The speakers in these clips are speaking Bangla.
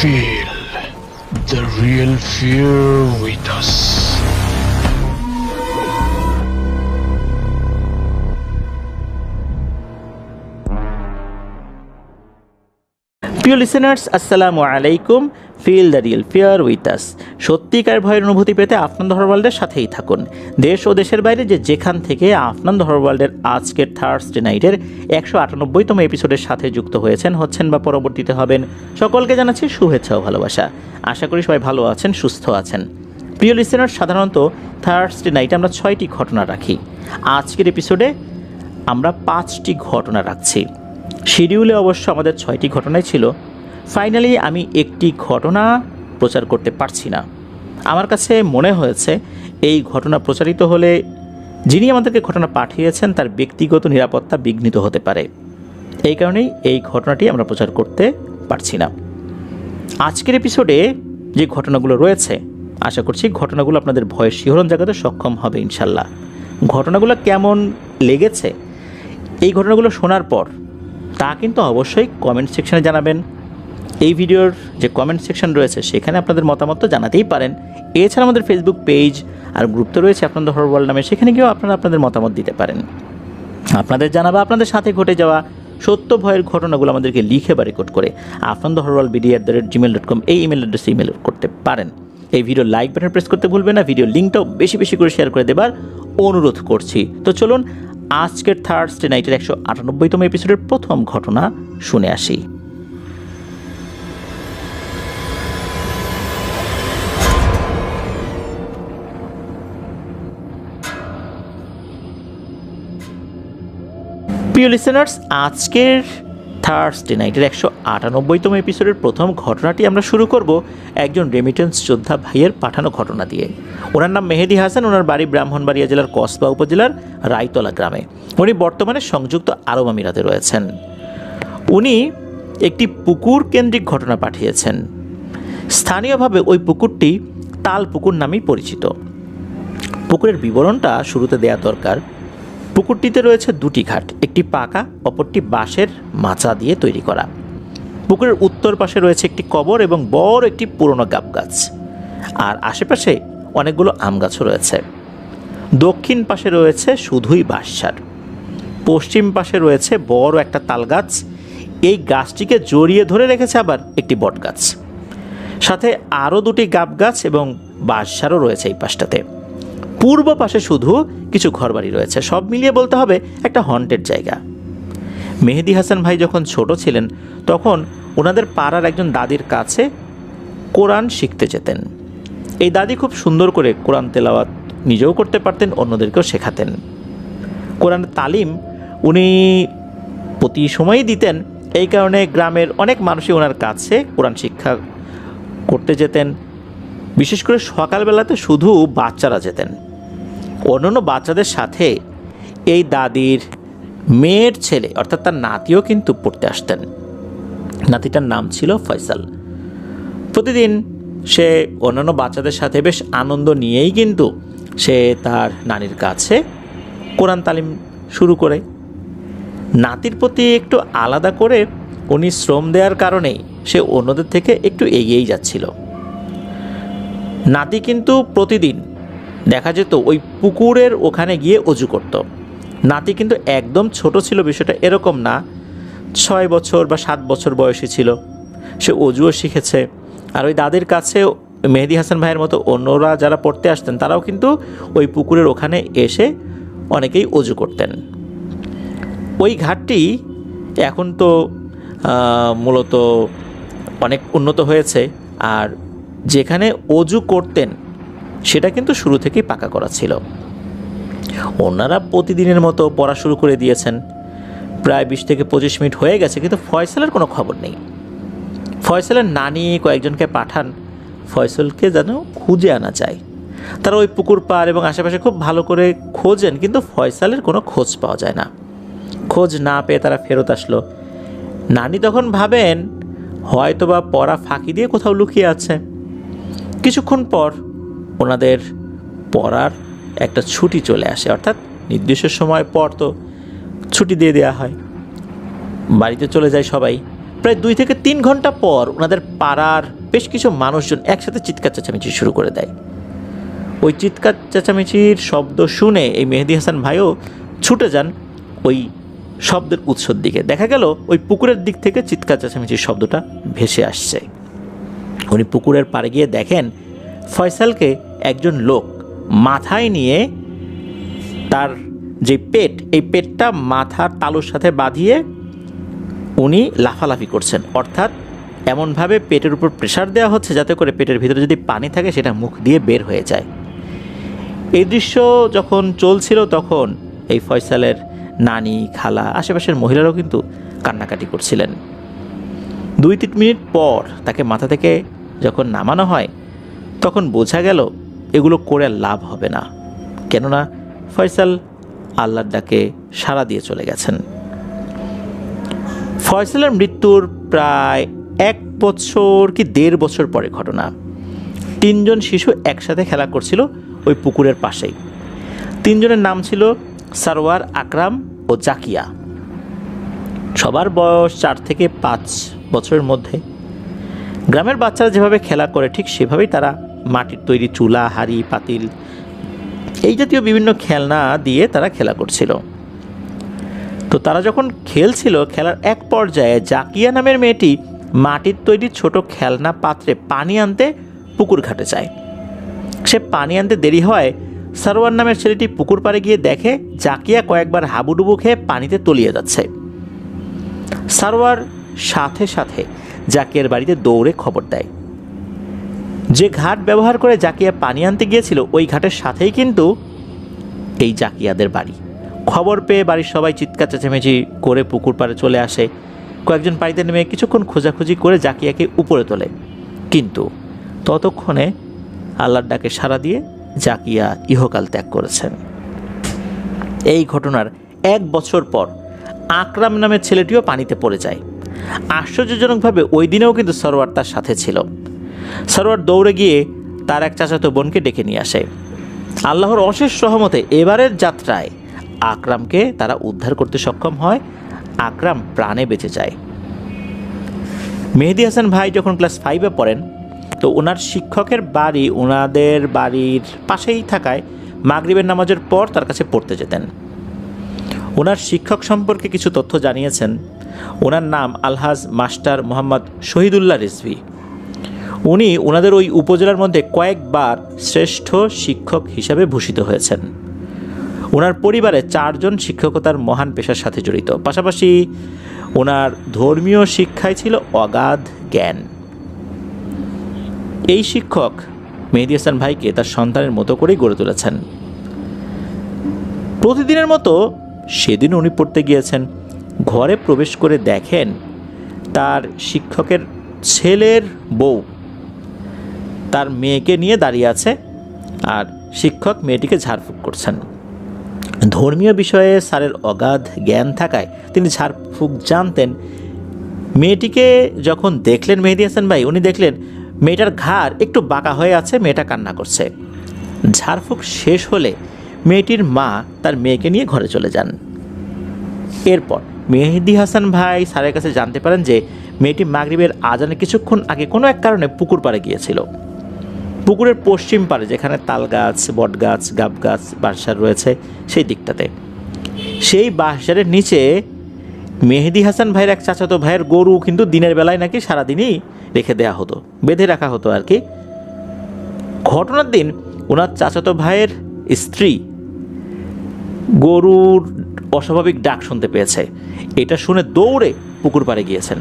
Feel the real fear with us. প্রিয় লিসেনার্স, আসসালামু আলাইকুম। Feel the real fear with us. সত্যিকার ভয়ের অনুভূতি পেতে আফনান হরর ওয়ার্ল্ডের সাথেই থাকুন। দেশ ও দেশের বাইরে যেখান থেকে আফনান হরর ওয়ার্ল্ডের আজকের থার্সডে নাইটের 198তম এপিসোডের সাথে যুক্ত হচ্ছেন বা পরবর্তীতে হবেন, সকলকে জানাচ্ছি শুভেচ্ছা ও ভালোবাসা। আশা করি সবাই ভালো আছেন, সুস্থ আছেন। প্রিয় লিসেনার্স, সাধারণত থার্সডে নাইটে আমরা 6টি ঘটনা রাখি। আজকের এপিসোডে আমরা 5টি ঘটনা রাখছি। শিডিউলে অবশ্য আমাদের 6টি ঘটনাই ছিল। ফাইনালি আমি একটি ঘটনা প্রচার করতে পারছি না। আমার কাছে মনে হয়েছে এই ঘটনা প্রচারিত হলে যিনি আমাদেরকে ঘটনা পাঠিয়েছেন তার ব্যক্তিগত নিরাপত্তা বিঘ্নিত হতে পারে। এই কারণেই এই ঘটনাটি আমরা প্রচার করতে পারছি না। আজকের এপিসোডে যে ঘটনাগুলো রয়েছে, আশা করছি ঘটনাগুলো আপনাদের ভয়ের শিহরণ জাগাতে সক্ষম হবে ইনশাল্লাহ। ঘটনাগুলো কেমন লেগেছে এই ঘটনাগুলো শোনার পর তা কিন্তু অবশ্যই কমেন্ট সেকশনে জানাবেন। এই ভিডিওর যে কমেন্ট সেকশন রয়েছে সেখানে আপনাদের মতামত তো জানাতেই পারেন। এছাড়া আমাদের ফেসবুক পেজ আর গ্রুপ তো রয়েছে আপনাদের হরর ওয়ার্ল্ড নামে, সেখানে গিয়েও আপনারা আপনাদের মতামত দিতে পারেন। আপনাদের জানাবা আপনাদের সাথে ঘটে যাওয়া সত্য ভয়ের ঘটনাগুলো আমাদেরকে লিখে বা রেকর্ড করে afnanthehorrorworldbd@gmail.com এই ইমেল অ্যাড্রেসে ইমেল করতে পারেন। এই ভিডিও লাইক বাটন প্রেস করতে ভুলবেন না। ভিডিও লিঙ্কটাও বেশি বেশি করে শেয়ার করে দেবার অনুরোধ করছি। তো চলুন আজকের থার্সডে নাইটের 198তম এপিসোডের প্রথম ঘটনা শুনে আসি। প্রিয় লিসেনার্স, আজকের থার্সডে নাইটের 198তম এপিসোডের প্রথম ঘটনাটি আমরা শুরু করব একজন রেমিটেন্স যোদ্ধা ভাইয়ের পাঠানো ঘটনা দিয়ে। ওনার নাম মেহেদি হাসান। ওনার বাড়ি ব্রাহ্মণবাড়িয়া জেলার কসবা উপজেলার রায়তলা গ্রামে। উনি বর্তমানে সংযুক্ত আরব আমিরাতে রয়েছেন। উনি একটি পুকুর কেন্দ্রিক ঘটনা পাঠিয়েছেন। স্থানীয়ভাবে ওই পুকুরটি তাল পুকুর নামেই পরিচিত। পুকুরের বিবরণটা শুরুতে দেয়া দরকার। পুকুরটিতে রয়েছে 2টি ঘাট, একটি পাকা, অপরটি বাঁশের মাচা দিয়ে তৈরি করা। পুকুরের উত্তর পাশে রয়েছে একটি কবর এবং বড় একটি পুরনো গাব গাছ, আর আশেপাশে অনেকগুলো আম গাছও রয়েছে। দক্ষিণ পাশে রয়েছে শুধুই বাঁশঝাড়। পশ্চিম পাশে রয়েছে বড় একটা তাল গাছ। এই গাছটিকে জড়িয়ে ধরে রেখেছে আবার একটি বট গাছ, সাথে আরও 2টি গাব গাছ এবং বাঁশঝাড়ও রয়েছে এই পাশটাতে। পূর্ব পাশে শুধু কিছু ঘরবাড়ি রয়েছে। সব মিলিয়ে বলতে হবে একটা হন্টেড জায়গা। মেহেদি হাসান ভাই যখন ছোট ছিলেন তখন ওনাদের পাড়ার একজন দাদির কাছে কোরআন শিখতে যেতেন। এই দাদি খুব সুন্দর করে কোরআন তেলাওয়াত নিজেও করতে পারতেন, অন্যদেরকেও শেখাতেন। কোরআনের তালিম উনি প্রতি সময়ই দিতেন। এই কারণে গ্রামের অনেক মানুষই ওনার কাছে কোরআন শিক্ষা করতে যেতেন। বিশেষ করে সকালবেলাতে শুধু বাচ্চারা যেতেন। অন্যান্য বাচ্চাদের সাথে এই দাদির মেয়ের ছেলে অর্থাৎ তার নাতিও কিন্তু পড়তে আসতেন। নাতিটার নাম ছিল ফয়সাল। প্রতিদিন সে অন্যান্য বাচ্চাদের সাথে বেশ আনন্দ নিয়েই কিন্তু সে তার নানির কাছে কোরআন তালিম শুরু করে। নাতির প্রতি একটু আলাদা করে উনি শ্রম দেওয়ার কারণেই সে অন্যদের থেকে একটু এগিয়েই যাচ্ছিল। নাতি কিন্তু প্রতিদিন দেখা যেত ওই পুকুরের ওখানে গিয়ে অজু করত। নাতি কিন্তু একদম ছোট ছিল, বিষয়টা এরকম না। 6 বছর বা 7 বছর বয়সী ছিল। সে অজুও শিখেছে। আর ওই দাদির কাছে মেহেদি হাসান ভাইয়ের মতো অন্যরা যারা পড়তে আসতেন তারাও কিন্তু ওই পুকুরের ওখানে এসে অনেকেই অজু করতেন। ওই ঘাটটি এখন তো মূলত অনেক উন্নত হয়েছে। আর যেখানে অজু করতেন সেটা কিন্তু শুরু থেকেই পাকা করা ছিল। ওনারা প্রতিদিনের মতো পড়া শুরু করে দিয়েছেন। প্রায় 20 থেকে 25 মিনিট হয়ে গেছে, কিন্তু ফয়সালের কোনো খবর নেই। ফয়সালের নানি কয়েকজনকে পাঠান ফয়সালকে যেন খুঁজে আনা যায়। তারা ওই পুকুর পাড় এবং আশেপাশে খুব ভালো করে খোঁজেন, কিন্তু ফয়সালের কোনো খোঁজ পাওয়া যায় না। খোঁজ না পেয়ে তারা ফেরত আসলো। নানি তখন ভাবেন হয়তোবা পড়া ফাঁকি দিয়ে কোথাও লুকিয়ে আছে। কিছুক্ষণ পর ওনাদের পড়ার একটা ছুটি চলে আসে, অর্থাৎ নির্দিষ্ট সময় পর তো ছুটি দিয়ে দেওয়া হয়। বাড়িতে চলে যায় সবাই। প্রায় 2 থেকে 3 ঘন্টা পর ওনাদের পাড়ার বেশ কিছু মানুষজন একসাথে চিৎকার চেঁচামেচি শুরু করে দেয়। ওই চিৎকার চেঁচামেচির শব্দ শুনে এই মেহেদী হাসান ভাইও ছুটে যান ওই শব্দের উৎসর দিকে। দেখা গেল ওই পুকুরের দিক থেকে চিৎকার চেঁচামেচির শব্দটা ভেসে আসছে। উনি পুকুরের পাড়ে গিয়ে দেখেন ফয়সালকে একজন লোক মাথায় নিয়ে তার যে পেট, এই পেটটা মাথার তালুর সাথে বাঁধিয়ে উনি লাফালাফি করছেন, অর্থাৎ এমনভাবে পেটের উপর প্রেশার দেওয়া হচ্ছে যাতে করে পেটের ভিতরে যদি পানি থাকে সেটা মুখ দিয়ে বের হয়ে যায়। এই দৃশ্য যখন চলছিল তখন এই ফয়সালের নানি, খালা, আশেপাশের মহিলারাও কিন্তু কান্নাকাটি করছিলেন। 2-3 মিনিট পর তাকে মাথা থেকে যখন নামানো হয় তখন বোঝা গেল এগুলো করে লাভ হবে না, কেননা ফয়সাল আল্লাহর ডাকে সাড়া দিয়ে চলে গেছেন। ফয়সালের মৃত্যুর প্রায় 1 বছর কি 1.5 বছর পরে ঘটনা। 3 জন শিশু একসাথে খেলা করছিল ওই পুকুরের পাশেই। 3 জনের নাম ছিল সারওয়ার, আকরাম ও জাকিয়া। সবার বয়স 4 থেকে 5 বছরের মধ্যে। গ্রামের বাচ্চারা যেভাবে খেলা করে ঠিক সেভাবেই তারা মাটির তৈরি চুলা, হাঁড়ি, পাতিল এই জাতীয় বিভিন্ন খেলনা দিয়ে তারা খেলা করছিল। তো তারা যখন খেলছিল, খেলার এক পর্যায়ে জাকিয়া নামের মেয়েটি মাটির তৈরি ছোট খেলনা পাত্রে পানি আনতে পুকুর ঘাটে যায়। সে পানি আনতে দেরি হয়, সারওয়ার নামের ছেলেটি পুকুর পাড়ে গিয়ে দেখে জাকিয়া কয়েকবার হাবুডুবু খেয়ে পানিতে তলিয়ে যাচ্ছে। সারওয়ার সাথে সাথে জাকিয়ার বাড়িতে দৌড়ে খবর দেয়। যে ঘাট ব্যবহার করে জাকিয়া পানি আনতে গিয়েছিল ওই ঘাটের সাথেই কিন্তু এই জাকিয়াদের বাড়ি। খবর পেয়ে বাড়ির সবাই চিৎকার চেঁচামেচি করে পুকুর পাড়ে চলে আসে। কয়েকজন পানিতে নেমে কিছুক্ষণ খোঁজাখুঁজি করে জাকিয়াকে উপরে তোলে, কিন্তু ততক্ষণে আল্লাহর ডাকে সাড়া দিয়ে জাকিয়া ইহকাল ত্যাগ করেছেন। এই ঘটনার 1 বছর পর আকরাম নামের ছেলেটিও পানিতে পড়ে যায়। আশ্চর্যজনকভাবে ওই দিনেও কিন্তু সরোয়ার তার সাথে ছিল। সরোয়ার দৌড়ে গিয়ে তার এক চাচাতো বোনকে ডেকে নিয়ে আসে। আল্লাহর অশেষ রহমতে এবারের যাত্রায় আকরামকে তারা উদ্ধার করতে সক্ষম হয়। আকরাম প্রাণে বেঁচে যায়। মেহেদী হাসান ভাই যখন ক্লাস 5-এ পড়েন, তো ওনার শিক্ষকের বাড়ি ওনাদের বাড়ির পাশেই থাকায় মাগরিবের নামাজের পর তার কাছে পড়তে যেতেন। ওনার শিক্ষক সম্পর্কে কিছু তথ্য জানিয়েছেন। ওনার নাম আলহাজ মাস্টার মোহাম্মদ শহীদুল্লাহ রিজভী। উনি ওনাদের ওই উপজেলার মধ্যে কয়েকবার শ্রেষ্ঠ শিক্ষক হিসাবে ভূষিত হয়েছেন। ওনার পরিবারে 4 জন শিক্ষকতার মহান পেশার সাথে জড়িত। পাশাপাশি ওনার ধর্মীয় শিক্ষায় ছিল অগাধ জ্ঞান। এই শিক্ষক মেহেদী হাসান ভাইকে তার সন্তানের মতো করেই গড়ে তুলেছেন। প্রতিদিনের মতো সেদিন উনি পড়তে গিয়েছেন। ঘরে প্রবেশ করে দেখেন তার শিক্ষকের ছেলের বউ তার মেয়েকে নিয়ে দাঁড়িয়ে আছে, আর শিক্ষক মেয়েটিকে ঝাড়ফুঁক করছেন। ধর্মীয় বিষয়ে স্যারের অগাধ জ্ঞান থাকায় তিনি ঝাড়ফুঁক জানতেন। মেয়েটিকে যখন দেখলেন মেহেদী হাসান ভাই, উনি দেখলেন মেয়েটার ঘাড় একটু বাঁকা হয়ে আছে, মেয়েটা কান্না করছে। ঝাড়ফুঁক শেষ হলে মেয়েটির মা তার মেয়েকে নিয়ে ঘরে চলে যান। এরপর মেহেদী হাসান ভাই স্যারের কাছে জানতে পারেন যে মেয়েটি মাগরিবের আজানের কিছুক্ষণ আগে কোনো এক কারণে পুকুর পাড়ে গিয়েছিল। পুকুরের পশ্চিম পাড়ে, যেখানে তাল গাছ, বট গাছ, গাব গাছ, বাঁশঝাড় রয়েছে, সেই দিকটাতে। সেই বাঁশঝাড়ের নিচে মেহেদী হাসান ভাইয়ের এক চাচাতো ভাইয়ের গরু কিন্তু দিনের বেলায় নাকি সারাদিনই রেখে দেওয়া হতো, বেঁধে রাখা হতো আর কি। ঘটনার দিন ওনার চাচাতো ভাইয়ের স্ত্রী গরুর অস্বাভাবিক ডাক শুনতে পেয়েছে। এটা শুনে দৌড়ে পুকুর পাড়ে গিয়েছেন।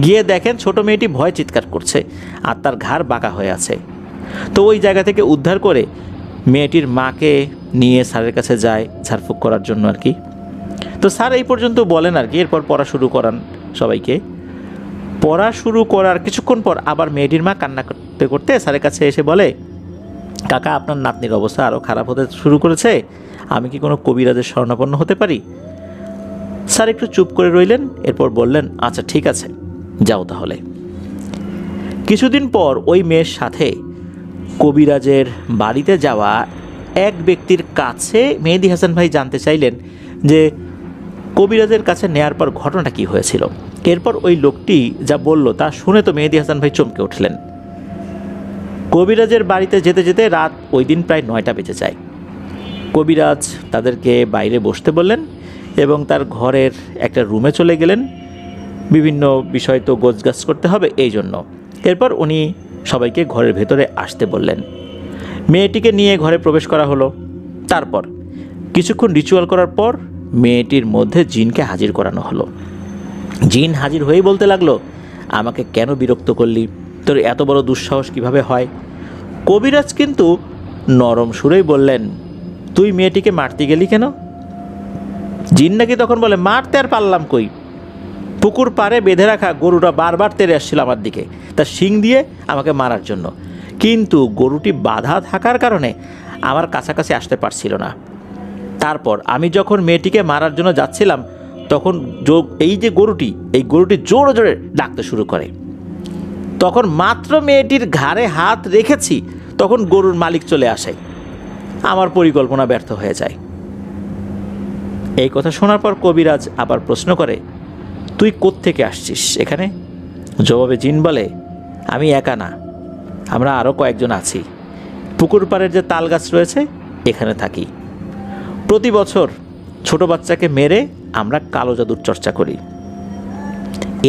গিয়ে দেখেন ছোট মেয়েটি ভয় চিৎকার করছে আর তার ঘাড় বাঁকা হয়ে আছে। তো ওই জায়গা থেকে উদ্ধার করে মেয়েটির মাকে নিয়ে স্যারের কাছে যায় ঝাড়ফুঁক করার জন্য আর কি। তো স্যার এই পর্যন্ত বলেন আর কি। এরপর পড়া শুরু করান সবাইকে। পড়া শুরু করার কিছুক্ষণ পর আবার মেয়েটির মা কান্না করতে করতে স্যারের কাছে এসে বলে, কাকা আপনার নাতনির অবস্থা আরও খারাপ হতে শুরু করেছে, আমি কি কোনো কবিরাজের শরণাপন্ন হতে পারি? স্যার একটু চুপ করে রইলেন, এরপর বললেন, আচ্ছা ঠিক আছে, যাও তাহলে। কিছুদিন পর ওই মেয়ের সাথে কবিরাজের বাড়িতে যাওয়া এক ব্যক্তির কাছে মেহেদী হাসান ভাই জানতে চাইলেন যে কবিরাজের কাছে নেয়ার পর ঘটনাটা কী হয়েছিল। এরপর ওই লোকটি যা বলল তা শুনে তো মেহেদী হাসান ভাই চমকে উঠলেন। কবিরাজের বাড়িতে যেতে যেতে রাত ওই দিন প্রায় 9টা বেজে যায়। কবিরাজ তাদেরকে বাইরে বসতে বললেন এবং তার ঘরের একটা রুমে চলে গেলেন, বিভিন্ন বিষয় তো গোছগাছ করতে হবে এই জন্য। এরপর উনি সবাইকে ঘরের ভেতরে আসতে বললেন। মেয়েটিকে নিয়ে ঘরে প্রবেশ করা হলো। তারপর কিছুক্ষণ রিচুয়াল করার পর মেয়েটির মধ্যে জিনকে হাজির করানো হলো। জিন হাজির হয়েই বলতে লাগলো, আমাকে কেন বিরক্ত করলি, তোর এত বড় দুঃসাহস কিভাবে হয়? কবিরাজ কিন্তু নরম সুরেই বললেন, তুই মেয়েটিকে মারতে গেলি কেন? জিন নাকি তখন বলে, মারতে আর পারলাম কই, পুকুর পাড়ে বেঁধে রাখা গরুটা বারবার তেড়ে আসছিল আমার দিকে, তার শিং দিয়ে আমাকে মারার জন্য, কিন্তু গরুটি বাধা থাকার কারণে আমার কাছাকাছি আসতে পারছিল না। তারপর আমি যখন মেয়েটিকে মারার জন্য যাচ্ছিলাম তখন এই গরুটি জোরে জোরে ডাকতে শুরু করে। তখন মাত্র মেয়েটির ঘাড়ে হাত রেখেছি, তখন গরুর মালিক চলে আসে, আমার পরিকল্পনা ব্যর্থ হয়ে যায়। এই কথা শোনার পর কবিরাজ আবার প্রশ্ন করে, তুই কোত্থেকে আসছিস এখানে? জবাবে জিন বলে, আমি একা না, আমরা আরও কয়েকজন আছি, পুকুর পাড়ের যে তাল গাছ রয়েছে এখানে থাকি। প্রতি বছর ছোট বাচ্চাকে মেরে আমরা কালো জাদুর চর্চা করি।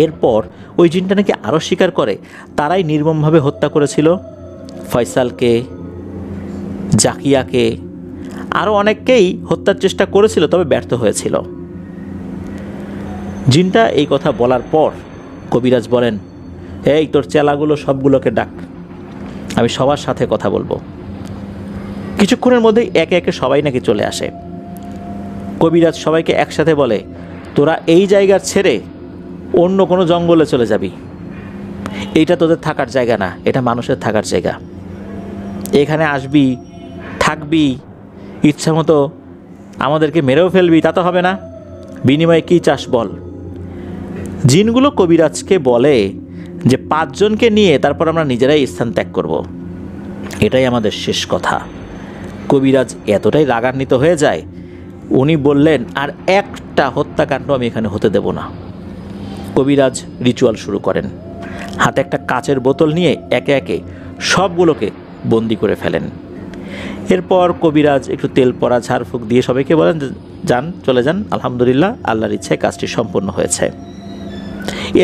এরপর ওই জিনটা নাকি আরও স্বীকার করে তারাই নির্মমভাবে হত্যা করেছিল ফয়সালকে, জাকিয়াকে, আরও অনেককেই হত্যার চেষ্টা করেছিল, তবে ব্যর্থ হয়েছিল। জিনটা এই কথা বলার পর কবিরাজ বলেন, এই তোর চেলাগুলো সবগুলোকে ডাক, আমি সবার সাথে কথা বলবো। কিছুক্ষণের মধ্যেই একে একে সবাই নাকি চলে আসে। কবিরাজ সবাইকে একসাথে বলে, তোরা এই জায়গার ছেড়ে অন্য কোনো জঙ্গলে চলে যাবি, এইটা তোদের থাকার জায়গা না, এটা মানুষের থাকার জায়গা। এখানে আসবি, থাকবি, ইচ্ছা মতো আমাদেরকে মেরেও ফেলবি, তা তো হবে না, বিনিময়ে কী চাস বল। জিনগুলো কবিরাজকে বলে যে 5 জনকে নিয়ে তারপর আমরা নিজেরাই স্থান ত্যাগ করব, এটাই আমাদের শেষ কথা। কবিরাজ এতটাই রাগান্বিত হয়ে যায়, উনি বললেন, আর একটা হত্যাকাণ্ড আমি এখানে হতে দেব না। কবিরাজ রিচুয়াল শুরু করেন, হাতে একটা কাচের বোতল নিয়ে একে একে সবগুলোকে বন্দি করে ফেলেন। এরপর কবিরাজ একটু তেল পড়া ঝাড়ফুঁক দিয়ে সবাইকে বলেন, যান, চলে যান, আলহামদুলিল্লাহ, আল্লাহর ইচ্ছায় কাজটি সম্পন্ন হয়েছে।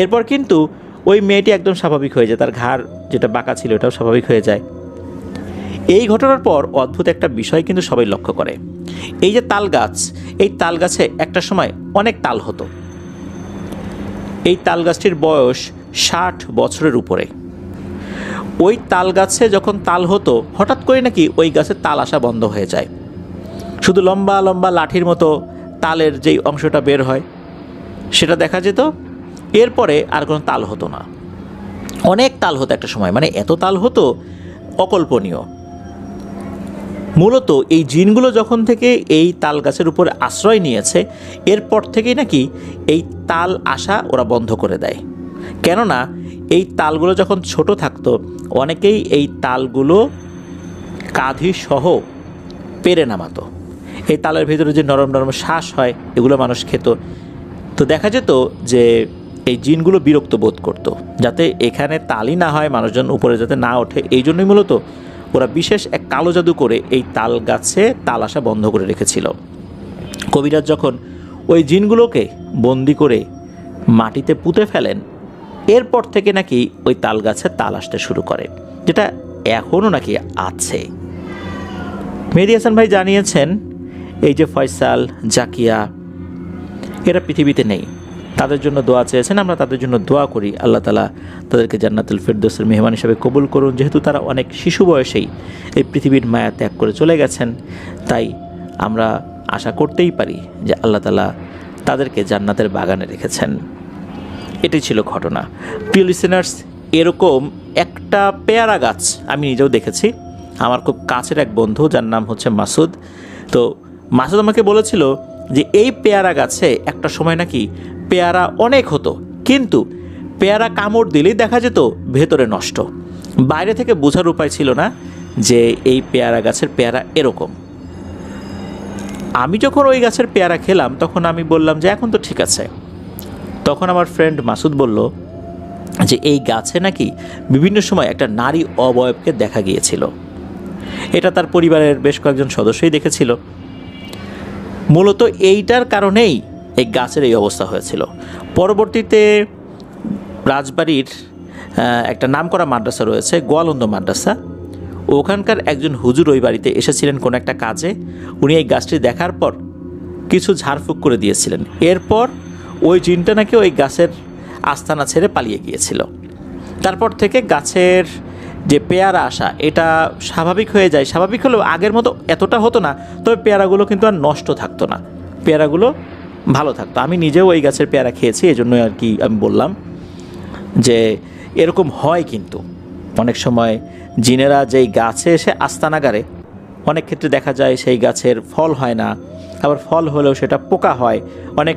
এরপর কিন্তু ওই মেয়েটি একদম স্বাভাবিক হয়ে যায়, তার ঘাড় যেটা বাঁকা ছিল এটাও স্বাভাবিক হয়ে যায়। এই ঘটনার পর অদ্ভুত একটা বিষয় কিন্তু সবাই লক্ষ্য করে, এই যে তাল গাছ, এই তাল গাছে একটা সময় অনেক তাল হতো। এই তাল গাছটির বয়স 60 বছরের উপরে। ওই তাল গাছে যখন তাল হতো, হঠাৎ করে নাকি ওই গাছে তাল আসা বন্ধ হয়ে যায়, শুধু লম্বা লম্বা লাঠির মতো তালের যেই অংশটা বের হয় সেটা দেখা যেত। এরপরে আর কোনো তাল হতো না। অনেক তাল হতো একটা সময়, মানে এত তাল হতো অকল্পনীয়। মূলত এই জিনগুলো যখন থেকে এই তাল গাছের উপরে আশ্রয় নিয়েছে, এরপর থেকেই নাকি এই তাল আসা ওরা বন্ধ করে দেয়। কেননা এই তালগুলো যখন ছোট থাকতো, অনেকেই এই তালগুলো কাঁধি সহ পেরে নামাতো। এই তালের ভিতরে যে নরম নরম শ্বাস হয়, এগুলো মানুষ খেত। তো দেখা যেত যে এই জিনগুলো বিরক্ত বোধ করতো, যাতে এখানে তালই না হয়, মানুষজন উপরে যাতে না ওঠে, এই জন্যই মূলত ওরা বিশেষ এক কালো জাদু করে এই তাল গাছে তাল আসা বন্ধ করে রেখেছিল। কবিরাজ যখন ওই জিনগুলোকে বন্দি করে মাটিতে পুঁতে ফেলেন, এরপর থেকে নাকি ওই তাল গাছে তাল আসতে শুরু করে, যেটা এখনও নাকি আছে। মেহেদী হাসান ভাই জানিয়েছেন, এই যে ফয়সাল, জাকিয়া, এরা পৃথিবীতে নেই, তাদের জন্য দোয়া চেয়েছেন, আমরা তাদের জন্য দোয়া করি, আল্লাহ তাআলা তাদেরকে জান্নাতুল ফেরদৌসের মেহমান হিসেবে কবুল করুন। যেহেতু তারা অনেক শিশু বয়সেই এই পৃথিবীর মায়া ত্যাগ করে চলে গেছেন, তাই আমরা আশা করতেই পারি যে আল্লাহ তাআলা তাদেরকে জান্নাতের বাগানে রেখেছেন। এটাই ছিল ঘটনা। প্রিয় লিসেনার্স, এরকম একটা পেয়ারা গাছ আমি নিজেও দেখেছি। আমার খুব কাছের এক বন্ধু, যার নাম হচ্ছে মাসুদ। তো মাসুদ আমাকে বলেছিল যে এই পেয়ারা গাছে একটা সময় নাকি পেয়ারা অনেক হতো, কিন্তু পেয়ারা কামড় দিলেই দেখা যেত ভেতরে নষ্ট। বাইরে থেকে বোঝার উপায় ছিল না যে এই পেয়ারা গাছের পেয়ারা এরকম। আমি যখন ওই গাছের পেয়ারা খেলাম, তখন আমি বললাম যে এখন তো ঠিক আছে, তখন আমার ফ্রেন্ড মাসুদ বলল যে এই গাছে নাকি বিভিন্ন সময় একটা নারী অবয়বকে দেখা গিয়েছিল। এটা তার পরিবারের বেশ কয়েকজন সদস্যই দেখেছিল। মূলত এইটার কারণেই এই গাছের এই অবস্থা হয়েছিল। পরবর্তীতে রাজবাড়ির একটা নামকরা মাদ্রাসা রয়েছে, গোয়ালন্দ মাদ্রাসা, ওখানকার একজন হুজুর ওই বাড়িতে এসেছিলেন কোনো একটা কাজে। উনি এই গাছটি দেখার পর কিছু ঝাড়ফুঁক করে দিয়েছিলেন। এরপর ওই জিনটা নাকি ওই গাছের আস্তানা ছেড়ে পালিয়ে গিয়েছিল। তারপর থেকে গাছের যে পেয়ারা আসা এটা স্বাভাবিক হয়ে যায়। স্বাভাবিক হলেও আগের মতো এতটা হতো না, তবে পেয়ারাগুলো কিন্তু আর নষ্ট থাকতো না, পেয়ারাগুলো ভালো থাকতো। আমি নিজেও ওই গাছের পেয়ারা খেয়েছি, এই জন্যই আর কি আমি বললাম যে এরকম হয়। কিন্তু অনেক সময় জিনেরা যেই গাছে এসে আস্তানা গাড়ে, অনেক ক্ষেত্রে দেখা যায় সেই গাছের ফল হয় না, আবার ফল হলেও সেটা পোকা হয়। অনেক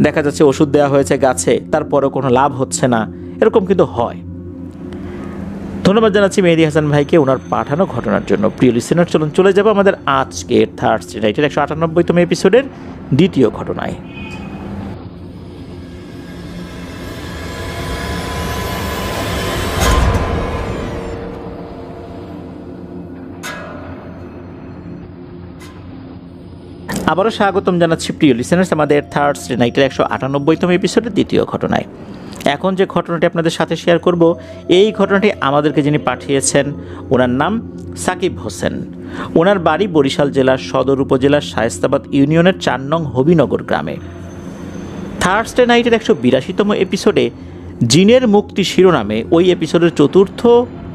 দেখা যাচ্ছে ওষুধ দেওয়া হয়েছে গাছে, তারপরেও কোনো লাভ হচ্ছে না, এরকম কিন্তু হয়। ধন্যবাদ জানাচ্ছি মেহেদী হাসান ভাইকে ওনার পাঠানো ঘটনার জন্য। প্রিয় লিসেনার, চলুন চলে যাব আমাদের আজকের থার্সডে নাইটের 198তম এপিসোডের দ্বিতীয় ঘটনায়। আবারও স্বাগতম জানাচ্ছি প্রিয় লিসেনার্স আমাদের থার্সডে নাইটের 198তম এপিসোডের দ্বিতীয় ঘটনায়। এখন যে ঘটনাটি আপনাদের সাথে শেয়ার করব, এই ঘটনাটি আমাদেরকে যিনি পাঠিয়েছেন ওনার নাম সাকিব হোসেন। ওনার বাড়ি বরিশাল জেলার সদর উপজেলার শায়েস্তাবাদ ইউনিয়নের 4 নং হবিনগর গ্রামে। থার্সডে নাইটের 182তম এপিসোডে জিনের মুক্তি শিরোনামে ওই এপিসোডের চতুর্থ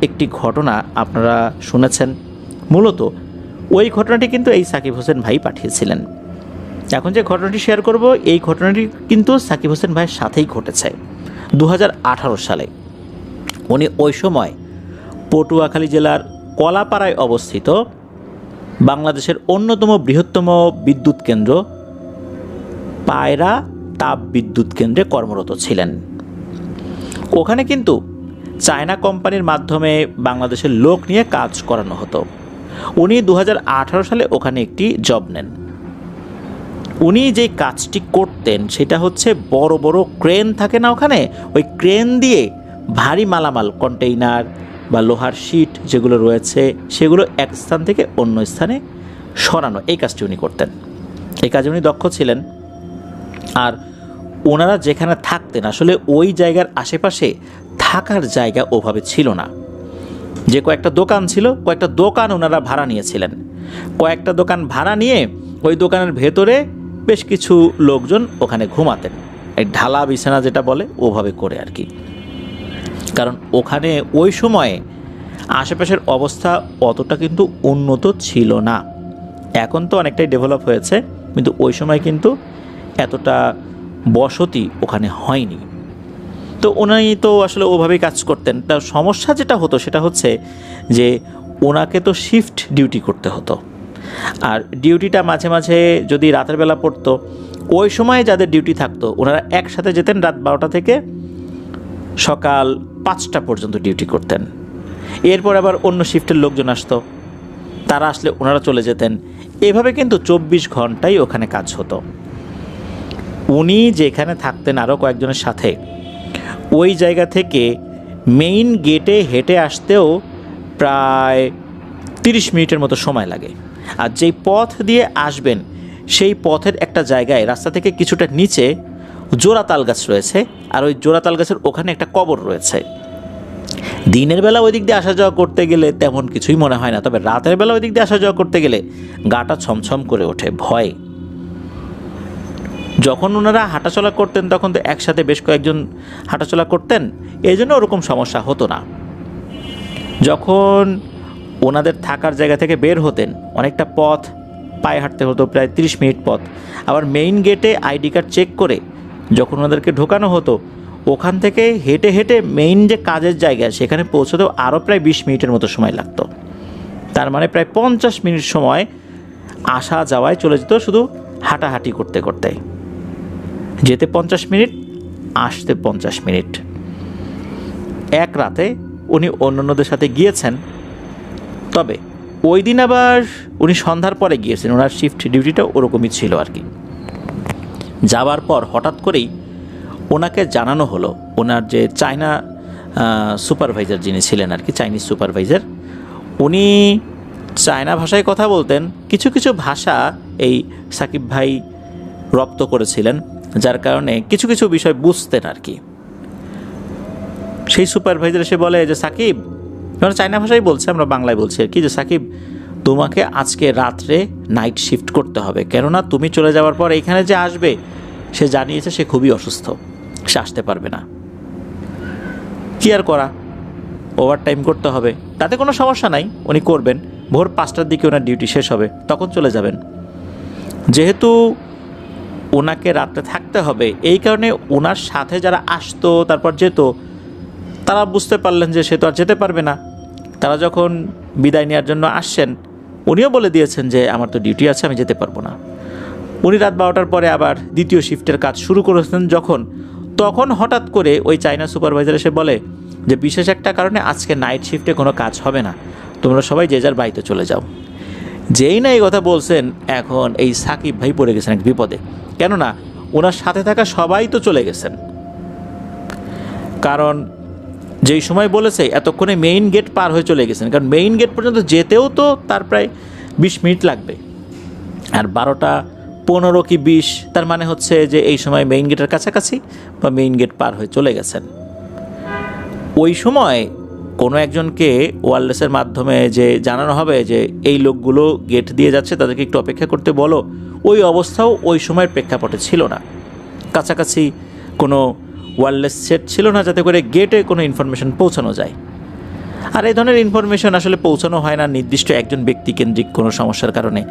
একটি ঘটনা আপনারা শুনেছেন। মূলত ওই ঘটনাটি কিন্তু এই সাকিব হোসেন ভাই পাঠিয়েছিলেন। এখন যে ঘটনাটি শেয়ার করব, এই ঘটনাটি কিন্তু সাকিব হোসেন ভাইয়ের সাথেই ঘটেছে 2018 সালে। উনি ওই সময় পটুয়াখালী জেলার কলাপাড়ায় অবস্থিত বাংলাদেশের অন্যতম বৃহত্তম বিদ্যুৎ কেন্দ্র পায়রা তাপ বিদ্যুৎ কেন্দ্রে কর্মরত ছিলেন। ওখানে কিন্তু চায়না কোম্পানির মাধ্যমে বাংলাদেশের লোক নিয়ে কাজ করানো হতো। উনি 2018 সালে ওখানে একটি জব নেন। উনি যে কাজটি করতেন সেটা হচ্ছে বড় বড় ক্রেন থাকে না ওখানে, ওই ক্রেন দিয়ে ভারী মালামাল, কন্টেইনার বা লোহার শিট যেগুলো রয়েছে সেগুলো এক স্থান থেকে অন্য স্থানে সরানো, এই কাজটি উনি করতেন। এই কাজে উনি দক্ষ ছিলেন। আর ওনারা যেখানে থাকতেন আসলে ওই জায়গার আশেপাশে থাকার জায়গা ওভাবে ছিল না। যে কয়েকটা দোকান ছিল, কয়েকটা দোকান ওনারা ভাড়া নিয়েছিলেন। কয়েকটা দোকান ভাড়া নিয়ে ওই দোকানের ভেতরে বেশ কিছু লোকজন ওখানে ঘুমাতেন, এই ঢালা বিছানা যেটা বলে ওভাবে করে আর কি। কারণ ওখানে ওই সময়ে আশেপাশের অবস্থা অতটা কিন্তু উন্নত ছিল না। এখন তো অনেকটাই ডেভেলপ হয়েছে, কিন্তু ওই সময় কিন্তু এতটা বসতি ওখানে হয়নি। তো ওনাই তো আসলে ওভাবেই কাজ করতেন। তার সমস্যা যেটা হতো সেটা হচ্ছে যে ওনাকে তো শিফট ডিউটি করতে হতো, আর ডিউটিটা মাঝে মাঝে যদি রাতের বেলা পড়তো, ওই সময়ে যাদের ডিউটি থাকতো ওনারা একসাথে যেতেন রাত 12টা থেকে সকাল 5টা পর্যন্ত ডিউটি করতেন। এরপর আবার অন্য শিফটের লোকজন আসতো, তারা আসলে ওনারা চলে যেতেন। এভাবে কিন্তু 24 ঘন্টাই ওখানে কাজ হতো। উনি যেখানে থাকতেন আরও কয়েকজনের সাথে, ওই জায়গা থেকে মেইন গেটে হেঁটে আসতেও প্রায় 30 মিনিটের মতো সময় লাগে। আর যেই পথ দিয়ে আসবেন সেই পথের একটা জায়গায় রাস্তা থেকে কিছুটা নিচে জোড়া তাল গাছ রয়েছে, আর ওই জোড়া তাল গাছের ওখানে একটা কবর রয়েছে। দিনের বেলা ওই দিক দিয়ে আসা যাওয়া করতে গেলে তেমন কিছুই মনে হয় না, তবে রাতের বেলা ওই দিক দিয়ে আসা যাওয়া করতে গেলে গাটা ছমছম করে ওঠে ভয়ে। যখন ওনারা হাঁটাচলা করতেন তখন তো একসাথে বেশ কয়েকজন হাঁটাচলা করতেন, এই জন্য ওরকম সমস্যা হতো না। যখন ওনাদের থাকার জায়গা থেকে বের হতেন অনেকটা পথ পায়ে হাঁটতে হতো, প্রায় 30 মিনিট পথ। আবার মেইন গেটে আইডি কার্ড চেক করে যখন ওনাদেরকে ঢোকানো হতো, ওখান থেকে হেঁটে হেঁটে মেইন যে কাজের জায়গা সেখানে পৌঁছতেও আরও প্রায় 20 মিনিটের মতো সময় লাগতো। তার মানে প্রায় 50 মিনিট সময় আসা যাওয়ায় চলে যেত শুধু হাঁটাহাঁটি করতে করতে। যেতে 50 মিনিট, আসতে 50 মিনিট। এক রাতে উনি অন্যান্যদের সাথে গিয়েছেন, তবে ওই দিন আবার উনি সন্ধ্যার পরে গিয়েছেন। ওনার শিফট ডিউটিটা ওরকমই ছিল আর কি। যাওয়ার পর হঠাৎ করেই ওনাকে জানানো হলো, ওনার যে চায়না সুপারভাইজার যিনি ছিলেন আর কি, চাইনিজ সুপারভাইজার, উনি চায়না ভাষায় কথা বলতেন, কিছু কিছু ভাষা এই সাকিব ভাই রপ্ত করেছিলেন, যার কারণে কিছু কিছু বিষয় বুঝতেন আর কি। সেই সুপারভাইজার এসে বলে যে সাকিব, আমরা চায়না ভাষায় বলছে, আমরা বাংলায় বলছি আর কি, যে সাকিব তোমাকে আজকে রাত্রে নাইট শিফট করতে হবে, কেননা তুমি চলে যাওয়ার পর এইখানে যে আসবে সে জানিয়েছে সে খুবই অসুস্থ, সে আসতে পারবে না। কি আর করা, ওভার টাইম করতে হবে, তাতে কোনো সমস্যা নাই, উনি করবেন। ভোর 5টার দিকে ওনার ডিউটি শেষ হবে, তখন চলে যাবেন। যেহেতু ওনাকে রাত্রে থাকতে হবে, এই কারণে ওনার সাথে যারা আসতো তারপর যেত, তারা বুঝতে পারলেন যে সে তো আর যেতে পারবে না। তারা যখন বিদায় নেওয়ার জন্য আসছেন, উনিও বলে দিয়েছেন যে আমার তো ডিউটি আছে, আমি যেতে পারবো না। উনি রাত 12টার পরে আবার দ্বিতীয় শিফটের কাজ শুরু করেছেন তখন হঠাৎ করে ওই চায়না সুপারভাইজার এসে বলে যে বিশেষ একটা কারণে আজকে নাইট শিফটে কোনো কাজ হবে না, তোমরা সবাই যে যার বাড়িতে চলে যাও। যেই না এই কথা বলছেন, এখন এই সাকিব ভাই পড়ে গেছেন এক বিপদে, কেননা ওনার সাথে থাকা সবাই তো চলে গেছেন। কারণ যেই সময় বলেছে এতক্ষণে মেইন গেট পার হয়ে চলে গেছেন, কারণ মেইন গেট পর্যন্ত যেতেও তো তার প্রায় 20 মিনিট লাগবে, আর 12:15 কি 20, তার মানে হচ্ছে যে এই সময় মেইন গেটের কাছাকাছি বা মেইন গেট পার হয়ে চলে গেছেন। ওই সময় কোনো একজনকে ওয়্যারলেসের মাধ্যমে যে জানানো হবে যে এই লোকগুলো গেট দিয়ে যাচ্ছে, তাদেরকে একটু অপেক্ষা করতে বলো, ওই অবস্থাও ওই সময়ের প্রেক্ষাপটে ছিল না। কাছাকাছি কোনো ওয়্যারলেস সেট ছিল না যাতে করে গেটে কোনো ইনফরমেশন পৌঁছানো যায়। আর এই ধরনের ইনফরমেশন আসলে পৌঁছানো হয় না নির্দিষ্ট একজন ব্যক্তি কেন্দ্রিক কোনো সমস্যার কারণে।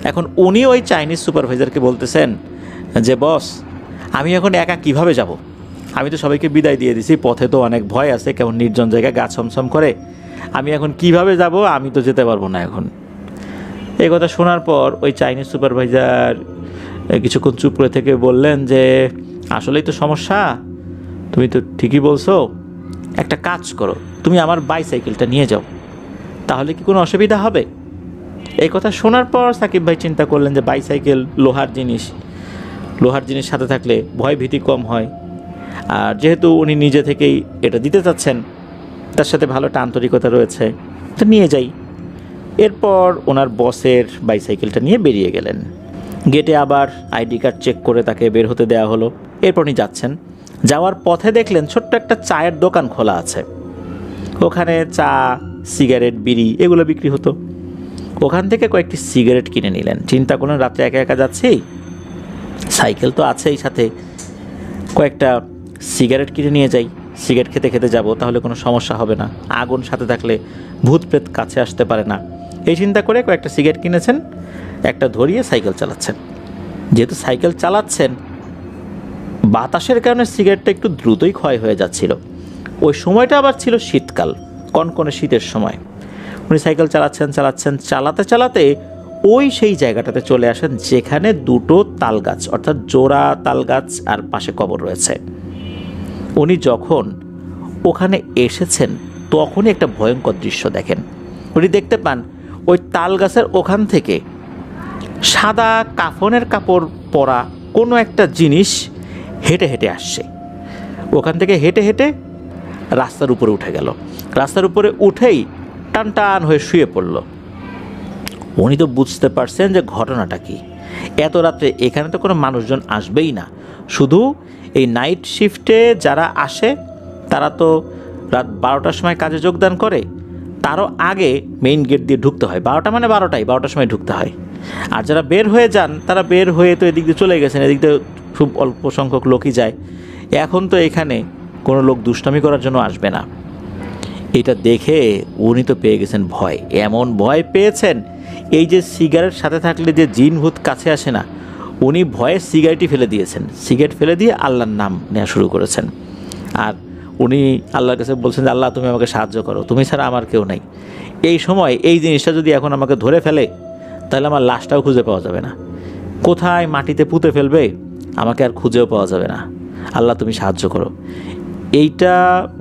এখন উনি ওই চাইনিজ সুপারভাইজারকে বলতেছেন যে বস, আমি এখন একা কিভাবে যাব, আমি তো সবাইকে বিদায় দিয়ে দিছি, পথে তো অনেক ভয় আছে, কেমন নির্জন জায়গায় গা ছমছম করে, আমি এখন কিভাবে যাব, আমি তো যেতে পারবো না এখন। এই কথা শোনার পর ওই চাইনিজ সুপারভাইজার কিছুক্ষণ চুপ করে থেকে বললেন যে আসলেই তো সমস্যা, তুমি তো ঠিকই বলছো, একটা কাজ করো, তুমি আমার বাইসাইকেলটা নিয়ে যাও, তাহলে কি কোনো অসুবিধা হবে? এই কথা শোনার পর সাকিব ভাই চিন্তা করলেন যে বাইসাইকেল লোহার জিনিস সাথে থাকলে ভয় ভীতি কম হয়, আর যেহেতু উনি নিজে থেকেই এটা দিতে চাচ্ছেন, তার সাথে ভালো একটা আন্তরিকতা রয়েছে, তো নিয়ে যাই। এরপর ওনার বসের বাইসাইকেলটা নিয়ে বেরিয়ে গেলেন। গেটে আবার আইডি কার্ড চেক করে তাকে বের হতে দেওয়া হলো। এরপর উনি যাচ্ছেন, যাওয়ার পথে দেখলেন ছোট্ট একটা চায়ের দোকান খোলা আছে, ওখানে চা, সিগারেট, বিড়ি এগুলো বিক্রি হতো। ওখান থেকে কয়েকটি সিগারেট কিনে নিলেন। চিন্তা করলেন রাত্রে একা একা যাচ্ছি, সাইকেল তো আছেই সাথে, কয়েকটা সিগারেট কিনে নিয়ে যাই, সিগারেট খেতে খেতে যাব, তাহলে কোনো সমস্যা হবে না, আগুন সাথে থাকলে ভূত প্রেত কাছে আসতে পারে না। এই চিন্তা করে কয়েকটা সিগারেট কিনেছেন, একটা ধরিয়ে সাইকেল চালাচ্ছেন। যেহেতু সাইকেল চালাচ্ছেন, বাতাসের কারণে সিগারেটটা একটু দ্রুতই ক্ষয় হয়ে যাচ্ছিল। ওই সময়টা আবার ছিল শীতকাল, কনকনে শীতের সময়। উনি সাইকেল চালাতে চালাতে ওই সেই জায়গাটাতে চলে আসেন যেখানে দুটো তাল গাছ, অর্থাৎ জোড়া তাল গাছ আর পাশে কবর রয়েছে। উনি যখন ওখানে এসেছেন তখনই একটা ভয়ঙ্কর দৃশ্য দেখেন। উনি দেখতে পান ওই তাল গাছের ওখান থেকে সাদা কাফনের কাপড় পরা কোনো একটা জিনিস হেঁটে হেঁটে আসছে। ওখান থেকে হেঁটে হেঁটে রাস্তার উপরে উঠে গেল। রাস্তার উপরে উঠেই টান টান হয়ে শুয়ে পড়ল। উনি তো বুঝতে পারছেন যে ঘটনাটা কি। এত রাত্রে এখানে তো কোনো মানুষজন আসবেই না, শুধু এই নাইট শিফটে যারা আসে তারা তো রাত 12টার সময় কাজে যোগদান করে, তারও আগে মেইন গেট দিয়ে ঢুকতে হয়। 12টা মানে 12টার সময় ঢুকতে হয়। আর যারা বের হয়ে যান তারা বের হয়ে তো এদিক দিয়ে চলে গেছেন, এদিক দিয়ে খুব অল্প সংখ্যক লোকই যায়। এখন তো এখানে কোনো লোক দুষ্টামি করার জন্য আসবে না। এটা দেখে উনি তো পেয়ে গেছেন ভয়, এমন ভয় পেয়েছেন, এই যে সিগারেট সাথে থাকলে যে জিন ভূত কাছে আসে না, উনি ভয়ে সিগারেটই ফেলে দিয়েছেন। সিগারেট ফেলে দিয়ে আল্লাহর নাম নেওয়া শুরু করেছেন। আর উনি আল্লাহর কাছে বলছেন যে আল্লাহ তুমি আমাকে সাহায্য করো, তুমি ছাড়া আমার কেউ নাই। এই সময় এই জিনিসটা যদি এখন আমাকে ধরে ফেলে তাহলে আমার লাশটাও খুঁজে পাওয়া যাবে না, কোথায় মাটিতে পুঁতে ফেলবে আমাকে আর খুঁজেও পাওয়া যাবে না, আল্লাহ তুমি সাহায্য করো। এইটা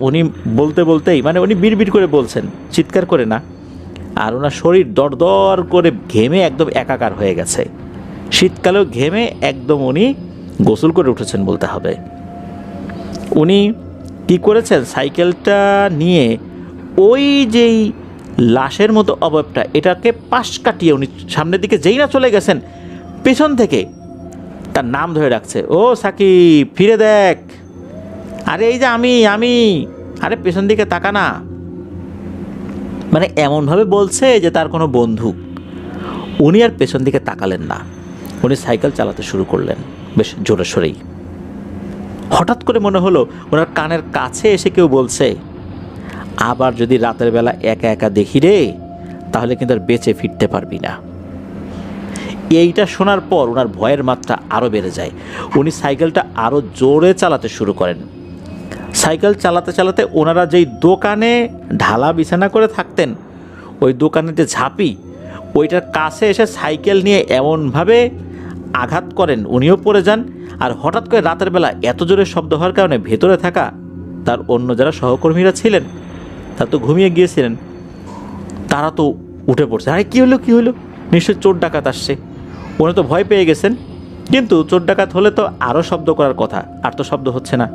উনি বলতে বলতেই, মানে উনি বিড়বিড় করে বলছেন, চিৎকার করে না, আর ওনার শরীর দরদর করে ঘেমে একদম একাকার হয়ে গেছে। শীতকালেও ঘেমে একদম উনি গোসল করে উঠেছেন বলতে হবে। উনি কী করেছেন, সাইকেলটা নিয়ে ওই যেই লাশের মতো অবয়বটা এটাকে পাশ কাটিয়ে উনি সামনের দিকে যেই না চলে গেছেন, পেছন থেকে তার নাম ধরে রাখছে, ও সাকিব ফিরে দেখ, আরে এই যে আমি আরে পেছন দিকে তাকা না। মানে এমনভাবে বলছে যে তার কোনো বন্ধু। উনি আর পেছন দিকে তাকালেন না, উনি সাইকেল চালাতে শুরু করলেন বেশ জোরে সোরেই। হঠাৎ করে মনে হলো ওনার কানের কাছে এসে কেউ বলছে, আবার যদি রাতের বেলা একা একা দেখি রে, তাহলে কিন্তু আর বেঁচে ফিরতে পারবি না। এইটা শোনার পর ওনার ভয়ের মাত্রা আরও বেড়ে যায়। উনি সাইকেলটা আরও জোরে চালাতে শুরু করেন। সাইকেল চালাতে চালাতে ওনারা যেই দোকানে ঢালা বিছানা করে থাকতেন, ওই দোকানের যে ঝাঁপি, ওইটার কাছে এসে সাইকেল নিয়ে এমনভাবে আঘাত করেন, উনিও পড়ে যান। আর হঠাৎ করে রাতের বেলা এত জোরে শব্দ হওয়ার কারণে ভেতরে থাকা তার অন্য যারা সহকর্মীরা ছিলেন, তারা তো ঘুমিয়ে গিয়েছিলেন, তারা তো উঠে পড়ছে, আরে কী হলো, নিশ্চয়ই চোর ডাকাত আসছে। উনি তো ভয় পেয়ে গেছেন, কিন্তু চোর ডাকাত হলে তো আরও শব্দ করার কথা, আর তো শব্দ হচ্ছে না।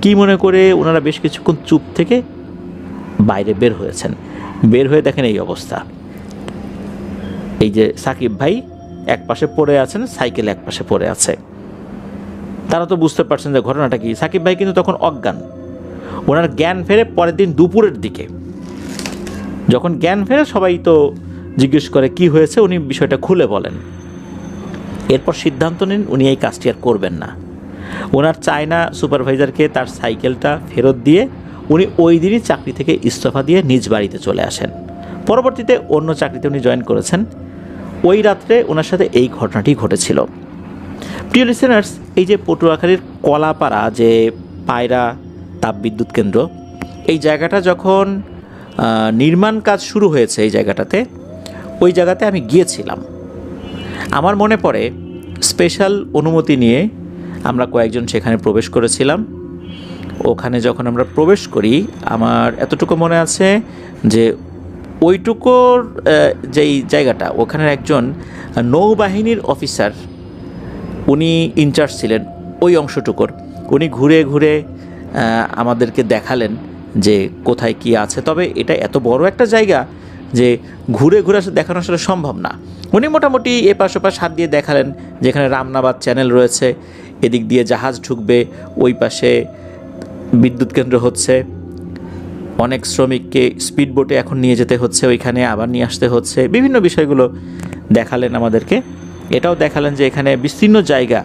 কি মনে করে ওনারা বেশ কিছুক্ষণ চুপ থেকে বাইরে বের হয়েছেন। বের হয়ে দেখেন এই অবস্থা, এই যে সাকিব ভাই এক পাশে পড়ে আছেন, সাইকেল এক পাশে পড়ে আছে। তারা তো বুঝতে পারছেন যে ঘটনাটা কি। সাকিব ভাই কিন্তু তখন অজ্ঞান। ওনার জ্ঞান ফেরে পরের দিন দুপুরের দিকে। যখন জ্ঞান ফেরে সবাই তো জিজ্ঞেস করে কি হয়েছে, উনি বিষয়টা খুলে বলেন। এরপর সিদ্ধান্ত নিন উনি এই কাজটি আর করবেন না। ওনার চায়না সুপারভাইজারকে তার সাইকেলটা ফেরত দিয়ে উনি ওই দিনই চাকরি থেকে ইস্তফা দিয়ে নিজ বাড়িতে চলে আসেন। পরবর্তীতে অন্য চাকরিতে উনি জয়েন করেছেন। ওই রাত্রে ওনার সাথে এই ঘটনাটি ঘটেছিল। প্রিয় লিসেনার্স, এই যে পটুয়াখালীর কলাপাড়া যে পায়রা তাপবিদ্যুৎ কেন্দ্র, এই জায়গাটা যখন নির্মাণ কাজ শুরু হয়েছে এই জায়গাটাতে, ওই জায়গাতে আমি গিয়েছিলাম। আমার মনে পড়ে স্পেশাল অনুমতি নিয়ে আমরা কয়েকজন সেখানে প্রবেশ করেছিলাম। ওখানে যখন আমরা প্রবেশ করি, আমার এতটুকু মনে আছে যে ওইটুকুর যেই জায়গাটা, ওখানের একজন নৌবাহিনীর অফিসার, উনি ইনচার্জ ছিলেন ওই অংশটুকুর। উনি ঘুরে ঘুরে আমাদেরকে দেখালেন যে কোথায় কি আছে। তবে এটা এত বড় একটা জায়গা যে ঘুরে ঘুরে দেখানো আসলে সম্ভব না। উনি মোটামুটি এপাশ ওপাশ হাত দিয়ে দেখালেন যেখানে রামনাবাদ চ্যানেল রয়েছে, এদিক দিয়ে জাহাজ ঢুকবে, ওই পাশে বিদ্যুৎ কেন্দ্র হচ্ছে, অনেক শ্রমিককে স্পিড বোটে এখন নিয়ে যেতে হচ্ছে, ওইখানে আবার নিয়ে আসতে হচ্ছে, বিভিন্ন বিষয়গুলো দেখালেন আমাদেরকে। এটাও দেখালেন যে এখানে বিস্তীর্ণ জায়গা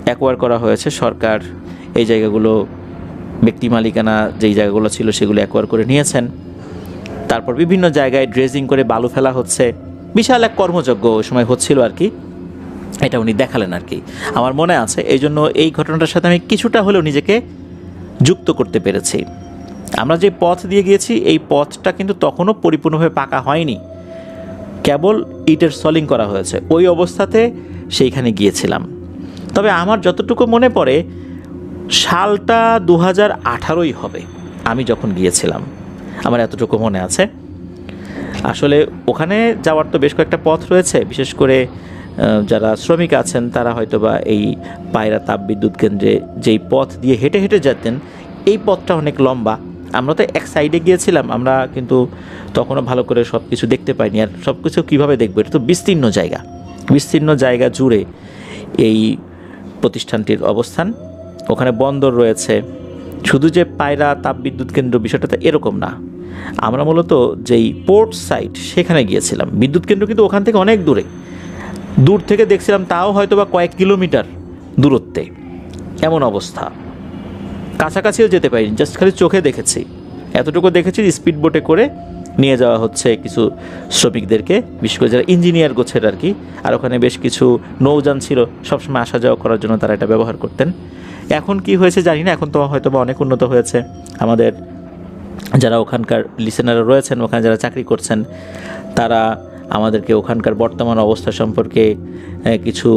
অ্যাকোয়ার করা হয়েছে, সরকার এই জায়গাগুলো ব্যক্তি মালিকানা যেই জায়গাগুলো ছিল সেগুলো অ্যাকোয়ার করে নিয়েছেন। তারপর বিভিন্ন জায়গায় ড্রেজিং করে বালু ফেলা হচ্ছে, বিশাল এক কর্মযজ্ঞ ওই সময় হচ্ছিল আর কি। এটা উনি দেখালেন আর কি, আমার মনে আছে। এই জন্য এই ঘটনাটার সাথে আমি কিছুটা হলেও নিজেকে যুক্ত করতে পেরেছি। আমরা যে পথ দিয়ে গিয়েছি, এই পথটা কিন্তু তখনও পরিপূর্ণভাবে পাকা হয়নি, কেবল ইটের সলিং করা হয়েছে। ওই অবস্থাতে সেইখানে গিয়েছিলাম। তবে আমার যতটুকু মনে পড়ে, সালটা 2018 হবে আমি যখন গিয়েছিলাম, আমার এতটুকু মনে আছে। আসলে ওখানে যাওয়ার তো বেশ কয়েকটা পথ রয়েছে, বিশেষ করে যারা শ্রমিক আছেন তারা হয়তোবা এই পায়রা তাপবিদ্যুৎ কেন্দ্রে যেই পথ দিয়ে হেঁটে হেঁটে যেতেন, এই পথটা অনেক লম্বা। আমরা তো এক সাইডে গিয়েছিলাম, আমরা কিন্তু তখনও ভালো করে সব কিছু দেখতে পাইনি। আর সব কিছু কীভাবে দেখবো, এটা তো বিস্তীর্ণ জায়গা জুড়ে এই প্রতিষ্ঠানটির অবস্থান। ওখানে বন্দর রয়েছে। শুধু যে পায়রা তাপবিদ্যুৎ কেন্দ্র বিষয়টা তো এরকম না। আমরা মূলত যেই পোর্ট সাইট সেখানে গিয়েছিলাম। বিদ্যুৎ কেন্দ্র কিন্তু ওখান থেকে অনেক দূর থেকে দেখছিলাম, তাও হয়তো বা কয়েক কিলোমিটার দূরত্বে, এমন অবস্থা। কাছাকাছিও যেতে পারিনি, জাস্ট খালি চোখে দেখেছি। এতটুকু দেখেছি স্পিড বোটে করে নিয়ে যাওয়া হচ্ছে কিছু শ্রমিকদেরকে, বিশেষ করে যারা ইঞ্জিনিয়ার গোছের আর কি। আর ওখানে বেশ কিছু নৌযান ছিল, সবসময় আসা যাওয়া করার জন্য তারা এটা ব্যবহার করতেন। এখন কি হয়েছে জানি না, এখন তো হয়তো বা অনেক উন্নত হয়েছে। আমাদের যারা ওখানকার লিসেনাররা রয়েছেন, ওখানে যারা চাকরি করছেন, তারা আমাদেরকে ওখানকার বর্তমান অবস্থা সম্পর্কে কিছু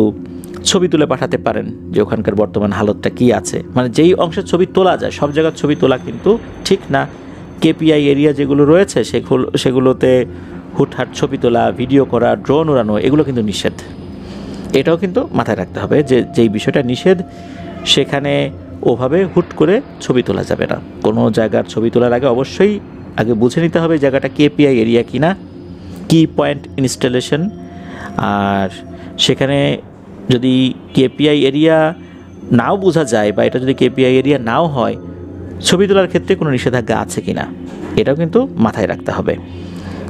ছবি তুলে পাঠাতে পারেন যে ওখানকার বর্তমান হালতটা কি আছে। মানে যেই অংশের ছবি তোলা যায়, সব জায়গার ছবি তোলা কিন্তু ঠিক না। কেপিআই এরিয়া যেগুলো রয়েছে সেগুলোতে হুটহাট ছবি তোলা, ভিডিও করা, ড্রোন উড়ানো, এগুলো কিন্তু নিষেধ। এটাও কিন্তু মাথায় রাখতে হবে যে যেই বিষয়টা নিষেধ, সেখানে ওভাবে হুট করে ছবি তোলা যাবে না। কোনো জায়গার ছবি তোলার আগে অবশ্যই আগে বুঝে নিতে হবে জায়গাটা কেপিআই এরিয়া কিনা, কি পয়েন্ট ইনস্টলেশন। আর সেখানে যদি কেপিআই এরিয়া নাও বোঝা যায় বা এটা যদি কেপিআই এরিয়া নাও হয়, ছবি তোলার ক্ষেত্রে কোনো নিষেধাজ্ঞা আছে কিনা এটাও কিন্তু মাথায় রাখতে হবে।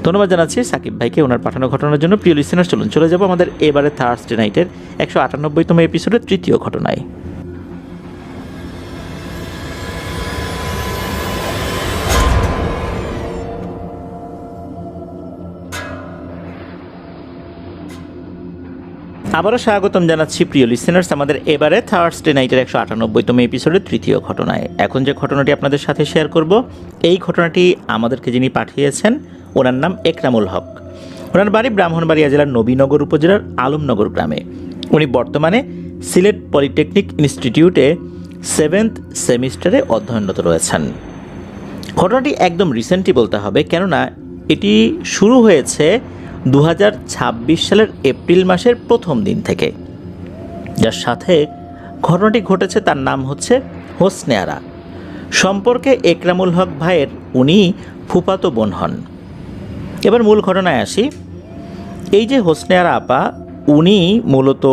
ধন্যবাদ জানাচ্ছি সাকিব ভাইকে ওনার পাঠানো ঘটনার জন্য। প্রিয় লিসেনার, চলুন চলে যাব আমাদের এবারে থার্সডে নাইটের 198তম এপিসোডের তৃতীয় ঘটনায়। আবারও স্বাগতম জানাচ্ছি প্রিয় লিসেনার্স আমাদের এবারে থার্সডে নাইটের 198তম এপিসোডের তৃতীয় ঘটনায়। এখন যে ঘটনাটি আপনাদের সাথে শেয়ার করব, এই ঘটনাটি আমাদেরকে যিনি পাঠিয়েছেন ওনার নাম একরামুল হক। ওনার বাড়ি ব্রাহ্মণবাড়িয়া জেলার নবীনগর উপজেলার আলমনগর গ্রামে। উনি বর্তমানে সিলেট পলিটেকনিক ইনস্টিটিউটে 7th সেমিস্টারে অধ্যয়নরত রয়েছেন। ঘটনাটি একদম রিসেন্টই বলতে হবে, কেননা এটি শুরু হয়েছে 2026 সালের এপ্রিল মাসের প্রথম দিন থেকে। যার সাথে ঘটনাটি ঘটেছে তার নাম হচ্ছে হোসনে আরা। সম্পর্কে একরামুল হক ভাইয়ের উনি ফুফাতো বোন হন। এবার মূল ঘটনায় আসি। এই যে হোসনে আরা আপা, উনি মূলত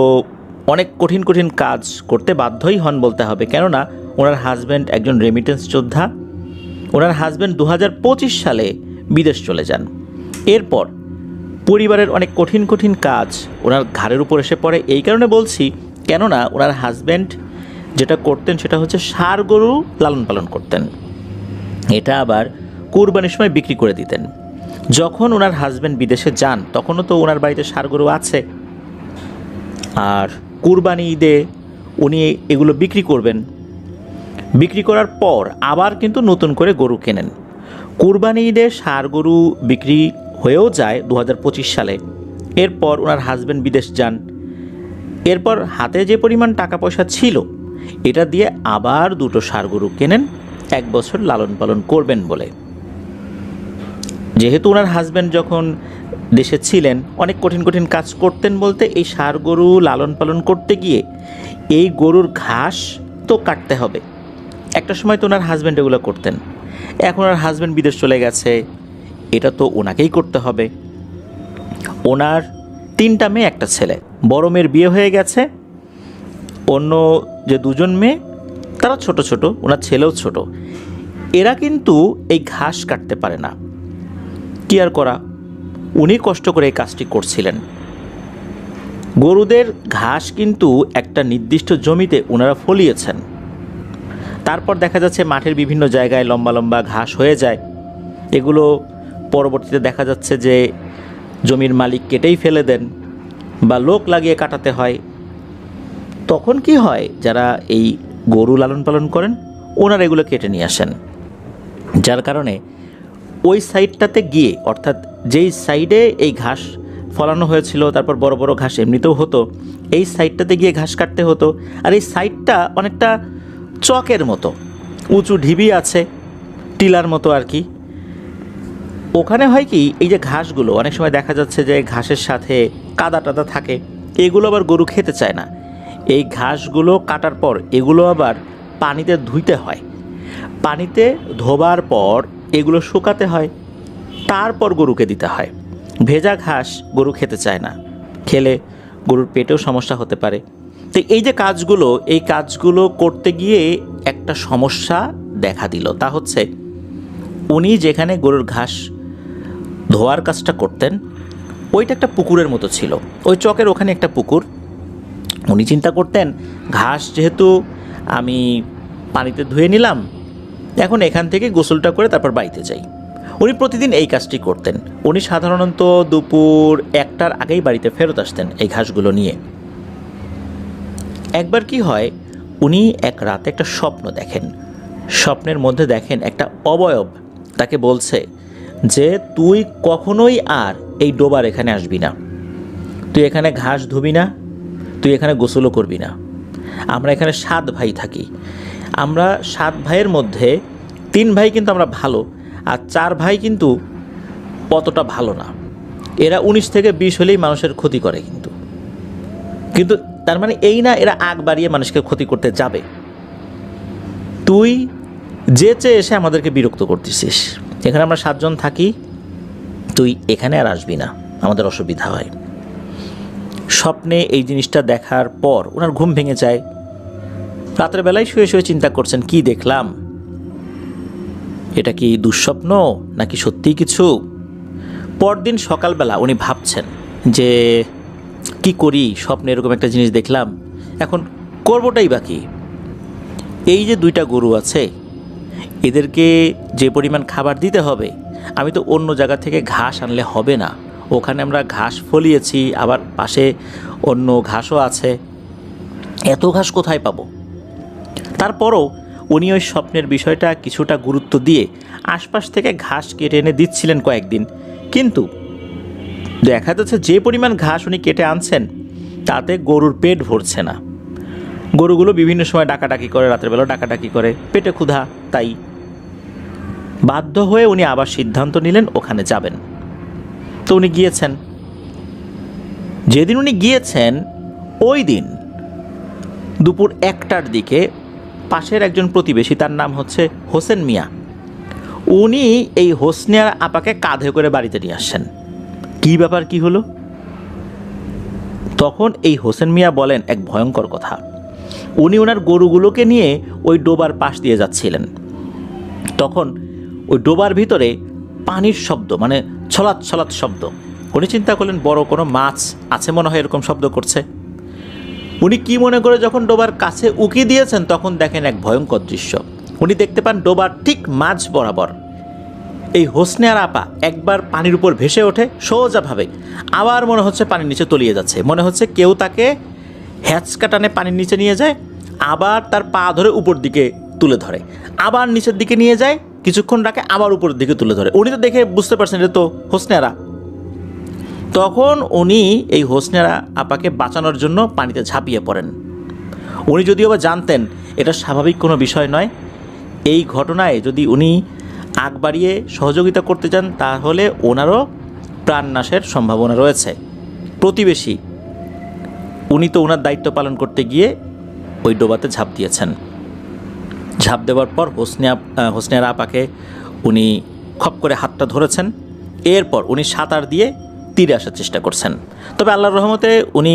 অনেক কঠিন কঠিন কাজ করতে বাধ্যই হন বলতে হবে, কেননা ওনার হাজব্যান্ড একজন রেমিটেন্স যোদ্ধা। ওনার হাজব্যান্ড 2025 সালে বিদেশ চলে যান। এরপর পরিবারের অনেক কঠিন কঠিন কাজ ওনার ঘাড়ের উপর এসে পড়ে। এই কারণে বলছি, কেননা ওনার হাজব্যান্ড যেটা করতেন সেটা হচ্ছে ষাঁড় গরু লালন পালন করতেন। এটা আবার কুরবানির সময় বিক্রি করে দিতেন। যখন ওনার হাজব্যান্ড বিদেশে যান তখনও তো ওনার বাড়িতে ষাঁড় গরু আছে, আর কুরবানি ঈদে উনি এগুলো বিক্রি করবেন। বিক্রি করার পর আবার কিন্তু নতুন করে গরু কেনেন। কুরবানি ঈদে ষাঁড় গরু বিক্রি হয়েও যায় 2025 সালে। এরপর ওনার হাজব্যান্ড বিদেশ যান। এরপর হাতে যে পরিমাণ টাকা পয়সা ছিল এটা দিয়ে আবার 2টো ষাঁড় গরু কেনেন 1 বছর লালন পালন করবেন বলে। যেহেতু ওনার হাজব্যান্ড যখন দেশে ছিলেন অনেক কঠিন কঠিন কাজ করতেন বলতে, এই ষাঁড় গরু লালন পালন করতে গিয়ে এই গরুর ঘাস তো কাটতে হবে। একটা সময় তো ওনার হাজব্যান্ড এগুলো করতেন। এখন ওনার হাজব্যান্ড বিদেশ চলে গেছে, এটা তো ওনাকেই করতে হবে। ওনার 3টা মেয়ে, একটা ছেলে। বড় মেয়ের বিয়ে হয়ে গেছে। অন্য যে 2জন মেয়ে তারা ছোট ছোট, ওনার ছেলেও ছোট। এরা কিন্তু এই ঘাস কাটতে পারে না। কি আর করা, উনি কষ্ট করে এই কাজটি করছিলেন। গরুদের ঘাস কিন্তু একটা নির্দিষ্ট জমিতে ওনারা ফলিয়েছেন। তারপর দেখা যাচ্ছে মাঠের বিভিন্ন জায়গায় লম্বা লম্বা ঘাস হয়ে যায়। এগুলো পরবর্তীতে দেখা যাচ্ছে যে জমির মালিক কেটেই ফেলে দেন বা লোক লাগিয়ে কাটাতে হয়। তখন কি হয়, যারা এই গরু লালন পালন করেন ওনারা এগুলো কেটে নিয়ে আসেন। যার কারণে ওই সাইডটাতে গিয়ে, অর্থাৎ যেই সাইডে এই ঘাস ফলানো হয়েছিল, তারপর বড় বড় ঘাস এমনিতেও হতো, এই সাইডটাতে গিয়ে ঘাস কাটতে হতো। আর এই সাইডটা অনেকটা চকের মতো, উঁচু ঢিবি আছে, টিলার মতো আর কি। ওখানে হয় কি, এই যে ঘাসগুলো অনেক সময় দেখা যাচ্ছে যে ঘাসের সাথে কাদা টাদা থাকে, এগুলো আবার গরু খেতে চায় না। এই ঘাসগুলো কাটার পর এগুলো আবার পানিতে ধুইতে হয়। পানিতে ধোবার পর এগুলো শুকাতে হয়, তারপর গরুকে দিতে হয়। ভেজা ঘাস গরু খেতে চায় না, খেলে গরুর পেটেও সমস্যা হতে পারে। তো এই যে কাজগুলো, এই কাজগুলো করতে গিয়ে একটা সমস্যা দেখা দিল। তা হচ্ছে, উনি যেখানে গরুর ঘাস ধোয়ার কাজটা করতেন ওইটা একটা পুকুরের মতো ছিল। ওই চকের ওখানে একটা পুকুর। উনি চিন্তা করতেন, ঘাস যেহেতু আমি পানিতে ধুয়ে নিলাম, এখন এখান থেকে গোসলটা করে তারপর বাড়িতে যাই। উনি প্রতিদিন এই কাজটি করতেন। উনি সাধারণত দুপুর 1টার আগেই বাড়িতে ফেরত আসতেন এই ঘাসগুলো নিয়ে। একবার কি হয়, উনি এক রাতে একটা স্বপ্ন দেখেন। স্বপ্নের মধ্যে দেখেন একটা অবয়ব তাকে বলছে যে তুই কখনোই আর এই ডোবার এখানে আসবি না, তুই এখানে ঘাস ধুবি না, তুই এখানে গোসলও করবি না। আমরা এখানে 7 ভাই থাকি। আমরা 7 ভাইয়ের মধ্যে 3 ভাই কিন্তু আমরা ভালো, আর 4 ভাই কিন্তু অতটা ভালো না। এরা 19 থেকে 20 হলেই মানুষের ক্ষতি করে। কিন্তু তার মানে এই না এরা আগ বাড়িয়ে মানুষকে ক্ষতি করতে যাবে। তুই যেচে এসে আমাদেরকে বিরক্ত করতেছিস, এখানে আমরা 7 জন থাকি, তুই এখানে আর আসবি না, আমাদের অসুবিধা হয়। স্বপ্নে এই জিনিসটা দেখার পর ওনার ঘুম ভেঙে যায়। রাতের বেলায় শুয়ে শুয়ে চিন্তা করছেন, কি দেখলাম, এটা কি দুঃস্বপ্ন নাকি সত্যিই কিছু। পরদিন সকালবেলা উনি ভাবছেন যে কি করি, স্বপ্নে এরকম একটা জিনিস দেখলাম, এখন করবোটাই বাকি। এই যে 2টা গরু আছে, এদেরকে যে পরিমাণ খাবার দিতে হবে, আমি তো অন্য জায়গা থেকে ঘাস আনলে হবে না, ওখানে আমরা ঘাস ফলিয়েছি, আবার পাশে অন্য ঘাসও আছে, এত ঘাস কোথায় পাবো। তারপরও উনি ওই স্বপ্নের বিষয়টা কিছুটা গুরুত্ব দিয়ে আশপাশ থেকে ঘাস কেটে এনে দিচ্ছিলেন কয়েকদিন, কিন্তু দেখা যাচ্ছে যে পরিমাণ ঘাস উনি কেটে আনছেন তাতে গরুর পেট ভরছে না। গরুগুলো বিভিন্ন সময় ডাকাডাকি করে, রাতের বেলা ডাকাডাকি করে, পেটে ক্ষুধা। তাই বাধ্য হয়ে উনি আবার সিদ্ধান্ত নিলেন ওখানে যাবেন। তো উনি গিয়েছেন। যেদিন উনি গিয়েছেন ওই দিন দুপুর 1টার দিকে পাশের একজন প্রতিবেশী, তার নাম হচ্ছে হোসেন মিয়া, উনি এই হোসনে আপাকে কাঁধে করে বাড়িতে নিয়ে আসছেন। কি ব্যাপার, কি হলো? তখন এই হোসেন মিয়া বলেন এক ভয়ঙ্কর কথা। উনি ওনার গরুগুলোকে নিয়ে ওই ডোবার পাশ দিয়ে যাচ্ছিলেন, তখন ওই ডোবার ভিতরে পানির শব্দ, মানে ছলাৎ ছলাৎ শব্দ। উনি চিন্তা করলেন বড় কোনো মাছ আছে মনে হয়, এরকম শব্দ করছে। উনি কি মনে করে যখন ডোবার কাছে উকি দিয়েছেন, তখন দেখেন এক ভয়ঙ্কর দৃশ্য। উনি দেখতে পান ডোবার ঠিক মাঝ বরাবর এই হোসনে আপা একবার পানির উপর ভেসে ওঠে সোজাভাবে, আবার মনে হচ্ছে পানির নিচে তলিয়ে যাচ্ছে, মনে হচ্ছে কেউ তাকে হ্যাচকা টানে পানির নিচে নিয়ে যায়, আবার তার পা ধরে উপর দিকে তুলে ধরে, আবার নিচের দিকে নিয়ে যায়, কিছুক্ষণ রাখে, আবার উপরের দিকে তুলে ধরে। উনি তো দেখে বুঝতে পারছেন এটা তো হোসনেরা। তখন উনি এই হোসনেরা আপাকে বাঁচানোর জন্য পানিতে ঝাঁপিয়ে পড়েন। উনি যদিও বা জানতেন এটা স্বাভাবিক কোনো বিষয় নয়, এই ঘটনায় যদি উনি আগ বাড়িয়ে সহযোগিতা করতে চান তাহলে ওনারও প্রাণনাশের সম্ভাবনা রয়েছে। প্রতিবেশী উনি তো ওনার দায়িত্ব পালন করতে গিয়ে ওই ডোবাতে ঝাঁপ দিয়েছেন। ঝাঁপ দেওয়ার পর হোসনেরা আপাকে উনি খপ করে হাতটা ধরেছেন, এরপর উনি সাঁতার দিয়ে তীরে আসার চেষ্টা করছেন। তবে আল্লাহর রহমতে উনি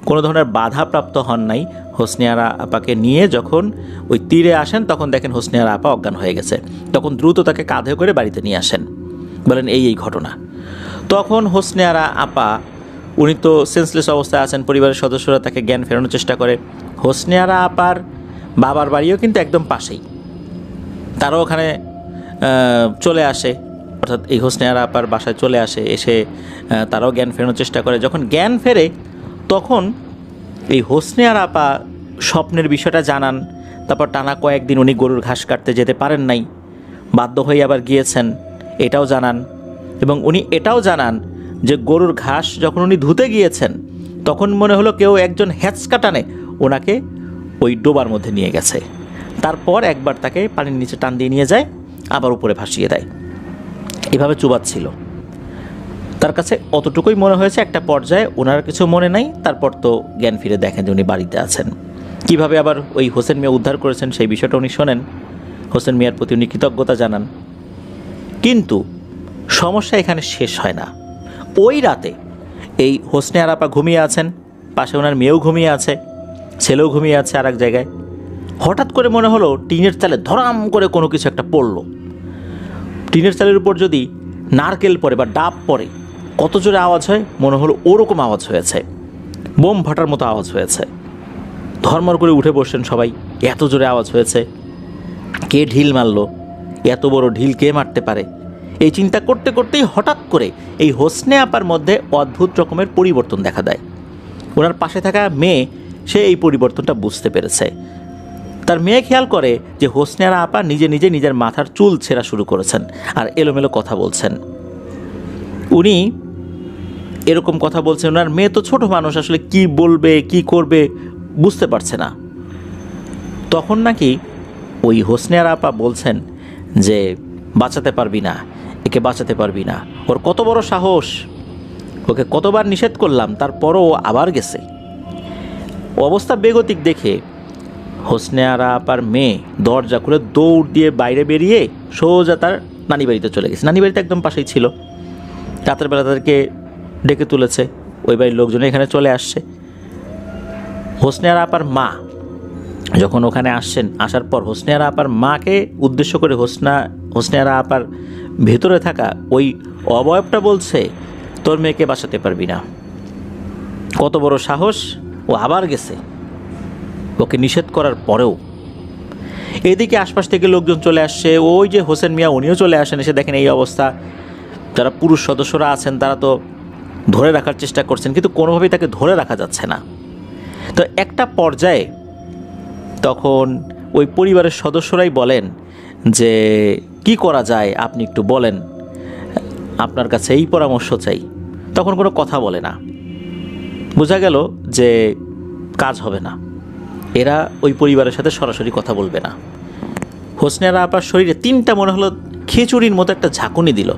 কোনো ধরনের বাধাপ্রাপ্ত হন নাই। হোসনিয়ারা আপাকে নিয়ে যখন ওই তীরে আসেন তখন দেখেন হোসনিয়ারা আপা অজ্ঞান হয়ে গেছে। তখন দ্রুত তাকে কাঁধে করে বাড়িতে নিয়ে আসেন, বলেন এই ঘটনা। তখন হোসনিয়ারা আপা উনি তো সেন্সলেস অবস্থায় আছেন, পরিবারের সদস্যরা তাকে জ্ঞান ফেরানোর চেষ্টা করে। হোসনিয়ারা আপার বাবার বাড়িও কিন্তু একদম পাশেই, তারাও ওখানে চলে আসে, অর্থাৎ এই হোসনিয়ারা আপার বাসায় চলে আসে, এসে তারাও জ্ঞান ফেরানোর চেষ্টা করে। যখন জ্ঞান ফেরে তখন এই হোসনিয়ারা আপা স্বপ্নের বিষয়টা জানান। তারপর টানা কয়েকদিন উনি গরুর ঘাস কাটতে যেতে পারেন নাই, বাধ্য হয়ে আবার গিয়েছেন, এটাও জানান। এবং উনি এটাও জানান যে গরুর ঘাস যখন উনি ধুতে গিয়েছেন তখন মনে হলো কেউ একজন হ্যাচকা টানে ওনাকে ওই ডোবার মধ্যে নিয়ে গেছে। তারপর একবার তাকে পানির নিচে টান দিয়ে নিয়ে যায়, আবার উপরে ভাসিয়ে দেয়, এভাবে চুবাচ্ছিল। তার কাছে অতটুকুই মনে হয়েছে। একটা পর্যায়ে ওনার কিছু মনে নাই, তারপর তো জ্ঞান ফিরে দেখেন যে উনি বাড়িতে আছেন। কিভাবে আবার ওই হোসেন মিয়া উদ্ধার করেছেন সেই বিষয়টা উনি শোনেন, হোসেন মিয়ার প্রতি উনি কৃতজ্ঞতা জানান। কিন্তু সমস্যা এখানে শেষ হয় না। ওই রাতে এই হোসনে আরাপা ঘুমিয়ে আছেন, পাশে ওনার মেয়েও ঘুমিয়ে আছে, ছেলেও ঘুমিয়ে আছে আর এক জায়গায়। হঠাৎ করে মনে হলো টিনের চালে ধরাম করে কোনো কিছু একটা পড়লো। টিনের চালের উপর যদি নারকেল পড়ে বা ডাব পড়ে কত জোরে আওয়াজ হয়, মনে হলো ওরকম আওয়াজ হয়েছে, বোম ফাটার মতো আওয়াজ হয়েছে। ধর্মর করে উঠে বসছেন সবাই, এত জোরে আওয়াজ হয়েছে, কে ঢিল মারলো, এত বড় ঢিল কে মারতে পারে। এই চিন্তা করতে করতেই হঠাৎ করে এই হোসনে আপার মধ্যে অদ্ভুত রকমের পরিবর্তন দেখা দেয়। ওনার পাশে থাকা মেয়ে সে এই পরিবর্তনটা বুঝতে পেরেছে। তার মেয়ে খেয়াল করে যে হোসনে আপা নিজে নিজে নিজের মাথার চুল ছেঁড়া শুরু করেছেন আর এলোমেলো কথা বলছেন। উনি এরকম কথা বলছেন, ওনার মেয়ে তো ছোট মানুষ, আসলে কি বলবে কি করবে বুঝতে পারছে না। তখন নাকি ওই হোসনে আপা বলছেন যে বাঁচাতে পারবি না, একে বাঁচাতে পারবি না, ওর কত বড় সাহস, ওকে কতবার নিষেধ করলাম তারপরও ও আবার গেছে। অবস্থা বেগতিক দেখে হোসনে আরা আপার মেয়ে দরজা খুলে দৌড় দিয়ে বাইরে বেরিয়ে সোজা তার নানি বাড়িতে চলে গেছে। নানি বাড়িতে একদম পাশেই ছিল। রাতের বেলা তাদেরকে ডেকে তুলেছে, ওই বাড়ির লোকজন এখানে চলে আসছে। হোসনে আরা আপার মা যখন ওখানে আসছেন, আসার পর হোসনে আরা আপার মাকে উদ্দেশ্য করে হোসনে আরা আপার ভেতরে থাকা ওই অবয়বটা বলছে, তোর মেয়েকে বাঁচাতে পারবি না। কত বড় সাহস! ও আবার গেছে ওকে নিষেধ করার পরেও। এদিকে আশপাশ থেকে লোকজন চলে আসছে, ওই যে হোসেন মিয়া উনিও চলে আসেন। এসে দেখেন এই অবস্থা। যারা পুরুষ সদস্যরা আছেন তারা তো ধরে রাখার চেষ্টা করছেন, কিন্তু কোনোভাবেই তাকে ধরে রাখা যাচ্ছে না। তো একটা পর্যায়ে তখন ওই পরিবারের সদস্যরাই বলেন যে কি করা যায় আপনি একটু বলেন, আপনার কাছে এই পরামর্শ চাই। তখন কোনো কথা বলে না। বোঝা গেল যে কাজ হবে না, এরা ওই পরিবারের সাথে সরাসরি কথা বলবে না। হোসনে আরা আপার শরীরে 3টা মনে হলো খিচুড়ির মতো একটা ঝাঁকুনি দিল,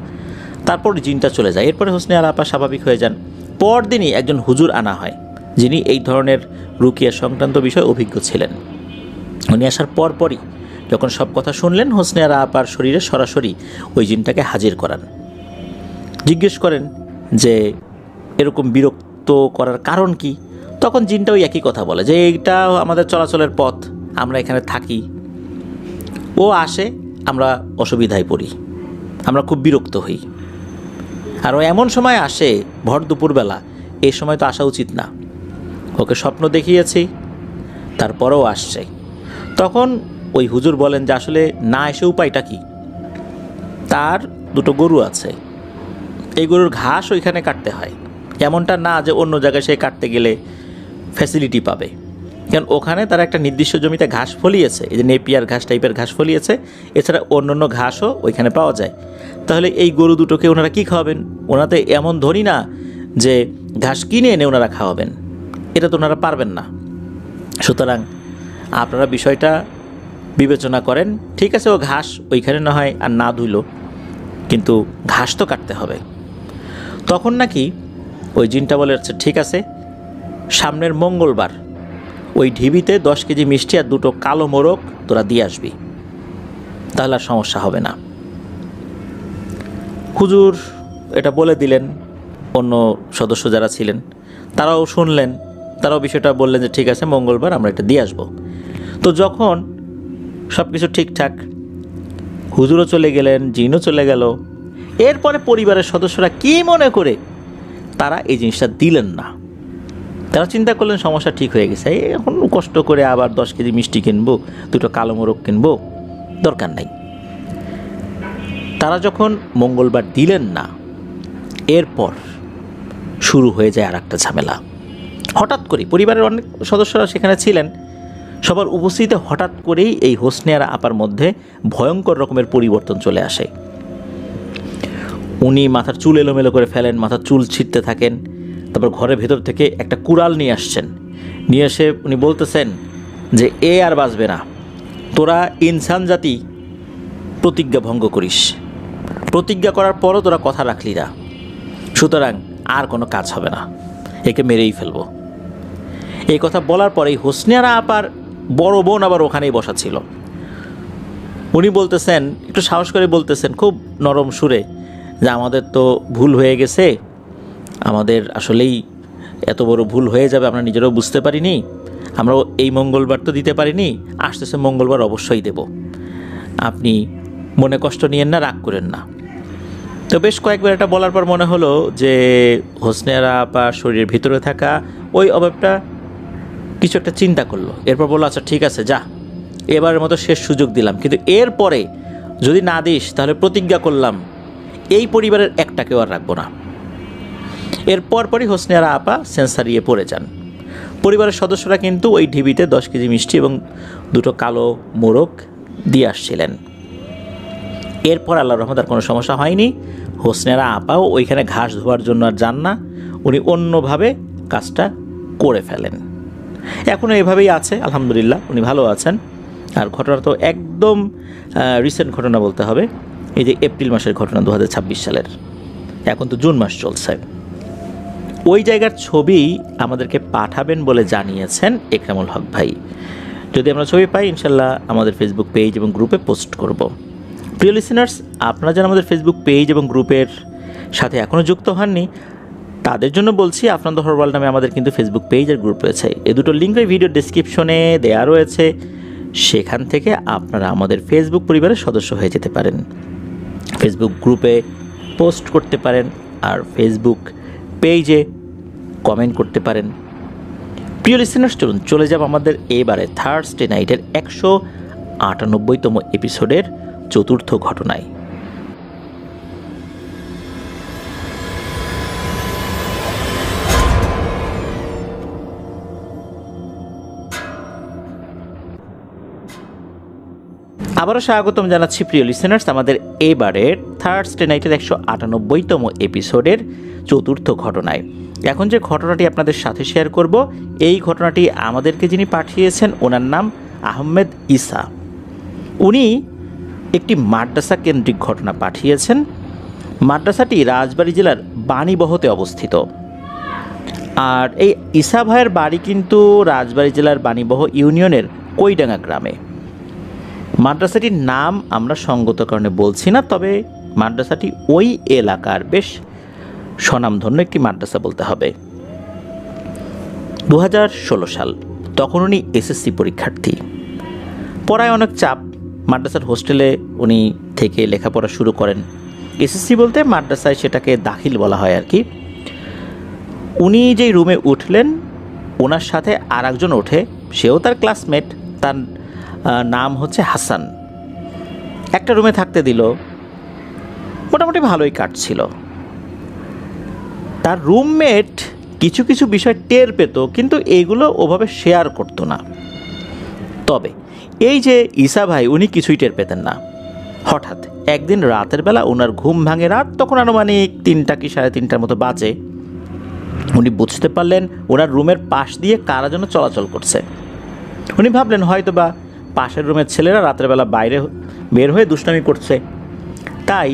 তারপর জিনটা চলে যায়। এরপরে হোসনে আরা আপা স্বাভাবিক হয়ে যান। পরদিনই একজন হুজুর আনা হয়, যিনি এই ধরনের রুকিয়া সংক্রান্ত বিষয়ে অভিজ্ঞ ছিলেন। উনি আসার পরপরই যখন সব কথা শুনলেন, হোসনে আরা আপার শরীরে সরাসরি ওই জিনটাকে হাজির করান। জিজ্ঞেস করেন যে এরকম বিরক্ত করার কারণ কি। তখন জিনটা ওই একই কথা বলে যে এইটা আমাদের চলাচলের পথ, আমরা এখানে থাকি, ও আসে, আমরা অসুবিধায় পড়ি, আমরা খুব বিরক্ত হই। আর ও এমন সময় আসে ভর দুপুরবেলা, এই সময় তো আসা উচিত না। ওকে স্বপ্ন দেখিয়েছি, তারপরেও আসছে। তখন ওই হুজুর বলেন যে আসলে না এসে উপায়টা কি। তার 2টো গরু আছে, এই গরুর ঘাস ওইখানে কাটতে হয়। এমনটা না যে অন্য জায়গায় সে কাটতে গেলে ফ্যাসিলিটি পাবে, কারণ ওখানে তারা একটা নির্দিষ্ট জমিতে ঘাস ফলিয়েছে, এই যে নেপিয়ার ঘাস টাইপের ঘাস ফলিয়েছে। এছাড়া অন্য ঘাসও ওইখানে পাওয়া যায়। তাহলে এই গরু দুটোকে ওনারা কী খাওয়াবেন? ওনারা তো এমন ধনী না যে ঘাস কিনে এনে ওনারা খাওয়াবেন, এটা তো ওনারা পারবেন না। সুতরাং আপনারা বিষয়টা বিবেচনা করেন। ঠিক আছে, ও ঘাস ওইখানে না হয় আর না ধুইল, কিন্তু ঘাস তো কাটতে হবে। তখন নাকি ওই জিনটা বলে, আচ্ছা ঠিক আছে, সামনের মঙ্গলবার ওই ঢিবিতে 10 কেজি মিষ্টি আর 2টো কালো মোরগ তোরা দিয়ে আসবি, তাহলে আর সমস্যা হবে না। হুজুর এটা বলে দিলেন। অন্য সদস্য যারা ছিলেন তারাও শুনলেন, তারাও বিষয়টা বললেন যে ঠিক আছে, মঙ্গলবার আমরা এটা দিয়ে আসবো। তো যখন সব কিছু ঠিকঠাক, হুজুরও চলে গেলেন, জিনও চলে গেল। এরপরে পরিবারের সদস্যরা কী মনে করে তারা এই জিনিসটা দিলেন না। তারা চিন্তা করলেন সমস্যা ঠিক হয়ে গেছে, এখন কষ্ট করে আবার 10 কেজি মিষ্টি কিনবো, 2টো কালো মোরগ কিনবো, দরকার নাই। তারা যখন মঙ্গলবার দিলেন না, এরপর শুরু হয়ে যায় আর একটা ঝামেলা। হঠাৎ করে পরিবারের অনেক সদস্যরা সেখানে ছিলেন, সবার উপস্থিতিতে হঠাৎ করেই এই হোসনে আরা আপার মধ্যে ভয়ঙ্কর রকমের পরিবর্তন চলে আসে। উনি মাথার চুল এলোমেলো করে ফেলেন, মাথার চুল ছিঁড়তে থাকেন। তারপর ঘরের ভেতর থেকে একটা কুড়াল নিয়ে আসছেন, নিয়ে এসে উনি বলতেছেন যে এ আর বাঁচবে না, তোরা ইনসান জাতি প্রতিজ্ঞা ভঙ্গ করিস, প্রতিজ্ঞা করার পরও তোরা কথা রাখলি না, সুতরাং আর কোনো কাজ হবে না, একে মেরেই ফেলবো। এই কথা বলার পরেই হোসনে আরা আপার বড় বোন আবার ওখানেই বসা ছিল। উনি বলতেছেন, একটু সাহস করে বলতেছেন খুব নরম সুরে, যে আমাদের তো ভুল হয়ে গেছে, আমাদের আসলেই এত বড় ভুল হয়ে যাবে আমরা নিজেরাও বুঝতে পারিনি, আমরা এই মঙ্গলবার তো দিতে পারিনি, আসতেছে মঙ্গলবার অবশ্যই দেব, আপনি মনে কষ্ট নিয়েন না, রাগ করেন না। তো বেশ কয়েকবার এটা বলার পর মনে হলো যে হোসনে আরা আপা শরীরের ভিতরে থাকা ওই অভাবটা কিছু একটা চিন্তা করলো। এরপর বললো আচ্ছা ঠিক আছে, যা, এবারের মতো শেষ সুযোগ দিলাম, কিন্তু এরপরে যদি না দিস তাহলে প্রতিজ্ঞা করলাম এই পরিবারের একটাকেও আর রাখবো না। এরপর পরই হোসনে আরা আপা সেন্স হারিয়ে পড়ে যান। পরিবারের সদস্যরা কিন্তু ওই ঢিবিতে 10 কেজি মিষ্টি এবং 2টো কালো মোরগ দিয়ে আসছিলেন। এরপর আল্লাহর রহমতে আর কোনো সমস্যা হয়নি। হোসনে আরা আপাও ওইখানে ঘাস ধোয়ার জন্য আর যান না, উনি অন্যভাবে কাজটা করে ফেলেন। এখনও এভাবেই আছে, আলহামদুলিল্লাহ উনি ভালো আছেন। আর ঘটনা তো একদম রিসেন্ট ঘটনা বলতে হবে, এই যে এপ্রিল মাসের ঘটনা 2026 সালের, এখন তো জুন মাস চলছে। ওই জায়গার ছবি আমাদেরকে পাঠাবেন বলে জানিয়েছেন একরামুল হক ভাই। যদি আমরা ছবি পাই ইনশাল্লাহ আমাদের ফেসবুক পেজ এবং গ্রুপে পোস্ট করব। প্রিয় লিসেনার্স, আপনারা যারা আমাদের ফেসবুক পেজ এবং গ্রুপের সাথে এখনও যুক্ত হননি তাদের জন্য বলছি, আফনান দ্য হরর ওয়ার্ল্ড নামে আমাদের কিন্তু ফেসবুক পেজ আর গ্রুপ রয়েছে। এই দুটো লিঙ্ক ভিডিও ডেসক্রিপশনে দেওয়া রয়েছে, সেখান থেকে আপনারা আমাদের ফেসবুক পরিবারের সদস্য হয়ে যেতে পারেন। ফেসবুক গ্রুপে পোস্ট করতে পারেন আর ফেসবুক পেজে কমেন্ট করতে পারেন। প্রিয় লিসেনার্স, চলে যাব আমাদের এবারে থার্সডে নাইটের 198তম এপিসোডের চতুর্থ ঘটনায়। আবারও স্বাগতম জানাচ্ছি প্রিয় লিসেনার্স আমাদের এবারের থার্সডে নাইটের 198তম এপিসোডের চতুর্থ ঘটনায়। এখন যে ঘটনাটি আপনাদের সাথে শেয়ার করব, এই ঘটনাটি আমাদেরকে যিনি পাঠিয়েছেন ওনার নাম আহমেদ ইসা। উনি একটি মাদ্রাসা কেন্দ্রিক ঘটনা পাঠিয়েছেন। মাদ্রাসাটি রাজবাড়ী জেলার বাণীবহতে অবস্থিত। আর এই ইসা ভাইয়ের বাড়ি কিন্তু রাজবাড়ী জেলার বাণীবহ ইউনিয়নের কৈডাঙ্গা গ্রামে। মাদ্রাসাটির নাম আমরা সঙ্গত কারণে বলছি না, তবে মাদ্রাসাটি ওই এলাকার বেশ স্বনামধন্য একটি মাদ্রাসা বলতে হবে। 2016 সাল, তখন উনি এসএসসি পরীক্ষার্থী। পড়ায় অনেক চাপ, মাদ্রাসার হোস্টেলে উনি থেকে লেখাপড়া শুরু করেন। এসএসসি বলতে মাদ্রাসায় সেটাকে দাখিল বলা হয় আর কি। উনি যেই রুমে উঠলেন ওনার সাথে আর একজন ওঠে, সেও তার ক্লাসমেট, তার নাম হচ্ছে হাসান। একটা রুমে থাকতে দিল, মোটামুটি ভালোই কাটছিল। তার রুমমেট কিছু কিছু বিষয় টের পেত, কিন্তু এগুলো ওভাবে শেয়ার করতো না। তবে এই যে ইসা ভাই, উনি কিছুই টের পেতেন না। হঠাৎ একদিন রাতের বেলা ওনার ঘুম ভাঙে, রাত তখন আনুমানিক 3টা কি 3:30টার মতো বাজে। উনি বুঝতে পারলেন ওনার রুমের পাশ দিয়ে কারা যেন চলাচল করছে। উনি ভাবলেন হয়তো বা পাশের রুমের ছেলেরা রাতের বেলা বাইরে বের হয়ে দুষ্টামি করছে। তাই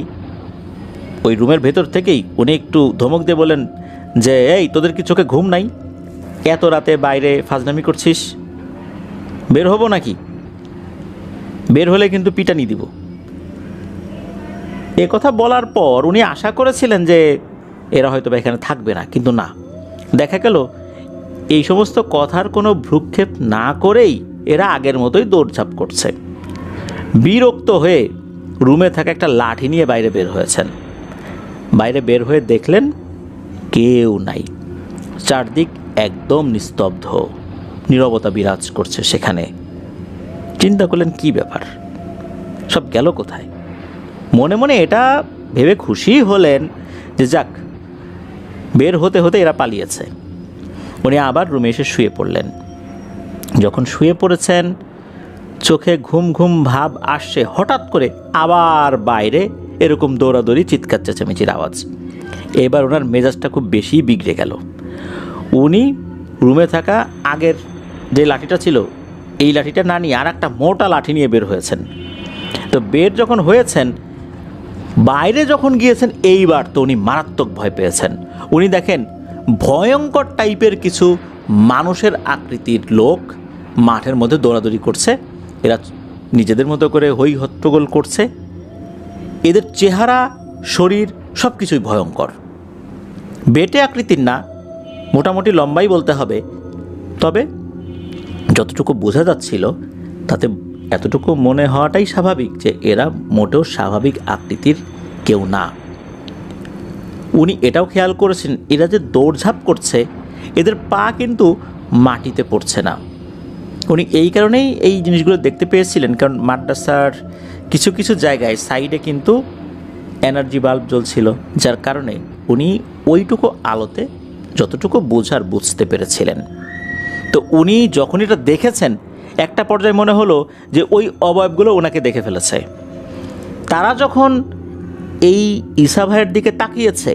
ওই রুমের ভেতর থেকেই উনি একটু ধমক দিয়ে বলেন যে, এই তোদের কি চোখে ঘুম নাই? এত রাতে বাইরে ফাজলামি করছিস, বের হবো নাকি? বের হলে কিন্তু পিটানি দিব। এ কথা বলার পর উনি আশা করেছিলেন যে এরা হয়তো বা এখানে থাকবে না, কিন্তু না, দেখা গেল এই সমস্ত কথার কোনো ভ্রুক্ষেপ না করেই এরা আগের মতোই দৌড়ঝাঁপ করছে। বিরক্ত হয়ে রুমে থাকা একটা লাঠি নিয়ে বাইরে বের হয়েছেন। বাইরে বের হয়ে দেখলেন কেউ নাই, চারদিক একদম নিস্তব্ধ, নীরবতা বিরাজ করছে সেখানে। চিন্তা করলেন কি ব্যাপার, সব গেল কোথায়? মনে মনে এটা ভেবে খুশি হলেন যে যাক, বের হতে হতে এরা পালিয়েছে। উনি আবার রুমে এসে শুয়ে পড়লেন। যখন শুয়ে পড়েছেন, চোখে ঘুম ঘুম ভাব আসছে, হঠাৎ করে আবার বাইরে এরকম দৌড়াদৌড়ি, চিৎকার চেঁচামেচির আওয়াজ। এবার ওনার মেজাজটা খুব বেশি বিগড়ে গেল। উনি রুমে থাকা আগের যে লাঠিটা ছিল, এই লাঠিটা না নিয়ে আর একটা মোটা লাঠি নিয়ে বের হয়েছেন। তো বের যখন হয়েছেন, বাইরে যখন গিয়েছেন, এইবার তো উনি মারাত্মক ভয় পেয়েছেন। উনি দেখেন ভয়ঙ্কর টাইপের কিছু মানুষের আকৃতির লোক মাঠের মধ্যে দৌড়াদৌড়ি করছে। এরা নিজেদের মতো করে হই হট্টগোল করছে। এদের চেহারা, শরীর সব কিছুই ভয়ঙ্কর। বেটে আকৃতির না, মোটামুটি লম্বাই বলতে হবে। তবে যতটুকু বোঝা যাচ্ছিল তাতে এতটুকু মনে হওয়াটাই স্বাভাবিক যে এরা মোটেও স্বাভাবিক আকৃতির কেউ না। উনি এটাও খেয়াল করেছেন এরা যে দৌড়ঝাঁপ করছে, এদের পা কিন্তু মাটিতে পড়ছে না। উনি এই কারণেই এই জিনিসগুলো দেখতে পেয়েছিলেন, কারণ মাদ্রাসার কিছু কিছু জায়গায় সাইডে কিন্তু এনার্জি বাল্ব জ্বলছিল, যার কারণে উনি ওইটুকু আলোতে যতটুকু বোঝার বুঝতে পেরেছিলেন। তো উনি যখন এটা দেখেছেন, একটা পর্যায়ে মনে হলো যে ওই অবয়বগুলো ওনাকে দেখে ফেলেছে। তারা যখন এই ইসা ভাইয়ের দিকে তাকিয়েছে,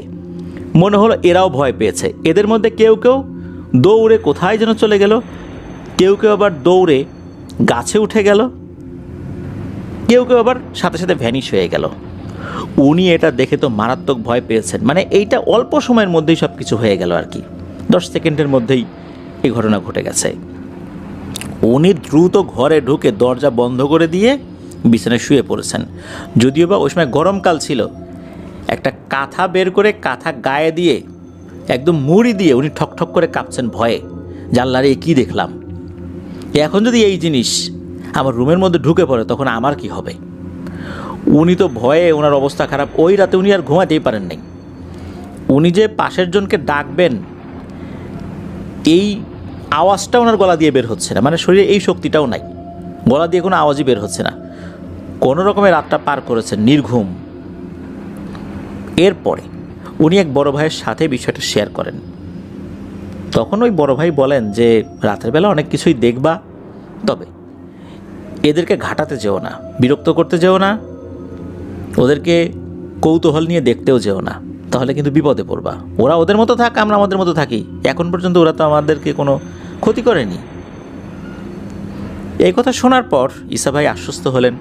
মনে হলো এরাও ভয় পেয়েছে। এদের মধ্যে কেউ কেউ দৌড়ে কোথায় যেন চলে গেল, কেউ কেউ আবার দৌড়ে গাছে উঠে গেল, কেউ কেউ আবার সাথে সাথে ভ্যানিশ হয়ে গেল। উনি এটা দেখে তো মারাত্মক ভয় পেয়েছেন। মানে এইটা অল্প সময়ের মধ্যেই সব কিছু হয়ে গেল আর কি, 10 সেকেন্ডের মধ্যেই এই ঘটনা ঘটে গেছে। উনি দ্রুত ঘরে ঢুকে দরজা বন্ধ করে দিয়ে বিছানায় শুয়ে পড়েছেন। যদিও বা ওই সময় গরমকাল ছিল, একটা কাঁথা বের করে কাঁথা গায়ে দিয়ে একদম মুড়ি দিয়ে উনি ঠকঠক করে কাঁপছেন ভয়ে, জানলারে কী দেখলাম। এখন যদি এই জিনিস আমার রুমের মধ্যে ঢুকে পড়ে তখন আমার কি হবে। উনি তো ভয়ে, ওনার অবস্থা খারাপ। ওই রাতে উনি আর ঘুমাতেই পারেন নাই। উনি যে পাশের জনকে ডাকবেন এই আওয়াজটা ওনার গলা দিয়ে বের হচ্ছে না, মানে শরীরে এই শক্তিটাও নাই, গলা দিয়ে কোনো আওয়াজই বের হচ্ছে না। কোনো রকমের রাতটা পার করেছেন নির্ঘুম। এরপরে উনি এক বড় ভাইয়ের সাথে বিষয়টা শেয়ার করেন। তখন ওই বড় ভাই বলেন যে রাতের বেলা অনেক কিছুই দেখবা, তবে এদেরকে ঘাটাতে যেও না, বিরক্ত করতে যেও না, ওদেরকে কৌতূহল নিয়ে দেখতেও যেও না, তাহলে কিন্তু বিপদে পড়বা। ওরা ওদের মতো থাক, আমরা আমাদের মতো থাকি, এখন পর্যন্ত ওরা তো আমাদেরকে কোনো ক্ষতি করেনি। এই কথা শোনার পর ঈসা ভাই আশ্বস্ত হলেন।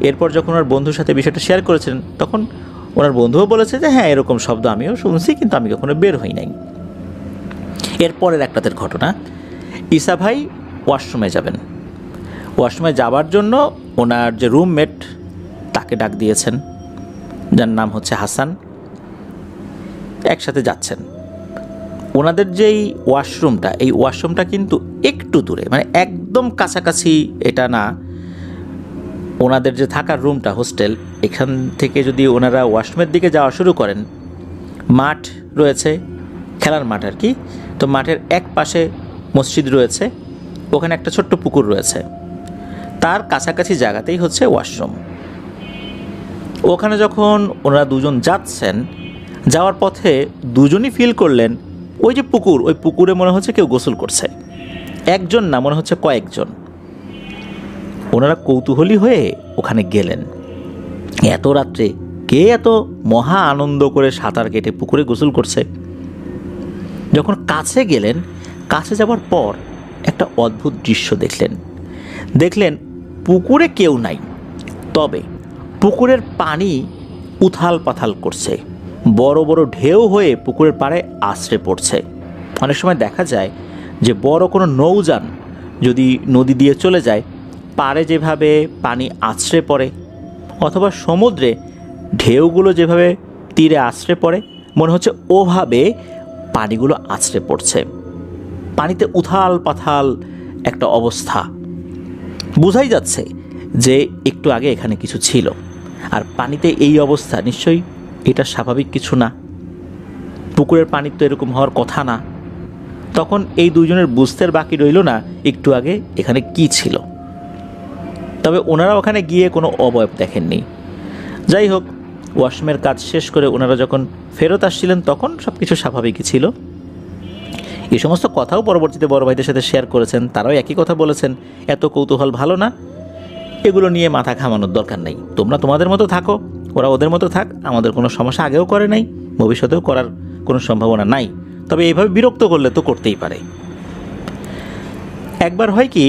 এরপর যখন ওনার বন্ধুর সাথে বিষয়টা শেয়ার করেছেন তখন ওনার বন্ধুও বলেছে যে হ্যাঁ, এরকম শব্দ আমিও শুনছি, কিন্তু আমি কখনো বের হই নাই। এরপরের এক রাতের ঘটনা, ঈসা ভাই ওয়াশরুমে যাবেন। ওয়াশরুমে যাবার জন্য ওনার যে রুমমেট তাকে ডাক দিয়েছেন, যার নাম হচ্ছে হাসান। একসাথে যাচ্ছেন। ওনাদের যেই ওয়াশরুমটা, এই ওয়াশরুমটা কিন্তু একটু দূরে, মানে একদম কাছাকাছি এটা না। ওনাদের যে থাকার রুমটা, হোস্টেল, এখান থেকে যদি ওনারা ওয়াশরুমের দিকে যাওয়া শুরু করেন, মাঠ রয়েছে, খেলার মাঠ আর কি। তো মাঠের এক পাশে মসজিদ রয়েছে, ওখানে একটা ছোট্ট পুকুর রয়েছে, তার কাছাকাছি জায়গাতেই হচ্ছে ওয়াশরুম। ওখানে যখন ওনারা দুজন যাচ্ছেন, যাওয়ার পথে দুজনই ফিল করলেন ওই যে পুকুর, ওই পুকুরে মনে হচ্ছে কেউ গোসল করছে। একজন না, মনে হচ্ছে কয়েকজন। ওনারা কৌতূহলী হয়ে ওখানে গেলেন। এত রাত্রে কে এত মহা আনন্দ করে সাঁতার কেটে পুকুরে গোসল করছে। যখন কাছে গেলেন, কাছে যাওয়ার পর একটা অদ্ভুত দৃশ্য দেখলেন পুকুরে কেউ নাই, তবে পুকুরের পানি উথাল পাথাল করছে, বড় বড় ঢেউ হয়ে পুকুরের পাড়ে আছড়ে পড়ছে। অনেক সময় দেখা যায় যে বড় কোনো নৌযান যদি নদী দিয়ে চলে যায়, পাড়ে যেভাবে পানি আছড়ে পড়ে, অথবা সমুদ্রে ঢেউগুলো যেভাবে তীরে আছড়ে পড়ে, মনে হচ্ছে ওভাবে পানিগুলো আছড়ে পড়ছে। পানিতে উথাল পাথাল একটা অবস্থা, বোঝাই যাচ্ছে যে একটু আগে এখানে কিছু ছিল। আর পানিতে এই অবস্থা, নিশ্চয়ই এটা স্বাভাবিক কিছু না, পুকুরের পানি তো এরকম হওয়ার কথা না। তখন এই দুজনের বুঝতে বাকি রইল না একটু আগে এখানে কি ছিল। তবে ওনারা ওখানে গিয়ে কোনো অবয়ব দেখেননি। যাই হোক, ওয়াশরুমের কাজ শেষ করে ওনারা যখন ফেরত আসছিলেন তখন সব কিছু স্বাভাবিকই ছিল। এই সমস্ত কথাও পরবর্তীতে বড় ভাইদের সাথে শেয়ার করেছেন, তারাও একই কথা বলেছেন, এত কৌতূহল ভালো না, এগুলো নিয়ে মাথা ঘামানোর দরকার নেই, তোমরা তোমাদের মতো থাকো, ওরা ওদের মতো থাক, আমাদের কোনো সমস্যা আগেও করে নাই, ভবিষ্যতেও করার কোনো সম্ভাবনা নাই, তবে এইভাবে বিরক্ত করলে তো করতেই পারে। একবার হয় কি,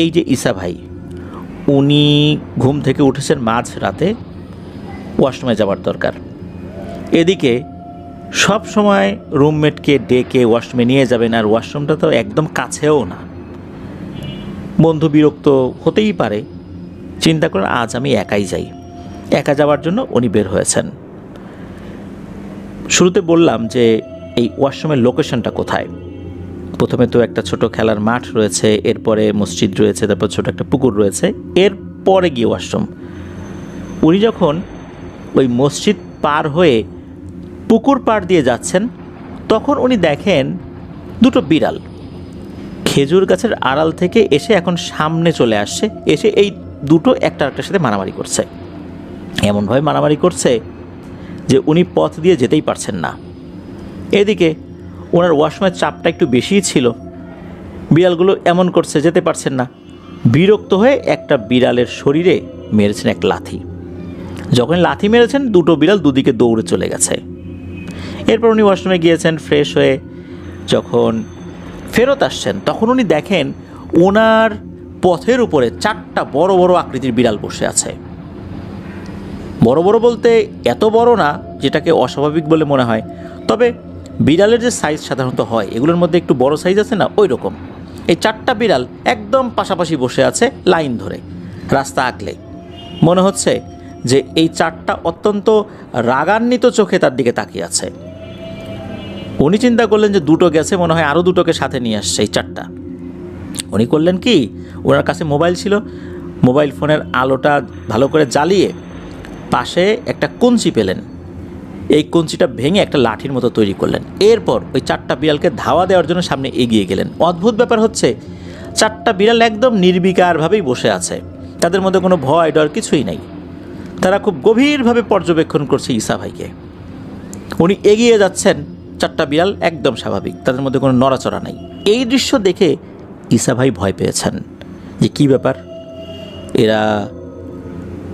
এই যে ঈসা ভাই, উনি ঘুম থেকে উঠেছেন মাঝ রাতে, ওয়াশরুমে যাওয়ার দরকার। এদিকে সব সময় রুমমেটকে ডেকে ওয়াশরুমে নিয়ে যাবেন, আর ওয়াশরুমটা তো একদম কাছেও না, বন্ধু বিরক্ত হতেই পারে। চিন্তা করেন আজ আমি একাই যাই। একা যাওয়ার জন্য উনি বের হয়েছেন। শুরুতে বললাম যে এই ওয়াশরুমের লোকেশনটা কোথায়। প্রথমে তো একটা ছোট খেলার মাঠ রয়েছে, এরপরে মসজিদ রয়েছে, তারপর ছোট একটা পুকুর রয়েছে, এরপরে গিয়ে ওয়াশরুম। উনি যখন ওই মসজিদ পার হয়ে পুকুর পাড় দিয়ে যাচ্ছেন, তখন উনি দেখেন দুটো বিড়াল খেজুর গাছের আড়াল থেকে এসে এখন সামনে চলে আসছে, এসে এই দুটো একটা আরেকটার সাথে মারামারি করছে। এমনভাবে মারামারি করছে যে উনি পথ দিয়ে যেতেই পারছেন না। এদিকে ওনার ওয়াশরুমের চাপটা একটু বেশিই ছিল, বিড়ালগুলো এমন করছে যেতে পারছেন না। বিরক্ত হয়ে একটা বিড়ালের শরীরে মেরেছেন এক লাথি। যখন লাথি মেরেছেন, দুটো বিড়াল দুদিকে দৌড়ে চলে গেছে। এরপর উনি ওয়াশরুমে গিয়েছেন, ফ্রেশ হয়ে যখন ফেরত আসছেন তখন উনি দেখেন ওনার পথের উপরে চারটা বড় বড় আকৃতির বিড়াল বসে আছে। বড় বড় বলতে এত বড় না যেটাকে অস্বাভাবিক বলে মনে হয়, তবে বিড়ালের যে সাইজ সাধারণত হয় এগুলোর মধ্যে একটু বড় সাইজ আছে না, ওই রকম। এই 4টা বিড়াল একদম পাশাপাশি বসে আছে লাইন ধরে রাস্তা আঁকলে। মনে হচ্ছে যে এই 4টা অত্যন্ত রাগান্বিত চোখে তার দিকে তাকিয়ে আছে। উনি চিন্তা করলেন যে 2টো গেছে, মনে হয় আরও 2টোকে সাথে নিয়ে আসছে এই 4টা। উনি করলেন কি, ওনার কাছে মোবাইল ছিল, মোবাইল ফোনের আলোটা ভালো করে জ্বালিয়ে পাশে একটা কঞ্চি পেলেন, এই কঞ্চিটা ভেঙে একটা লাঠির মতো তৈরি করলেন। এরপর ওই 4টা বিড়ালকে ধাওয়া দেওয়ার জন্য সামনে এগিয়ে গেলেন। অদ্ভুত ব্যাপার হচ্ছে 4টা বিড়াল একদম নির্বিকারভাবেই বসে আছে, তাদের মধ্যে কোনো ভয় ডর কিছুই নাই। তারা খুব গভীরভাবে পর্যবেক্ষণ করছে ঈসা ভাইকে। উনি এগিয়ে যাচ্ছেন, 4টা বিড়াল একদম স্বাভাবিক, তাদের মধ্যে কোনো নড়াচড়া নাই। এই দৃশ্য দেখে ঈসা ভাই ভয় পেয়েছেন যে কী ব্যাপার, এরা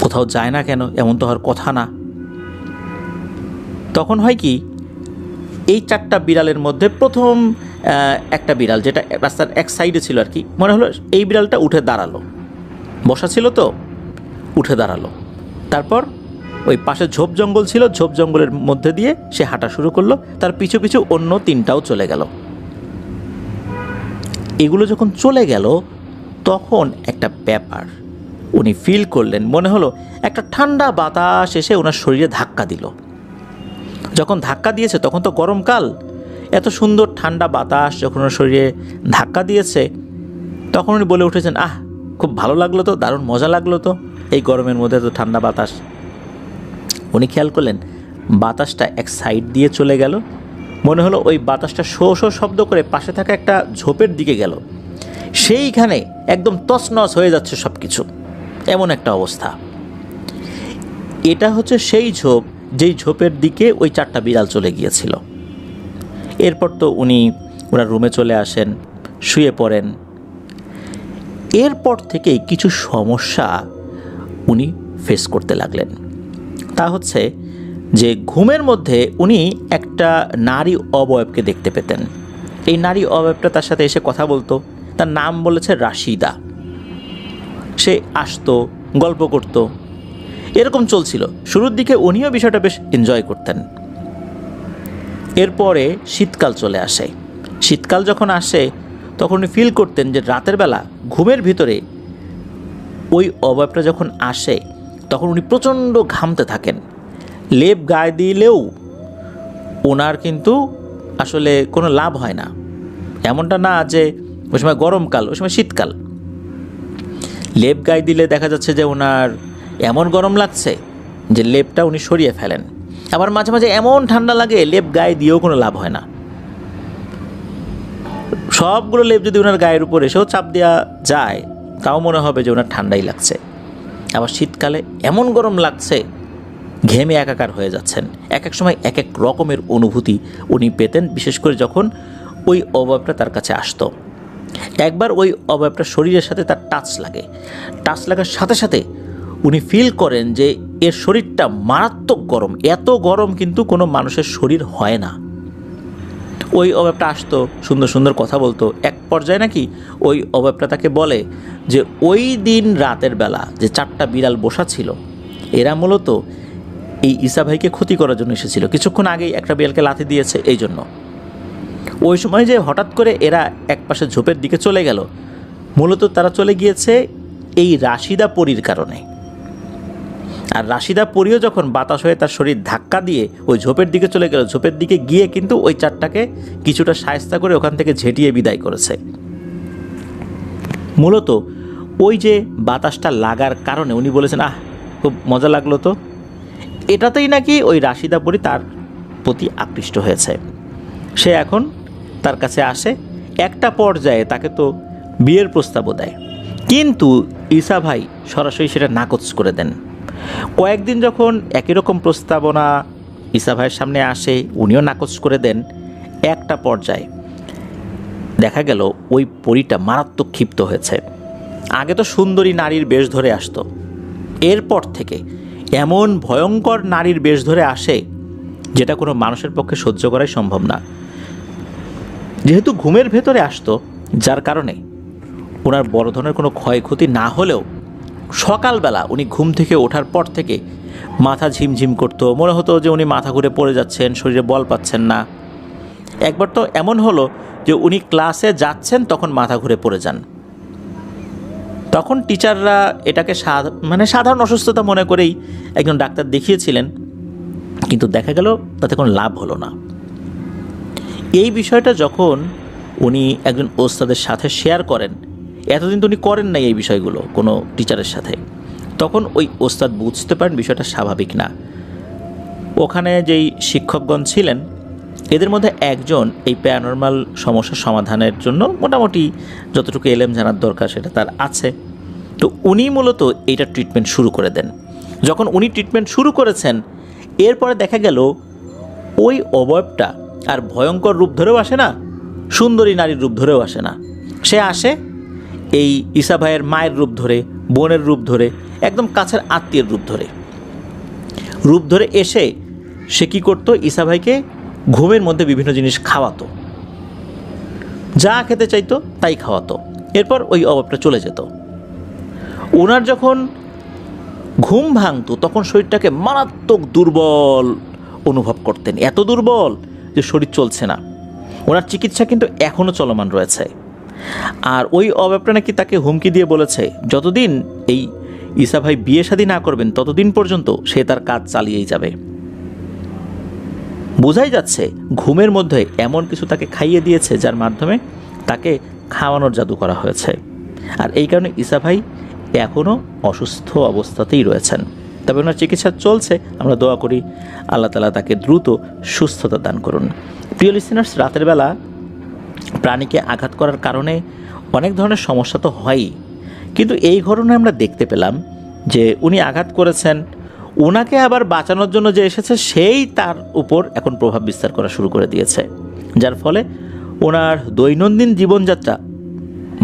কোথাও যায় না কেন, এমন তো হওয়ার কথা না। তখন হয় কি, এই 4টা বিড়ালের মধ্যে প্রথম একটা বিড়াল, যেটা রাস্তার এক সাইডে ছিল আর কি, মনে হলো এই বিড়ালটা উঠে দাঁড়ালো, বসা ছিল তো উঠে দাঁড়ালো। তারপর ওই পাশে ঝোপ জঙ্গল ছিল, ঝোপ জঙ্গলের মধ্যে দিয়ে সে হাঁটা শুরু করলো, তার পিছু পিছু অন্য 3টাও চলে গেল। এগুলো যখন চলে গেল তখন একটা ব্যাপার উনি ফিল করলেন, মনে হলো একটা ঠান্ডা বাতাস এসে ওনার শরীরে ধাক্কা দিল। যখন ধাক্কা দিয়েছে তখন তো গরমকাল, এত সুন্দর ঠান্ডা বাতাস যখন ওনার শরীরে ধাক্কা দিয়েছে তখন উনি বলে উঠেছেন, আহ খুব ভালো লাগলো তো, দারুণ মজা লাগলো তো এই গরমের মধ্যে তো ঠান্ডা বাতাস। উনি খেয়াল করলেন বাতাসটা এক সাইড দিয়ে চলে গেল, মনে হলো ওই বাতাসটা শো শো শব্দ করে পাশে থাকা একটা ঝোপের দিকে গেল, সেইখানে একদম তছনছ হয়ে যাচ্ছে সব কিছু, এমন একটা অবস্থা। এটা হচ্ছে সেই ঝোপ যেই ঝোপের দিকে ওই 4টা বিড়াল চলে গিয়েছিল। এরপর তো উনি ওনার রুমে চলে আসেন, শুয়ে পড়েন। এরপর থেকেই কিছু সমস্যা উনি ফেস করতে লাগলেন। তা হচ্ছে যে ঘুমের মধ্যে উনি একটা নারী অবয়বকে দেখতে পেতেন। এই নারী অবয়বটা তার সাথে এসে কথা বলতো, তার নাম বলেছে রাশিদা। সে আসতো, গল্প করতো, এরকম চলছিল। শুরুর দিকে উনিও বিষয়টা বেশ এনজয় করতেন। এরপরে শীতকাল চলে আসে। শীতকাল যখন আসে তখন উনি ফিল করতেন যে রাতের বেলা ঘুমের ভিতরে ওই অবয়বটা যখন আসে তখন উনি প্রচণ্ড ঘামতে থাকেন। লেপ গায়ে দিলেও ওনার কিন্তু আসলে কোনো লাভ হয় না। এমনটা না যে ওই সময় গরমকাল, ওই সময় শীতকাল। লেপ গায়ে দিলে দেখা যাচ্ছে যে ওনার এমন গরম লাগছে যে লেপটা উনি সরিয়ে ফেলেন। আবার মাঝে মাঝে এমন ঠান্ডা লাগে লেপ গায়ে দিয়েও কোনো লাভ হয় না। সবগুলো লেপ যদি ওনার গায়ের উপর এসেও চাপ দেওয়া যায় তাও মনে হবে যে ওনার ঠান্ডাই লাগছে। আবার শীতকালে এমন গরম লাগছে ঘেমে একাকার হয়ে যাচ্ছেন। এক এক সময় এক এক রকমের অনুভূতি উনি পেতেন, বিশেষ করে যখন ওই অবয়বটা তার কাছে আসতো। একবার ওই অবয়বটা শরীরের সাথে তার টাচ লাগে, টাচ লাগার সাথে সাথে উনি ফিল করেন যে এর শরীরটা মারাত্মক গরম। এত গরম কিন্তু কোনো মানুষের শরীর হয় না। ওই অবয়বটা আসতো, সুন্দর সুন্দর কথা বলতো। এক পর্যায়ে নাকি ওই অবয়বটা তাকে বলে যে ওই দিন রাতের বেলা যে 4টা বিড়াল বসা ছিল এরা মূলত এই ঈসা ভাইকে ক্ষতি করার জন্য এসেছিল। কিছুক্ষণ আগেই একটা বিড়ালকে লাথি দিয়েছে এই জন্য। ওই সময় যে হঠাৎ করে এরা এক পাশে ঝোপের দিকে চলে গেল, মূলত তারা চলে গিয়েছে এই রাশিদা পরীর কারণে। আর রাশিদা পরীও যখন বাতাস হয়ে তার শরীর ধাক্কা দিয়ে ওই ঝোপের দিকে চলে গেল, ঝোপের দিকে গিয়ে কিন্তু ওই 4টাকে কিছুটা শায়েস্তা করে ওখান থেকে ঝেঁটিয়ে বিদায় করেছে। মূলত ওই যে বাতাসটা লাগার কারণে উনি বলেছেন, আহ খুব মজা লাগলো তো, এটাতেই নাকি ওই রাশিদা পরী তার প্রতি আকৃষ্ট হয়েছে। সে এখন তার কাছে আসে, একটা পর্যায়ে তাকে তো বিয়ের প্রস্তাবও দেয়, কিন্তু ঈসা ভাই সরাসরি সেটা নাকচ করে দেন। কয়েকদিন যখন একই রকম প্রস্তাবনা ঈসা ভাইয়ের সামনে আসে, উনিও নাকচ করে দেন। একটা পর্যায়ে দেখা গেল ওই পরীটা মারাত্মক ক্ষিপ্ত হয়েছে। আগে তো সুন্দরী নারীর বেশ ধরে আসতো, এরপর থেকে এমন ভয়ঙ্কর নারীর বেশ ধরে আসে যেটা কোনো মানুষের পক্ষে সহ্য করাই সম্ভব না। যেহেতু ঘুমের ভেতরে আসতো, যার কারণে ওনার বড় ধরনের কোনো ক্ষয়ক্ষতি না হলেও সকালবেলা উনি ঘুম থেকে ওঠার পর থেকে মাথা ঝিমঝিম করতো, মনে হতো যে উনি মাথা ঘুরে পড়ে যাচ্ছেন, শরীরে বল পাচ্ছেন না। একবার তো এমন হলো যে উনি ক্লাসে যাচ্ছেন, তখন মাথা ঘুরে পড়ে যান। তখন টিচাররা এটাকে সাধারণ অসুস্থতা মনে করেই একজন ডাক্তার দেখিয়েছিলেন, কিন্তু দেখা গেল তাতে কোনো লাভ হলো না। এই বিষয়টা যখন উনি একজন ওস্তাদের সাথে শেয়ার করেন, এতদিন তো উনি করেন নাই এই বিষয়গুলো কোনো টিচারের সাথে, তখন ওই ওস্তাদ বুঝতে পারেন বিষয়টা স্বাভাবিক না। ওখানে যেই শিক্ষকগণ ছিলেন, এদের মধ্যে একজন এই প্যারানরমাল সমস্যার সমাধানের জন্য মোটামুটি যতটুকু এলেম জানার দরকার সেটা তার আছে। তো উনি মূলত এইটা ট্রিটমেন্ট শুরু করে দেন। যখন উনি ট্রিটমেন্ট শুরু করেছেন, এরপরে দেখা গেল ওই অবয়বটা আর ভয়ঙ্কর রূপ ধরেও আসে না, সুন্দরী নারীর রূপ ধরেও আসে না। সে আসে এই ঈসা ভাইয়ের মায়ের রূপ ধরে, বোনের রূপ ধরে, একদম কাছের আত্মীয়ের রূপ ধরে এসে সে কী করতো, ঈসা ভাইকে ঘুমের মধ্যে বিভিন্ন জিনিস খাওয়াতো, যা খেতে চাইতো তাই খাওয়াতো। এরপর ওই অভাবটা চলে যেত। ওনার যখন ঘুম ভাঙতো তখন শরীরটাকে মারাত্মক দুর্বল অনুভব করতেন, এত দুর্বল যে শরীর চলছে না। ওনার চিকিৎসা কিন্তু এখনও চলমান রয়েছে। আর ওই অভাবটা নাকি তাকে হুমকি দিয়ে বলেছে, যতদিন এই ঈসা ভাই বিয়ে শাদী না করবেন ততদিন পর্যন্ত সে তার কাজ চালিয়েই যাবে। বোঝাই যাচ্ছে ঘুমের মধ্যে এমন কিছু তাকে খাইয়ে দিয়েছে যার মাধ্যমে তাকে খাওয়ানোর জাদু করা হয়েছে। আর এই কারণে ঈসা ভাই এখনও অসুস্থ অবস্থাতেই রয়েছেন। তবে ওনার চিকিৎসা চলছে, আমরা দোয়া করি আল্লাহ তাআলা তাকে দ্রুত সুস্থতা দান করুন। প্রিয় লিসেনার্স, রাতের বেলা প্রাণীকে আঘাত করার কারণে অনেক ধরনের সমস্যা তো হয়ই, কিন্তু এই ঘটনায় আমরা দেখতে পেলাম যে উনি আঘাত করেছেন, ওনাকে আবার বাঁচানোর জন্য যে এসেছে সেই তার উপর এখন প্রভাব বিস্তার করা শুরু করে দিয়েছে, যার ফলে ওনার দৈনন্দিন জীবনযাত্রা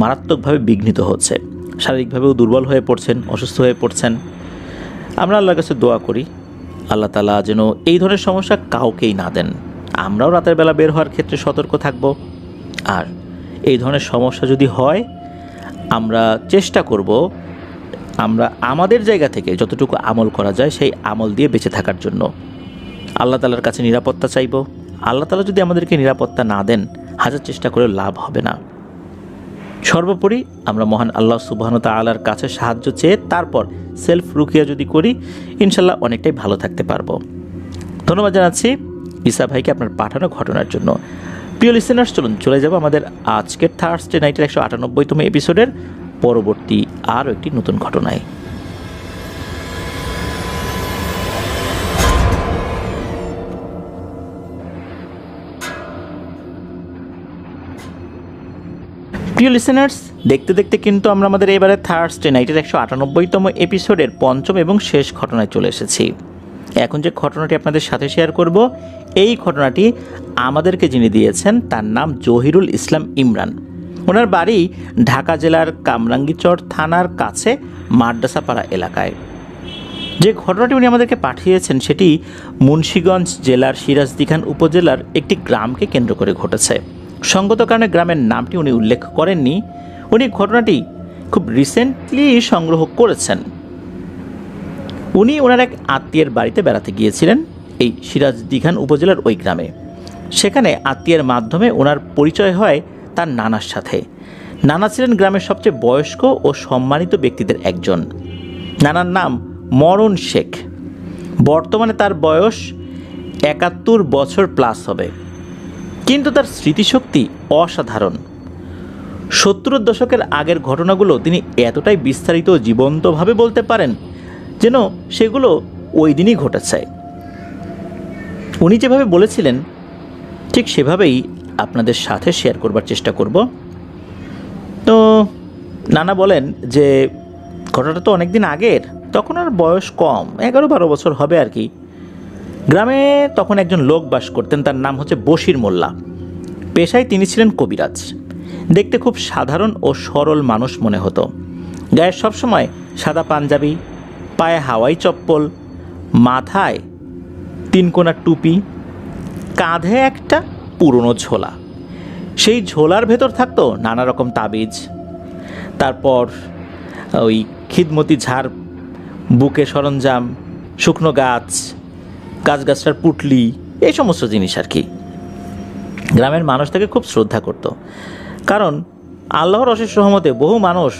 মারাত্মকভাবে বিঘ্নিত হচ্ছে। শারীরিকভাবেও দুর্বল হয়ে পড়ছেন, অসুস্থ হয়ে পড়ছেন। আমরা আল্লাহর কাছে দোয়া করি আল্লাহ তাআলা যেন এই ধরনের সমস্যা কাউকেই না দেন। আমরাও রাতের বেলা বের হওয়ার ক্ষেত্রে সতর্ক থাকব। আর এই ধরনের সমস্যা যদি হয়, আমরা চেষ্টা করব আমরা আমাদের জায়গা থেকে যতটুকু আমল করা যায় সেই আমল দিয়ে বেঁচে থাকার জন্য আল্লাহ তাআলার কাছে নিরাপত্তা চাইব। আল্লাহ তাআলা যদি আমাদেরকে নিরাপত্তা না দেন, হাজার চেষ্টা করে লাভ হবে না। সর্বোপরি আমরা মহান আল্লাহ সুবহানাহু ওয়া তাআলার কাছে সাহায্য চেয়ে তারপর সেলফ রুকিয়া যদি করি, ইনশাল্লাহ অনেকটাই ভালো থাকতে পারবো। ধন্যবাদ জানাচ্ছি ঈসা ভাইকে আপনার পাঠানো ঘটনার জন্য। প্রিয় লিসেনার্স, চলুন চলে যাব আমাদের আজকের থার্সডে নাইটের 198তম এপিসোডের পরবর্তী আরও একটি নতুন ঘটনায়। প্রিয় লিসেনার্স, দেখতে দেখতে কিন্তু আমরা আমাদের এবারে থার্সডে নাইটের 198তম এপিসোডের পঞ্চম এবং শেষ ঘটনায় চলে এসেছি। এখন যে ঘটনাটি আপনাদের সাথে শেয়ার করব, এই ঘটনাটি আমাদেরকে যিনি দিয়েছেন তার নাম জহিরুল ইসলাম ইমরান। ওনার বাড়ি ঢাকা জেলার কামরাঙ্গীরচর থানার কাছে মাদ্রাসাপাড়া এলাকায়। যে ঘটনাটি উনি আমাদেরকে পাঠিয়েছেন সেটি মুন্সিগঞ্জ জেলার সিরাজদিখান উপজেলার একটি গ্রামকে কেন্দ্র করে ঘটেছে। সঙ্গত কারণে গ্রামের নামটি উনি উল্লেখ করেননি। উনি ঘটনাটি খুব রিসেন্টলি সংগ্রহ করেছেন। উনি ওনার এক আত্মীয়ের বাড়িতে বেড়াতে গিয়েছিলেন এই সিরাজদিখান উপজেলার ওই গ্রামে। সেখানে আত্মীয়ের মাধ্যমে ওনার পরিচয় হয় তার নানার সাথে। নানা ছিলেন গ্রামের সবচেয়ে বয়স্ক ও সম্মানিত ব্যক্তিদের একজন। নানার নাম মরণ শেখ। বর্তমানে তার বয়স ৭১ বছর প্লাস হবে, কিন্তু তার স্মৃতিশক্তি অসাধারণ। ৭০-এর দশকের আগের ঘটনাগুলো তিনি এতটাই বিস্তারিত ও জীবন্তভাবে বলতে পারেন যেন সেগুলো ওই দিনই ঘটেছে। উনি যেভাবে বলেছিলেন ঠিক সেভাবেই আপনাদের সাথে শেয়ার করবার চেষ্টা করব। তো নানা বলেন যে ঘটনাটা তো অনেক দিন আগের, তখন আর বয়স কম, ১১-১২ বছর হবে আর কি। গ্রামে তখন একজন লোক বাস করতেন, তার নাম হচ্ছে বশির মোল্লা। পেশায় তিনি ছিলেন কবিরাজ। দেখতে খুব সাধারণ ও সরল মানুষ মনে হতো। গায়ে সবসময় সাদা পাঞ্জাবি, পায়ে হাওয়াই চপ্পল, মাথায় 3 কোণা টুপি, কাঁধে একটা পুরনো ঝোলা। সেই ঝোলার ভেতর থাকতো নানা রকম তাবিজ, তারপর ওই খিদমতি ঝাড়, বুকে সরঞ্জাম, শুকনো গাছটার পুটলি, এই সমস্ত জিনিস আর কি। গ্রামের মানুষ তাকে খুব শ্রদ্ধা করত, কারণ আল্লাহর অশেষ রহমতে বহু মানুষ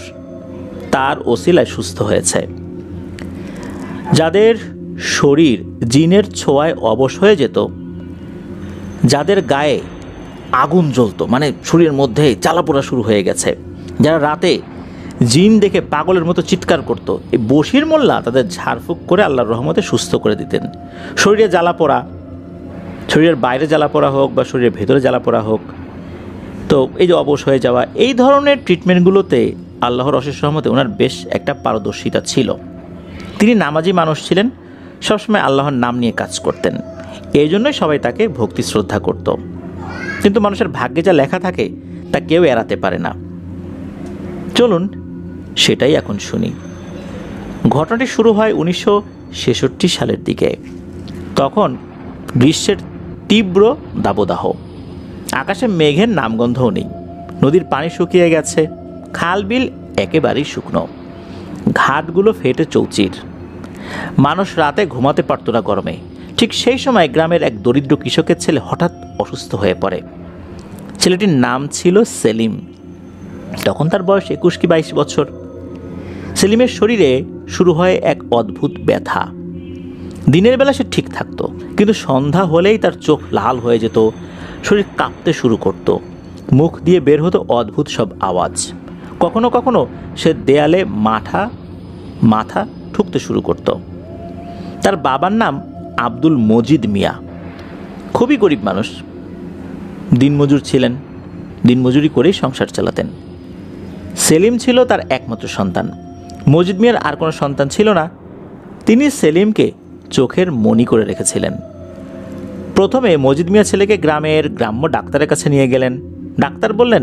তার ওসিলায় সুস্থ হয়েছে। যাদের শরীর জিনের ছোঁয়ায় অবশ হয়ে যেত, যাদের গায়ে আগুন জ্বলতো, মানে শরীরের মধ্যে জ্বালাপোড়া শুরু হয়ে গেছে, যারা রাতে জিন দেখে পাগলের মতো চিৎকার করত, এই বশির মোল্লা তাদের ঝাড়ফুঁক করে আল্লাহর রহমতে সুস্থ করে দিতেন। শরীরে জ্বালাপোড়া, শরীরের বাইরে জ্বালাপোড়া হোক বা শরীরের ভেতরে জ্বালাপোড়া হোক, তো এই যে অবশ হয়ে যাওয়া, এই ধরনের ট্রিটমেন্টগুলোতে আল্লাহর অশেষ রহমতে ওনার বেশ একটা পারদর্শিতা ছিল। তিনি নামাজি মানুষ ছিলেন, সবসময় আল্লাহর নাম নিয়ে কাজ করতেন, এই জন্যই সবাই তাকে ভক্তি শ্রদ্ধা করত। কিন্তু মানুষের ভাগ্যে যা লেখা থাকে তা কেউ এড়াতে পারে না। চলুন সেটাই এখন শুনি। ঘটনাটি শুরু হয় 1966 সালের দিকে। তখন গ্রীষ্মের তীব্র দাবদাহ, আকাশে মেঘের নামগন্ধও নেই, নদীর পানি শুকিয়ে গেছে, খাল বিল একেবারেই শুকনো, ঘাটগুলো ফেটে চৌচির। মানুষ রাতে ঘুমাতে পারত না গরমে। ঠিক সেই সময় গ্রামের এক দরিদ্র কৃষকের ছেলে হঠাৎ অসুস্থ হয়ে পড়ে। ছেলেটির নাম ছিল সেলিম। তখন তার বয়স 21 কি 22 বছর। সেলিমের শরীরে শুরু হয় এক অদ্ভুত ব্যথা। দিনের বেলা সে ঠিক থাকতো, কিন্তু সন্ধ্যা হলেই তার চোখ লাল হয়ে যেত, শরীর কাঁপতে শুরু করত, মুখ দিয়ে বের হতো অদ্ভুত সব আওয়াজ। কখনো কখনো সে দেয়ালে মাথা ঠুকতে শুরু করত। তার বাবার নাম আব্দুল মজিদ মিয়া, খুবই গরিব মানুষ, দিনমজুর ছিলেন, দিনমজুরি করেই সংসার চালাতেন। সেলিম ছিল তার একমাত্র সন্তান। মজিদ মিয়ার আর কোনো সন্তান ছিল না। তিনি সেলিমকে চোখের মণি করে রেখেছিলেন। প্রথমে মজিদ মিয়া ছেলেকে গ্রাম্য ডাক্তারের কাছে নিয়ে গেলেন। ডাক্তার বললেন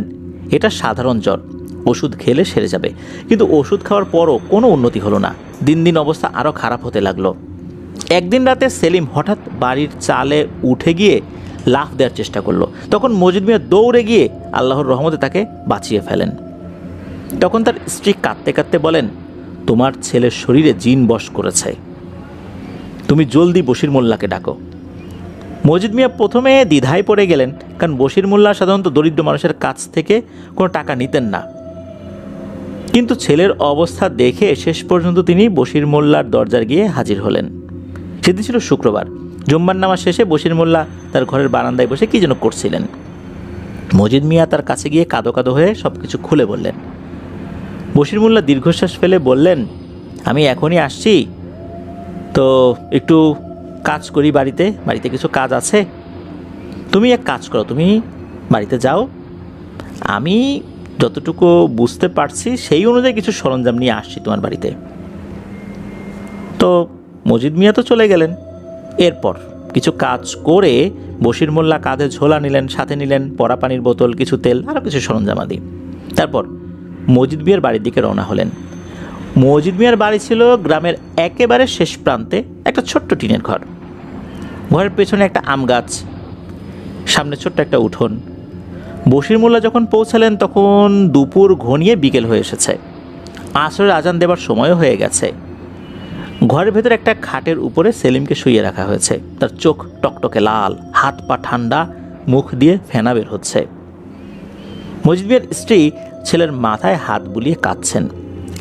এটা সাধারণ জ্বর, ওষুধ খেলে সেরে যাবে। কিন্তু ওষুধ খাওয়ার পরও কোনো উন্নতি হলো না। দিন দিন অবস্থা আরও খারাপ হতে লাগলো। একদিন রাতে সেলিম হঠাৎ বাড়ির চালে উঠে গিয়ে লাফ দেওয়ার চেষ্টা করলো। তখন মজিদ মিয়া দৌড়ে গিয়ে আল্লাহর রহমতে তাকে বাঁচিয়ে ফেলেন। তখন তার স্ত্রী কাঁদতে কাঁদতে বলেন, তোমার ছেলের শরীরে জিন বশ করেছে, তুমি জলদি বশির মোল্লাকে ডাকো। মজিদ মিয়া প্রথমে দ্বিধায় পড়ে গেলেন, কারণ বশির মোল্লা সাধারণত দরিদ্র মানুষের কাছ থেকে কোনো টাকা নিতেন না। কিন্তু ছেলের অবস্থা দেখে শেষ পর্যন্ত তিনি বশির মোল্লার দরজায় গিয়ে হাজির হলেন। সেদিন ছিল শুক্রবার। জুম্মার নামাজ শেষে বশির মোল্লা তার ঘরের বারান্দায় বসে কী যেন করছিলেন। মজিদ মিয়া তার কাছে গিয়ে কাঁদো কাঁদো হয়ে সব কিছু খুলে বললেন। বশির মোল্লা দীর্ঘশ্বাস ফেলে বললেন, আমি এখনই আসছি, তো একটু কাজ করি, বাড়িতে কিছু কাজ আছে, তুমি এক কাজ করো, তুমি বাড়িতে যাও, আমি যতটুকু বুঝতে পারছি সেই অনুযায়ী কিছু সরঞ্জাম নিয়ে আসছি তোমার বাড়িতে। তো মজিদ মিয়া তো চলে গেলেন। এরপর কিছু কাজ করে বশির মোল্লা কাঁধে ঝোলা নিলেন, সাথে নিলেন পরা পানির বোতল, কিছু তেল, আরও কিছু সরঞ্জাম আদি। তারপর মজিদ মিয়ার বাড়ির দিকে রওনা হলেন। মজিদ মিয়ার বাড়ি ছিল গ্রামের একেবারে শেষ প্রান্তে, একটা ছোট্ট টিনের ঘর। ঘরের পেছনে একটা আম গাছ, সামনে ছোট্ট একটা উঠোন। বশির মোল্লা যখন পৌঁছালেন তখন দুপুর ঘনিয়ে বিকেল হয়ে এসেছে, আসরের আজান দেবার সময়ও হয়ে গেছে। ঘরের ভেতরে একটা খাটের উপরে সেলিমকে শুইয়ে রাখা হয়েছে। তার চোখ টকটকে লাল, হাত পা ঠান্ডা, মুখ দিয়ে ফেনা বের হচ্ছে। মজিদ মিয়ার স্ত্রী ছেলের মাথায় হাত বুলিয়ে কাঁদছেন।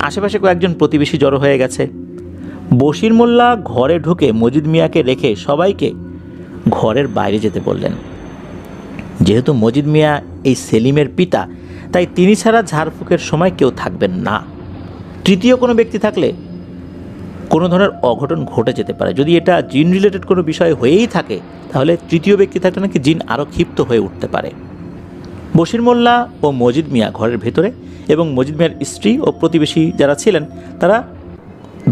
আশেপাশে কয়েকজন প্রতিবেশী জড়ো হয়ে গেছে। বশির মোল্লা ঘরে ঢুকে মজিদ মিয়াকে রেখে সবাইকে ঘরের বাইরে যেতে বললেন। যেহেতু মজিদ মিয়া এই সেলিমের পিতা, তাই তিনি ছাড়া ঝাড়ফুঁকের সময় কেউ থাকবেন না। তৃতীয় কোনো ব্যক্তি থাকলে কোনো ধরনের অঘটন ঘটে যেতে পারে। যদি এটা জিন রিলেটেড কোনো বিষয় হয়েই থাকে, তাহলে তৃতীয় ব্যক্তি থাকলে নাকি জিন আরও ক্ষিপ্ত হয়ে উঠতে পারে। বশির মোল্লা ও মজিদ মিয়া ঘরের ভেতরে এবং মজিদ মিয়ার স্ত্রী ও প্রতিবেশী যারা ছিলেন তারা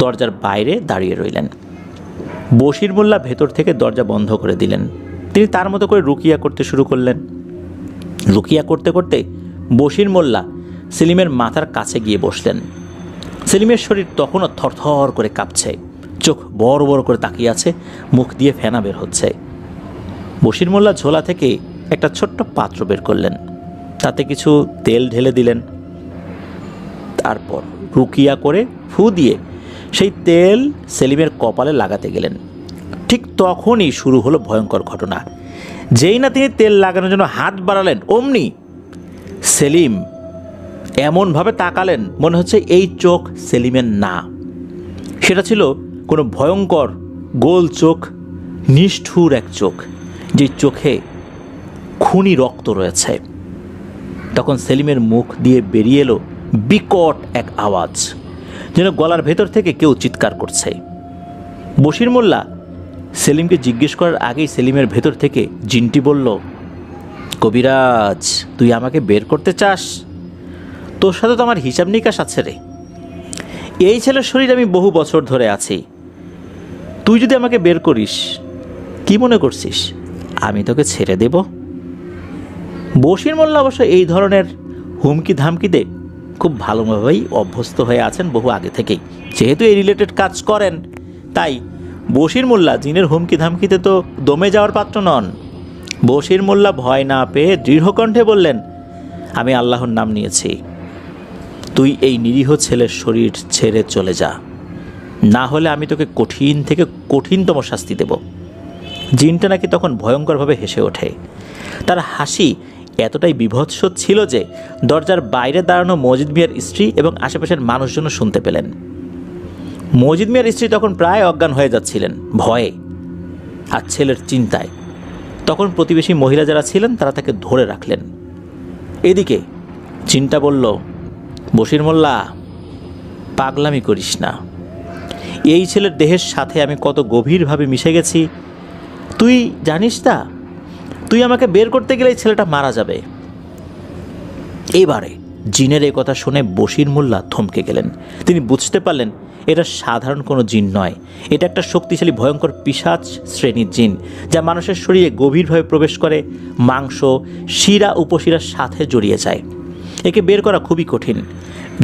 দরজার বাইরে দাঁড়িয়ে রইলেন। বশির মোল্লা ভেতর থেকে দরজা বন্ধ করে দিলেন। তিনি তার মতো করে রুকিয়া করতে শুরু করলেন। রুকিয়া করতে করতে বশির মোল্লা সেলিমের মাথার কাছে গিয়ে বসলেন। সেলিমের শরীর তখনও থরথর করে কাঁপছে, চোখ বড় বড় করে তাকিয়ে আছে, মুখ দিয়ে ফেনা বের হচ্ছে। বশির মোল্লা ঝোলা থেকে একটা ছোট্ট পাত্র বের করলেন, তাতে কিছু তেল ঢেলে দিলেন। তারপর রুকিয়া করে ফু দিয়ে সেই তেল সেলিমের কপালে লাগাতে গেলেন। ঠিক তখনই শুরু হলো ভয়ঙ্কর ঘটনা। যেই না তিনি তেল লাগানোর জন্য হাত বাড়ালেন, অমনি সেলিম এমনভাবে তাকালেন মনে হচ্ছে এই চোখ সেলিমের না। সেটা ছিল কোনো ভয়ঙ্কর গোল চোখ, নিষ্ঠুর এক চোখ, যে চোখে খুনি রক্ত রয়েছে। তখন সেলিমের মুখ দিয়ে বেরিয়ে এলো বিকট এক আওয়াজ, যেন গলার ভেতর থেকে কেউ চিৎকার করছে। বশির মোল্লা সেলিমকে জিজ্ঞেস করার আগেই সেলিমের ভেতর থেকে জিনটি বলল, কবিরাজ, তুই আমাকে বের করতে চাস? তোর সাথে তো আমার হিসাব নিকাশ আছে রে। এই ছেলের শরীর আমি বহু বছর ধরে আছি। তুই যদি আমাকে বের করিস, কি মনে করছিস আমি তোকে ছেড়ে দেব? বশির মোল্লা অবশ্য এই ধরনের হুমকি ধামকিতে খুব ভালোভাবেই অভ্যস্ত হয়ে আছেন বহু আগে থেকেই। যেহেতু এই রিলেটেড কাজ করেন, তাই বশির মোল্লা জিনের হুমকি ধামকিতে তো দমে যাওয়ার পাত্র নন। বশির মোল্লা ভয় না পেয়ে দৃঢ়কণ্ঠে বললেন, আমি আল্লাহর নাম নিয়েছি, তুই এই নিরীহ ছেলের শরীর ছেড়ে চলে যা, না হলে আমি তোকে কঠিন থেকে কঠিনতম শাস্তি দেব। জিনটা নাকি তখন ভয়ঙ্করভাবে হেসে ওঠে। তার হাসি এতটাই বীভৎস ছিল যে দরজার বাইরে দাঁড়ানো মজিদ মিয়ার স্ত্রী এবং আশেপাশের মানুষজন শুনতে পেলেন। মজিদ মিয়ার স্ত্রী তখন প্রায় অজ্ঞান হয়ে যাচ্ছিলেন ভয়ে আর ছেলের চিন্তায়। তখন প্রতিবেশী মহিলা যারা ছিলেন তারা তাকে ধরে রাখলেন। এদিকে জিনটা বলল, বশির মোল্লা, পাগলামি করিস না। এই ছেলের দেহের সাথে আমি কত গভীরভাবে মিশে গেছি তুই জানিস না? তুই আমাকে বের করতে গেলে এই ছেলেটা মারা যাবে। এবারে জিনের এই কথা শুনে বশির মোল্লা থমকে গেলেন। তিনি বুঝতে পারলেন এটা সাধারণ কোনো জিন নয়, এটা একটা শক্তিশালী ভয়ঙ্কর পিশাচ শ্রেণীর জিন, যা মানুষের শরীরে গভীরভাবে প্রবেশ করে, মাংস, শিরা উপশিরার সাথে জড়িয়ে যায়। একে বের করা খুবই কঠিন।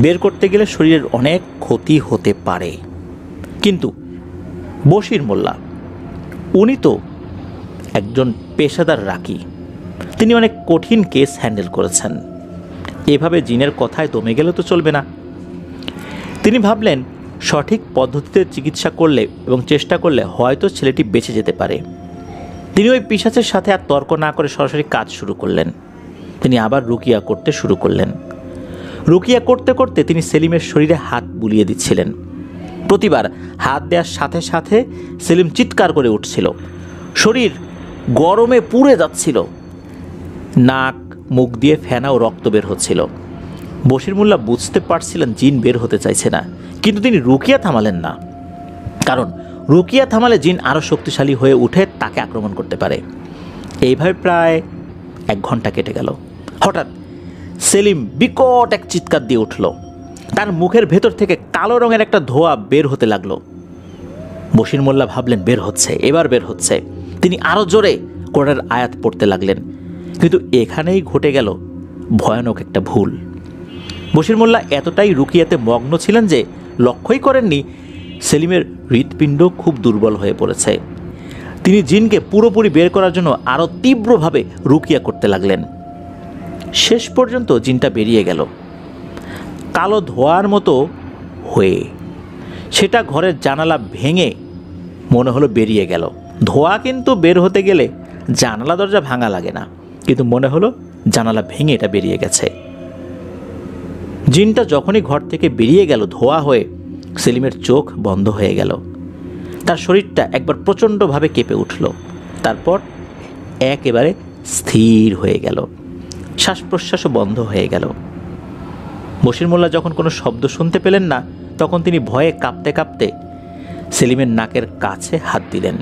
বের করতে গেলে শরীরের অনেক ক্ষতি হতে পারে। কিন্তু বশির মোল্লা, উনি তো একজন পেশাদার রাকি, তিনি অনেক কঠিন কেস হ্যান্ডেল করেছেন। এভাবে জিনের কথায় দমে গেলে তো চলবে না। তিনি ভাবলেন সঠিক পদ্ধতিতে চিকিৎসা করলে এবং চেষ্টা করলে হয়তো ছেলেটি বেঁচে যেতে পারে। তিনি ওই পিশাচের সাথে আর তর্ক না করে সরাসরি কাজ শুরু করলেন। তিনি আবার রুকিয়া করতে শুরু করলেন। রুকিয়া করতে করতে তিনি সেলিমের শরীরে হাত বুলিয়ে দিচ্ছিলেন। প্রতিবার হাত দেওয়ার সাথে সাথে সেলিম চিৎকার করে উঠছিল, শরীর গরমে পুড়ে যাচ্ছিল, নাক মুখ দিয়ে ফেনা ও রক্ত বের হচ্ছিল। বশির মোল্লা বুঝতে পারছিলেন জিন বের হতে চাইছে না, কিন্তু তিনি রুকিয়া থামালেন না, কারণ রুকিয়া থামালে জিন আরও শক্তিশালী হয়ে উঠে তাকে আক্রমণ করতে পারে। এইভাবে প্রায় 1 ঘন্টা কেটে গেল। হঠাৎ সেলিম বিকট এক চিৎকার দিয়ে উঠল। তার মুখের ভেতর থেকে কালো রঙের একটা ধোঁয়া বের হতে লাগলো। বশির মোল্লা ভাবলেন বের হচ্ছে, এবার বের হচ্ছে। তিনি আরও জোরে কোরআনের আয়াত পড়তে লাগলেন। কিন্তু এখানেই ঘটে গেল ভয়ানক একটা ভুল। বশির মোল্লা এতটাই রুকিয়াতে মগ্ন ছিলেন যে লক্ষ্যই করেননি সেলিমের হৃৎপিণ্ড খুব দুর্বল হয়ে পড়েছে। তিনি জিনকে পুরোপুরি বের করার জন্য আরও তীব্রভাবে রুকিয়া করতে লাগলেন। শেষ পর্যন্ত জিনটা বেরিয়ে গেল কালো ধোঁয়ার মতো হয়ে। সেটা ঘরের জানালা ভেঙে মনে হলো বেরিয়ে গেল। ধোঁয়া কিন্তু বের হতে গেলে জানালা দরজা ভাঙা লাগে না, কিন্তু মনে হলো জানালা ভেঙে এটা বেরিয়ে গেছে। জিনটা যখনই ঘর থেকে বেরিয়ে গেল ধোঁয়া হয়ে, সেলিমের চোখ বন্ধ হয়ে গেল। তার শরীরটা একবার প্রচণ্ডভাবে কেঁপে উঠল, তারপর একেবারে স্থির হয়ে গেল। শ্বাস প্রশ্বাসও বন্ধ হয়ে গেল। বশির মোল্লা যখন কোনো শব্দ শুনতে পেলেন না, তখন তিনি ভয়ে কাঁপতে কাঁপতে সেলিমের নাকের কাছে হাত দিলেন।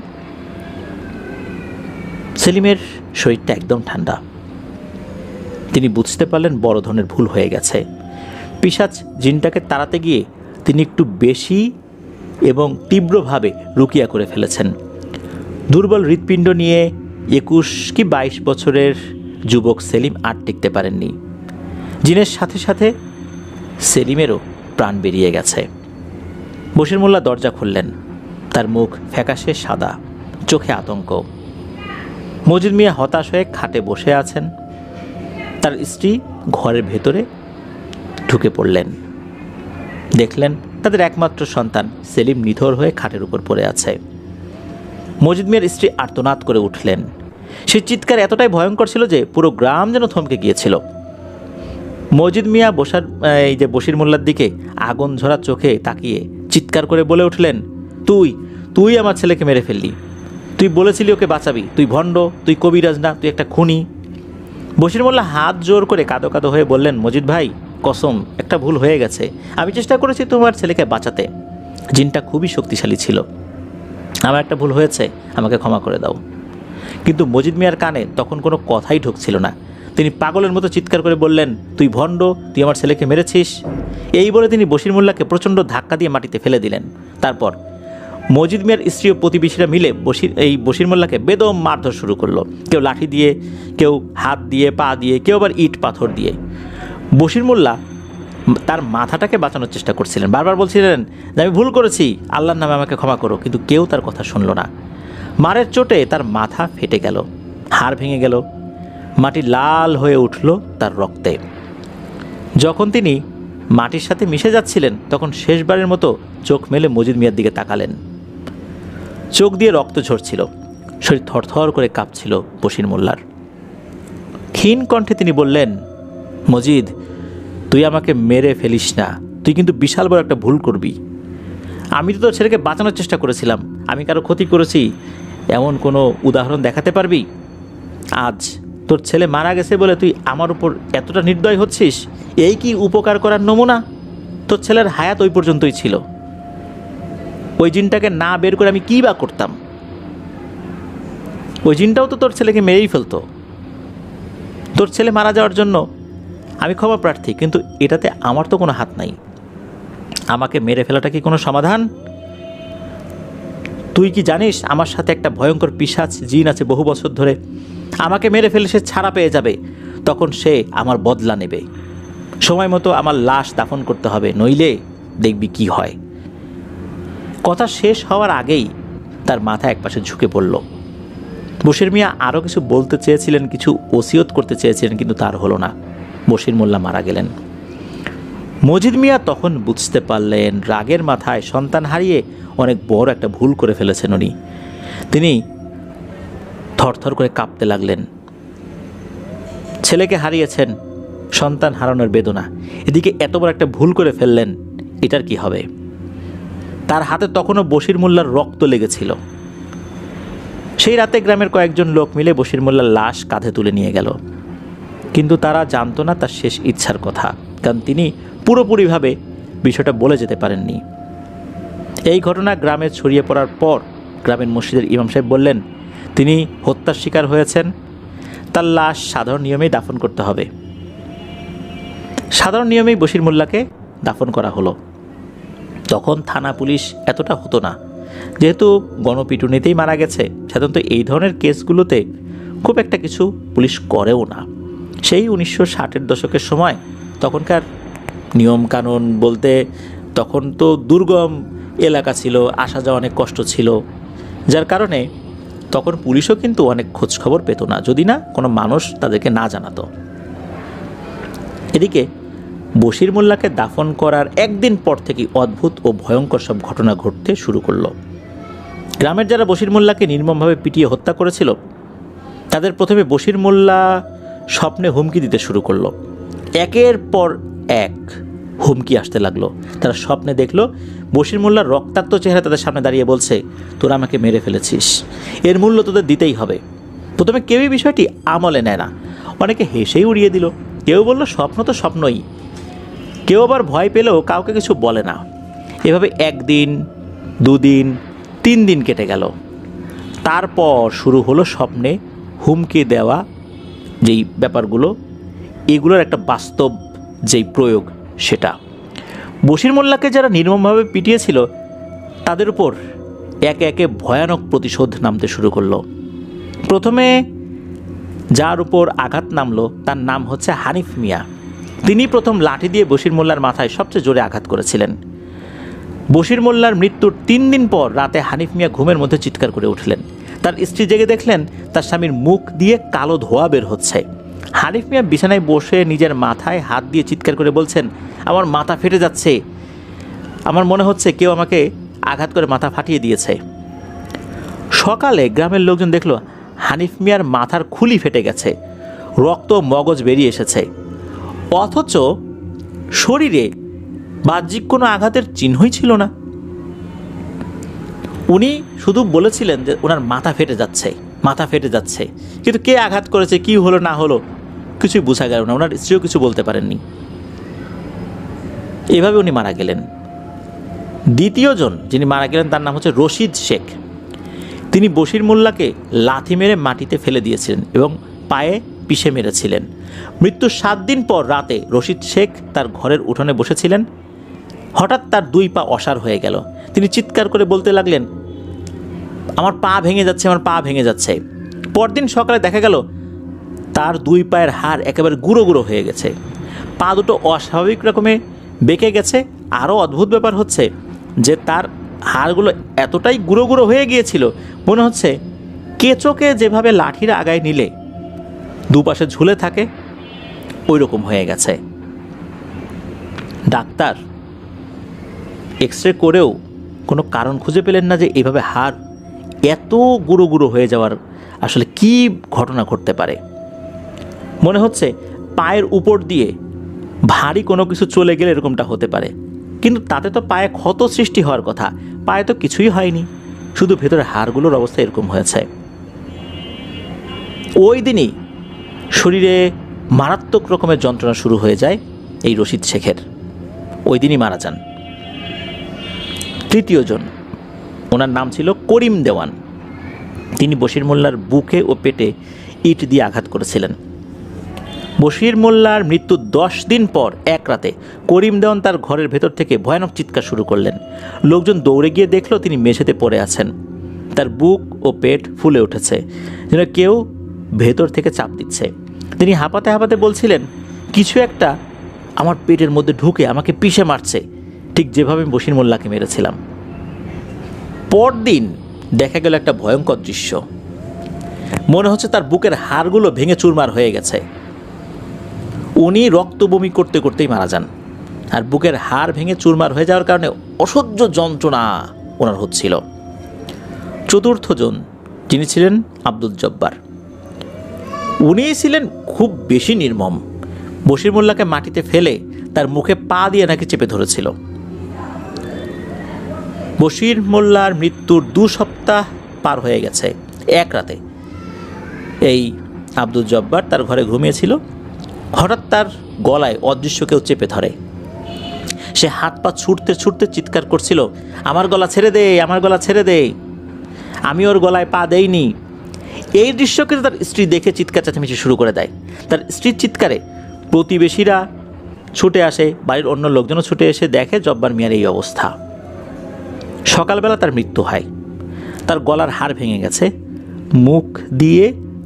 সেলিমের শরীরটা একদম ঠান্ডা। তিনি বুঝতে পারলেন বড় ধরনের ভুল হয়ে গেছে। পিশাচ জিনটাকে তাড়াতে গিয়ে তিনি একটু বেশি এবং তীব্রভাবে রুকিয়া করে ফেলেছেন। দুর্বল হৃৎপিণ্ড নিয়ে 21 কি 22 বছরের যুবক সেলিম আর টিকতে পারেননি। জিনের সাথে সাথে সেলিমেরও প্রাণ বেরিয়ে গেছে। বশির মোল্লা দরজা খুললেন। তার মুখ ফ্যাকাশে সাদা, চোখে আতঙ্ক। মজিদ মিয়া হতাশ হয়ে খাটে বসে আছেন। তার স্ত্রী ঘরের ভেতরে ঢুকে পড়লেন। দেখলেন তাদের একমাত্র সন্তান সেলিম নিথর হয়ে খাটের উপর পড়ে আছে। মজিদ মিয়ার স্ত্রী আর্তনাদ করে উঠলেন। সে চিৎকার এতটাই ভয়ঙ্কর ছিল যে পুরো গ্রাম যেন থমকে গিয়েছিল। মজিদ মিয়া বশির মোল্লার দিকে আগুন ঝরা চোখে তাকিয়ে চিৎকার করে বলে উঠলেন, তুই তুই আমার ছেলেকে মেরে ফেললি। তুই বলেছিলি ওকে বাঁচাবি। তুই ভণ্ড, তুই কবিরাজ না, তুই একটা খুনি। বশির মোল্লা হাত জোর করে কাঁদো কাঁদো হয়ে বললেন, মজিদ ভাই কসম, একটা ভুল হয়ে গেছে। আমি চেষ্টা করেছি তোমার ছেলেকে বাঁচাতে। জিনটা খুবই শক্তিশালী ছিল। আমার একটা ভুল হয়েছে, আমাকে ক্ষমা করে দাও। কিন্তু মজিদ মিয়ার কানে তখন কোনো কথাই ঢুকছিল না। তিনি পাগলের মতো চিৎকার করে বললেন, তুই ভণ্ড, তুই আমার ছেলেকে মেরেছিস। এই বলে তিনি বশির মোল্লাকে প্রচণ্ড ধাক্কা দিয়ে মাটিতে ফেলে দিলেন। তারপর মজিদ মিয়ার স্ত্রী ও প্রতিবেশীরা মিলে বশির মোল্লাকে বেদম মারধর শুরু করলো। কেউ লাঠি দিয়ে, কেউ হাত দিয়ে, পা দিয়ে, কেউ আবার ইট পাথর দিয়ে। বশির মোল্লা তার মাথাটাকে বাঁচানোর চেষ্টা করছিলেন, বারবার বলছিলেন যে আমি ভুল করেছি, আল্লাহর নামে আমাকে ক্ষমা করো। কিন্তু কেউ তার কথা শুনল না। মারের চোটে তার মাথা ফেটে গেল, হাড় ভেঙে গেল, মাটি লাল হয়ে উঠল তার রক্তে। যখন তিনি মাটির সাথে মিশে যাচ্ছিলেন তখন শেষবারের মতো চোখ মেলে মজিদ মিয়ার দিকে তাকালেন। চোখ দিয়ে রক্ত ঝরছিল, শরীর থরথর করে কাঁপছিল বশির মোল্লার। ক্ষীণ কণ্ঠে তিনি বললেন, মজিদ, তুই আমাকে মেরে ফেলিস না। তুই কিন্তু বিশাল বড় একটা ভুল করবি। আমি তো তোর ছেলেকে বাঁচানোর চেষ্টা করেছিলাম। আমি কারো ক্ষতি করেছি এমন কোনো উদাহরণ দেখাতে পারবি? আজ তোর ছেলে মারা গেছে বলে তুই আমার উপর এতটা নির্দয় হচ্ছিস? এই কি উপকার করার নমুনা? তোর ছেলের হায়াত ওই পর্যন্তই ছিল। ওই জিনটাকে না বের করে আমি কী বা করতাম? ওই জিনটাও তো তোর ছেলেকে মেরেই ফেলতো। তোর ছেলে মারা যাওয়ার জন্য আমি ক্ষমা প্রার্থী, কিন্তু এটাতে আমার তো কোনো হাত নাই। আমাকে মেরে ফেলাটা কি কোনো সমাধান? তুই কি জানিস আমার সাথে একটা ভয়ঙ্কর পিশাচ জিন আছে বহু বছর ধরে? আমাকে মেরে ফেলে সে ছাড়া পেয়ে যাবে, তখন সে আমার বদলা নেবে। সময় মতো আমার লাশ দাফন করতে হবে, নইলে দেখবি কি হয়। কথা শেষ হওয়ার আগেই তার মাথা একপাশে ঝুঁকে পড়ল। বশির মিয়া আরও কিছু বলতে চেয়েছিলেন, কিছু ওসিয়ত করতে চেয়েছিলেন, কিন্তু তার হলো না। বশির মোল্লা মারা গেলেন। মজিদ মিয়া তখন বুঝতে পারলেন রাগের মাথায় সন্তান হারিয়ে অনেক বড় একটা ভুল করে ফেলেছেন উনি। তিনি থরথর করে কাঁপতে লাগলেন। ছেলেকে হারিয়েছেন, সন্তান হারানোর বেদনা, এদিকে এত বড় একটা ভুল করে ফেললেন, এটার কি হবে? তার হাতে তখনও বশির মোল্লার রক্ত লেগেছিল। সেই রাতে গ্রামের কয়েকজন লোক মিলে বশির মোল্লার লাশ কাঁধে তুলে নিয়ে গেল, কিন্তু তারা জানতো না তার শেষ ইচ্ছার কথা, কারণ তিনি পুরোপুরিভাবে বিষয়টা বলে যেতে পারেননি। এই ঘটনা গ্রামে ছড়িয়ে পড়ার পর গ্রামের মসজিদের ইমাম সাহেব বললেন, তিনি হত্যার শিকার হয়েছেন, তার লাশ সাধারণ নিয়মেই দাফন করতে হবে। সাধারণ নিয়মেই বশির মোল্লাকে দাফন করা হলো। তখন থানা পুলিশ এতটা হতো না, যেহেতু গণপিটুনিতেই মারা গেছে। সাধারণত এই ধরনের কেসগুলোতে খুব একটা কিছু পুলিশ করেও না। সেই 1960-এর দশকের সময় তখনকার নিয়মকানুন বলতে, তখন তো দুর্গম এলাকা ছিল, আসা যাওয়া অনেক কষ্ট ছিল, যার কারণে তখন পুলিশও কিন্তু অনেক খোঁজখবর পেত না, যদি না কোনো মানুষ তাদেরকে না জানাতো। এদিকে বশির মোল্লাকে দাফন করার একদিন পর থেকেই অদ্ভুত ও ভয়ঙ্কর সব ঘটনা ঘটতে শুরু করলো। গ্রামের যারা বশির মোল্লাকে নির্মমভাবে পিটিয়ে হত্যা করেছিল, তাদের প্রথমে বশির মোল্লা স্বপ্নে হুমকি দিতে শুরু করলো। একের পর এক হুমকি আসতে লাগলো। তারা স্বপ্নে দেখলো বশির মোল্লার রক্তাক্ত চেহারা তাদের সামনে দাঁড়িয়ে বলছে, তোরা আমাকে মেরে ফেলেছিস, এর মূল্য তোদের দিতেই হবে। প্রথমে কেউই বিষয়টি আমলে নেয় না, অনেকে হেসেই উড়িয়ে দিল। কেউ বলল স্বপ্ন তো স্বপ্নই, কেউ আবার ভয় পেলেও কাউকে কিছু বলে না। এভাবে একদিন, দুদিন, 3 দিন কেটে গেল। তারপর শুরু হলো স্বপ্নে হুমকি দেওয়া যেই ব্যাপারগুলো, এগুলোর একটা বাস্তব যেই প্রয়োগ সেটা। বশির মোল্লাকে যারা নির্মমভাবে পিটিয়েছিল তাদের উপর একে একে ভয়ানক প্রতিশোধ নামতে শুরু করলো। প্রথমে যার উপর আঘাত নামলো তার নাম হচ্ছে হানিফ মিয়া। তিনি প্রথম লাঠি দিয়ে বশির মোল্লার মাথায় সবচেয়ে জোরে আঘাত করেছিলেন। বশির মোল্লার মৃত্যুর 3 দিন পর রাতে হানিফ মিয়া ঘুমের মধ্যে চিৎকার করে উঠলেন। তার স্ত্রী জেগে দেখলেন তার স্বামীর মুখ দিয়ে কালো ধোঁয়া বের হচ্ছে। হানিফ মিয়া বিছানায় বসে নিজের মাথায় হাত দিয়ে চিৎকার করে বলছেন, আমার মাথা ফেটে যাচ্ছে, আমার মনে হচ্ছে কেউ আমাকে আঘাত করে মাথা ফাটিয়ে দিয়েছে। সকালে গ্রামের লোকজন দেখলো হানিফ মিয়ার মাথার খুলি ফেটে গেছে, রক্ত মগজ বেরিয়ে এসেছে, অথচ শরীরে বাহ্যিক কোনো আঘাতের চিহ্নই ছিল না। উনি শুধু বলেছিলেন যে ওনার মাথা ফেটে যাচ্ছে, মাথা ফেটে যাচ্ছে, কিন্তু কে আঘাত করেছে, কি হলো না হলো কিছুই বোঝা গেল না। ওনার স্ত্রীও কিছু বলতে পারেননি। এভাবে উনি মারা গেলেন। দ্বিতীয় জন যিনি মারা গেলেন তার নাম হচ্ছে রশিদ শেখ। তিনি বশির মোল্লাকে লাথি মেরে মাটিতে ফেলে দিয়েছিলেন এবং পায়ে পিষে মেরেছিলেন। মৃত্যুর 7 দিন পর রাতে রশিদ শেখ তার ঘরের উঠোনে বসেছিলেন। হঠাৎ তার 2 পা অসাড় হয়ে গেল। তিনি চিৎকার করে বলতে লাগলেন, আমার পা ভেঙে যাচ্ছে, আমার পা ভেঙে যাচ্ছে। পরদিন সকালে দেখা গেল তার 2 পায়ের হাড় একেবারে গুঁড়ো গুঁড়ো হয়ে গেছে, পা দুটো অস্বাভাবিক রকমে বেঁকে গেছে। আরও অদ্ভুত ব্যাপার হচ্ছে যে তার হাড়গুলো এতটাই গুঁড়ো গুঁড়ো হয়ে গিয়েছিল, মনে হচ্ছে কেঁচোকে যেভাবে লাঠির আগায় নিলে দুপাশে ঝুলে থাকে ওই রকম হয়ে গেছে। ডাক্তার এক্স রে করেও কোনো কারণ খুঁজে পেলেন না যে এইভাবে হাড় এত গুঁড়ো গুঁড়ো হয়ে যাওয়ার আসলে কী ঘটনা ঘটতে পারে। মনে হচ্ছে পায়ের উপর দিয়ে ভারী কোনো কিছু চলে গেলে এরকমটা হতে পারে, কিন্তু তাতে তো পায়ে ক্ষত সৃষ্টি হওয়ার কথা, পায়ে তো কিছুই হয়নি, শুধু ভেতরে হাড়গুলোর অবস্থা এরকম হয়েছে। ওই দিনই শরীরে মারাত্মক রকমের যন্ত্রণা শুরু হয়ে যায় এই রশিদ শেখের, ওই দিনই মারা যান। তৃতীয় জন, ওনার নাম ছিল করিম দেওয়ান। তিনি বশির মোল্লার বুকে ও পেটে ইট দিয়ে আঘাত করেছিলেন। বশির মোল্লার মৃত্যুর 10 দিন পর এক রাতে করিম দেওয়ান তার ঘরের ভেতর থেকে ভয়ানক চিৎকার শুরু করলেন। লোকজন দৌড়ে গিয়ে দেখল তিনি মেঝেতে পড়ে আছেন, তার বুক ও পেট ফুলে উঠেছে, যেন কেউ ভেতর থেকে চাপ দিচ্ছে। তিনি হাঁপাতে হাঁপাতে বলছিলেন, কিছু একটা আমার পেটের মধ্যে ঢুকে আমাকে পিষে মারছে, ঠিক যেভাবে আমি বশির মোল্লাকে মেরেছিলাম। পরদিন দেখা গেল একটা ভয়ঙ্কর দৃশ্য। মনে হচ্ছে তার বুকের হাড়গুলো ভেঙে চুরমার হয়ে গেছে। উনি রক্ত বমি করতে করতেই মারা যান, আর বুকের হাড় ভেঙে চুরমার হয়ে যাওয়ার কারণে অসহ্য যন্ত্রণা ওনার হচ্ছিল। চতুর্থ জন যিনি ছিলেন আব্দুল জব্বার, উনি ছিলেন খুব বেশি নির্মম। বশির মোল্লাকে মাটিতে ফেলে তার মুখে পা দিয়ে নাকি চেপে ধরেছিল। বশির মোল্লার মৃত্যুর 2 সপ্তাহ পার হয়ে গেছে। এক রাতে এই আব্দুল জব্বার তার ঘরে ঘুমিয়েছিল, হঠাৎ তার গলায় অদৃশ্য কেউ চেপে ধরে। সে হাত পা ছুটতে ছুটতে চিৎকার করছিল, আমার গলা ছেড়ে দে, আমার গলা ছেড়ে দে। আমি ওর গলায় পা দেইনি। এই দৃশ্যকে তার স্ত্রী দেখে চিৎকার চেঁচামেচি শুরু করে দেয়। তার স্ত্রীর চিৎকারে প্রতিবেশীরা ছুটে আসে, বাড়ির অন্য লোকজনও ছুটে এসে দেখে জব্বার মিয়ার এই অবস্থা। সকালবেলা তার মৃত্যু হয়। তার গলার হাড় ভেঙে গেছে, মুখ দিয়ে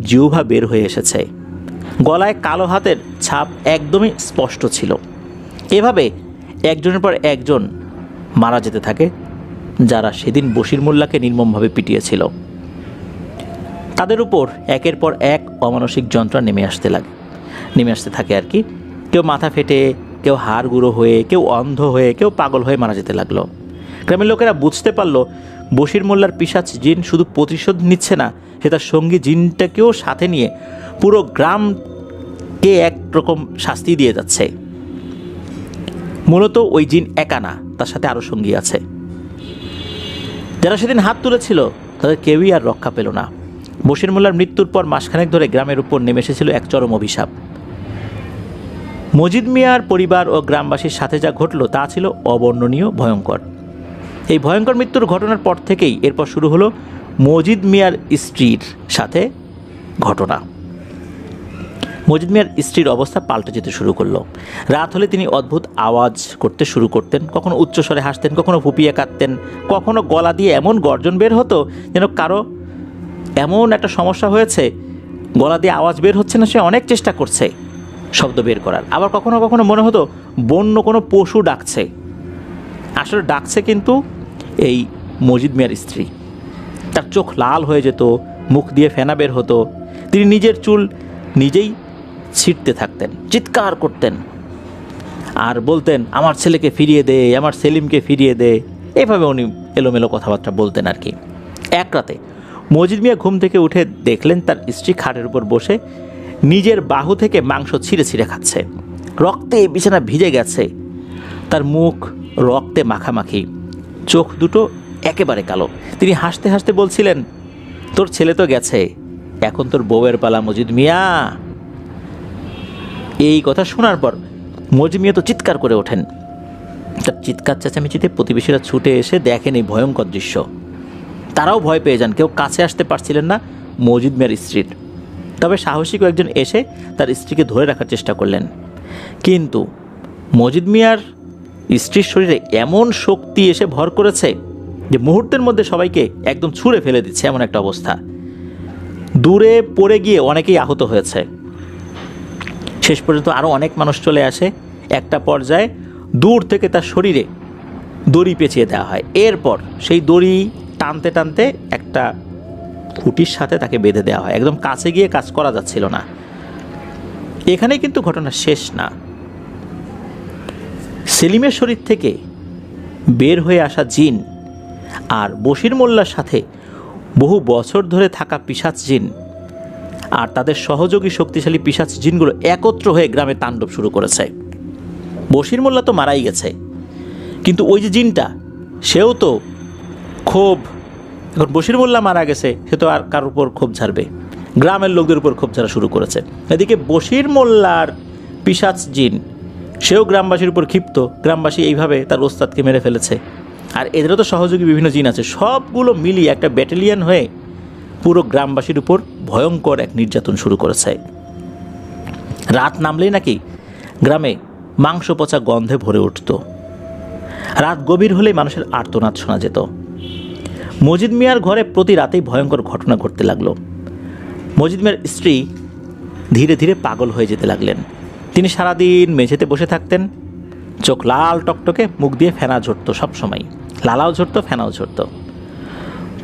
জিহ্বা বের হয়ে এসেছে, গলায় কালো হাতের ছাপ একদমই স্পষ্ট ছিল। এভাবে একজনের পর একজন মারা যেতে থাকে যারা সেদিন বশির মোল্লাকে নির্মমভাবে পিটিয়েছিল। তাদের উপর একের পর এক অমানসিক যন্ত্রণা নেমে আসতে থাকে আর কি। কেউ মাথা ফেটে, কেউ হাড় গুঁড়ো হয়ে, কেউ অন্ধ হয়ে, কেউ পাগল হয়ে মারা যেতে লাগলো। গ্রামের লোকেরা বুঝতে পারলো বশির মোল্লার পিশাচ জিন শুধু প্রতিশোধ নিচ্ছে না, সে তার সঙ্গী জিনটাকেও সাথে নিয়ে পুরো গ্রামকে একরকম শাস্তি দিয়ে যাচ্ছে। মূলত ওই জিন একা না, তার সাথে আরও সঙ্গী আছে। যারা সেদিন হাত তুলেছিল তাদের কেউই আর রক্ষা পেল না। বশির মোল্লার মৃত্যুর পর মাসখানেক ধরে গ্রামের উপর নেমে এসেছিল এক চরম অভিশাপ। মজিদ মিয়ার পরিবার ও গ্রামবাসীর সাথে যা ঘটল তা ছিল অবর্ণনীয়, ভয়ঙ্কর। এই ভয়ঙ্কর মৃত্যুর ঘটনার পর থেকেই এরপর শুরু হলো মজিদ মিয়ার স্ত্রীর সাথে ঘটনা। মজিদ মিয়ার স্ত্রীর অবস্থা পাল্টে যেতে শুরু করলো। রাত হলে তিনি অদ্ভুত আওয়াজ করতে শুরু করতেন, কখনো উচ্চস্বরে হাসতেন, কখনো ফুপিয়ে কাঁদতেন, কখনো গলা দিয়ে এমন গর্জন বের হতো যেন কারো এমন একটা সমস্যা হয়েছে, গলা দিয়ে আওয়াজ বের হচ্ছে না, সে অনেক চেষ্টা করছে শব্দ বের করার। আবার কখনো কখনো মনে হতো বন্য কোনো পশু ডাকছে। আসলে ডাকছে কিন্তু এই মজিদ মিয়ার স্ত্রী। তার চোখ লাল হয়ে যেত, মুখ দিয়ে ফেনা বের হতো, তিনি নিজের চুল নিজেই ছিঁড়তে থাকতেন, চিৎকার করতেন আর বলতেন, আমার ছেলেকে ফিরিয়ে দে, আমার সেলিমকে ফিরিয়ে দে। এভাবে উনি এলোমেলো কথাবার্তা বলতেন আর কি। এক রাতে মজিদ মিয়া ঘুম থেকে উঠে দেখলেন তার স্ত্রী খাটের উপর বসে নিজের বাহু থেকে মাংস ছিঁড়ে ছিঁড়ে খাচ্ছে। রক্তে বিছানা ভিজে গেছে, তার মুখ রক্তে মাখামাখি, চোখ দুটো একেবারে কালো। তিনি হাসতে হাসতে বলছিলেন, তোর ছেলে তো গেছে, এখন তোর বউয়ের পালা মজিদ মিয়া। এই কথা শোনার পর মজিদ মিয়া তো চিৎকার করে ওঠেন। তার চিৎকার চেঁচামেচিতে প্রতিবেশীরা ছুটে এসে দেখেন এই ভয়ঙ্কর দৃশ্য। তারাও ভয় পেয়ে যান, কেউ কাছে আসতে পারছিলেন না মজিদ মিয়ার স্ত্রীর। তবে সাহসী কয়েকজন এসে তার স্ত্রীকে ধরে রাখার চেষ্টা করলেন, কিন্তু মজিদ মিয়ার স্ত্রীর শরীরে এমন শক্তি এসে ভর করেছে যে মুহূর্তের মধ্যে সবাইকে একদম ছুঁড়ে ফেলে দিচ্ছে, এমন একটা অবস্থা। দূরে পড়ে গিয়ে অনেকেই আহত হয়েছে। শেষ পর্যন্ত আরও অনেক মানুষ চলে আসে। একটা পর্যায়ে দূর থেকে তার শরীরে দড়ি পেঁচিয়ে দেওয়া হয়। এরপর সেই দড়ি টানতে টানতে একটা খুঁটির সাথে তাকে বেঁধে দেওয়া হয়। একদম কাছে গিয়ে কাজ করা যাচ্ছিল না। এখানেই কিন্তু ঘটনা শেষ না। সেলিমের শরীর থেকে বের হয়ে আসা জিন আর বশির মোল্লার সাথে বহু বছর ধরে থাকা পিশাচ জিন আর তাদের সহযোগী শক্তিশালী পিশাচ জিনগুলো একত্র হয়ে গ্রামে তাণ্ডব শুরু করেছে। বশির মোল্লা তো মারাই গেছে, কিন্তু ওই যে জিনটা, সেও তো ক্ষোভ। এখন বশির মোল্লা মারা গেছে, সে তো আর কারোর উপর ক্ষোভ ঝাড়বে, গ্রামের লোকদের উপর ক্ষোভ ঝাড়া শুরু করেছে। এদিকে বশির মোল্লার পিশাচ জিন, সেও গ্রামবাসীর উপর ক্ষিপ্ত। গ্রামবাসী এইভাবে তার ওস্তাদকে মেরে ফেলেছে। আর এদেরও তো সহযোগী বিভিন্ন জিন আছে। সবগুলো মিলিয়ে একটা ব্যাটালিয়ন হয়ে পুরো গ্রামবাসীর উপর ভয়ঙ্কর এক নির্যাতন শুরু করেছে। রাত নামলেই নাকি গ্রামে মাংস পচা গন্ধে ভরে উঠত। রাত গভীর হলেই মানুষের আর্তনাদ শোনা যেত। মজিদ মিয়ার ঘরে প্রতি রাতেই ভয়ঙ্কর ঘটনা ঘটতে লাগলো। মজিদ মিয়ার স্ত্রী ধীরে ধীরে পাগল হয়ে যেতে লাগলেন। তিনি সারাদিন মেঝেতে বসে থাকতেন, চোখ লাল টকটকে, মুখ দিয়ে ফেনা ঝরত, সবসময় লালাও ঝরত, ফেনাও ঝরত।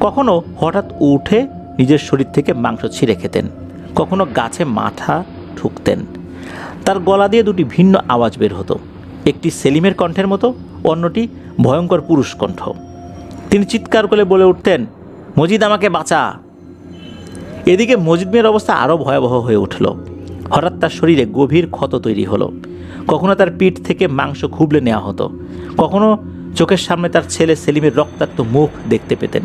কখনো হঠাৎ উঠে নিজের শরীর থেকে মাংস ছিঁড়ে খেতেন, কখনো গাছে মাথা ঠুকতেন। তার গলা দিয়ে দুটি ভিন্ন আওয়াজ বের হতো, একটি সেলিমের কণ্ঠের মতো, অন্যটি ভয়ঙ্কর পুরুষ কণ্ঠ। তিনি চিৎকার করে বলে উঠতেন, মজিদ আমাকে বাঁচা। এদিকে মজিদ মিয়ার অবস্থা আরও ভয়াবহ হয়ে উঠল। হঠাৎ তার শরীরে গভীর ক্ষত তৈরি হলো। কখনো তার পিঠ থেকে মাংস খুবলে নেওয়া হতো, কখনো চোখের সামনে তার ছেলে সেলিমের রক্তাক্ত মুখ দেখতে পেতেন।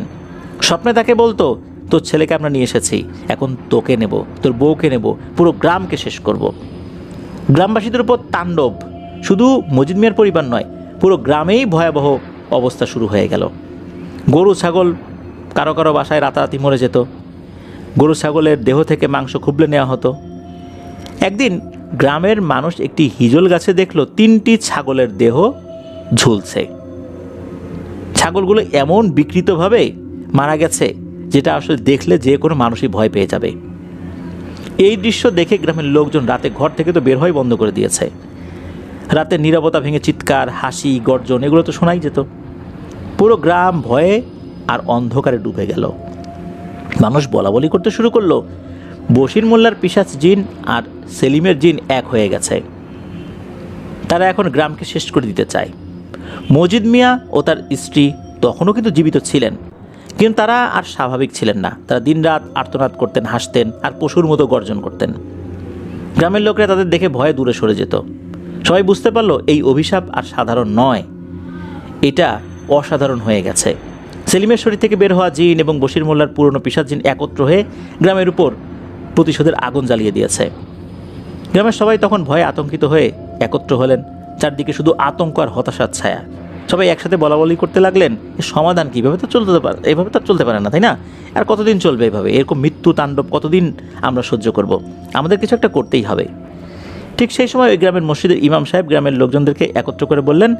স্বপ্নে তাকে বলতো, তোর ছেলেকে আমরা নিয়ে এসেছি, এখন তোকে নেব, তোর বউকে নেব, পুরো গ্রামকে শেষ করব। গ্রামবাসীদের উপর তাণ্ডব, শুধু মজিদ মিয়ার পরিবার নয়, পুরো গ্রামেই ভয়াবহ অবস্থা শুরু হয়ে গেল। গরু ছাগল কারো কারো বাসায় রাতারাতি মরে যেত। গরু ছাগলের দেহ থেকে মাংস খুবলে নেওয়া হতো। একদিন গ্রামের মানুষ একটি হিজল গাছে দেখল 3টি ছাগলের দেহ ঝুলছে। ছাগলগুলো এমন বিকৃতভাবে মারা গেছে যেটা আসলে দেখলে যে কোনো মানুষই ভয় পেয়ে যাবে। এই দৃশ্য দেখে গ্রামের লোকজন রাতে ঘর থেকে তো বের হওয়াই বন্ধ করে দিয়েছে। রাতে নীরবতা ভেঙে চিৎকার, হাসি, গর্জন এগুলো তো শোনাই যেত। পুরো গ্রাম ভয়ে আর অন্ধকারে ডুবে গেল। মানুষ বলাবলি করতে শুরু করলো, বশির মোল্লার পিশাচ জিন আর সেলিমের জিন এক হয়ে গেছে। তারা এখন গ্রামকে শেষ করে দিতে চায়। মজিদ মিয়া ও তার স্ত্রী তখনও কিন্তু জীবিত ছিলেন, কিন্তু তারা আর স্বাভাবিক ছিলেন না। তারা দিনরাত আর্তনাদ করতেন, হাসতেন আর পশুর মতো গর্জন করতেন। গ্রামের লোকেরা তাদের দেখে ভয়ে দূরে সরে যেত। সবাই বুঝতে পারলো এই অভিশাপ আর সাধারণ নয়, এটা অসাধারণ হয়ে গেছে। সেলিমের শরীর থেকে বের হওয়া জিন এবং বশির মোল্লার পুরনো পিশাচ জিন একত্র হয়ে গ্রামের উপর প্রতিশোধের আগুন জ্বালিয়ে দিয়েছে। গ্রামের সবাই তখন ভয়ে আতঙ্কিত হয়ে একত্র হলেন। চারদিকে শুধু আতঙ্ক আর হতাশার ছায়া। সবাই একসাথে বলাবলি করতে লাগলেন, এর সমাধান কী? এভাবে তো এইভাবে তো চলতে পারে না, তাই না? আর কতদিন চলবে এভাবে? এরকম মৃত্যু তাণ্ডব কতদিন আমরা সহ্য করব? আমাদের কিছু একটা করতেই হবে। ঠিক সেই সময় ওই গ্রামের মসজিদের ইমাম সাহেব গ্রামের লোকজনদেরকে একত্র করে বললেন,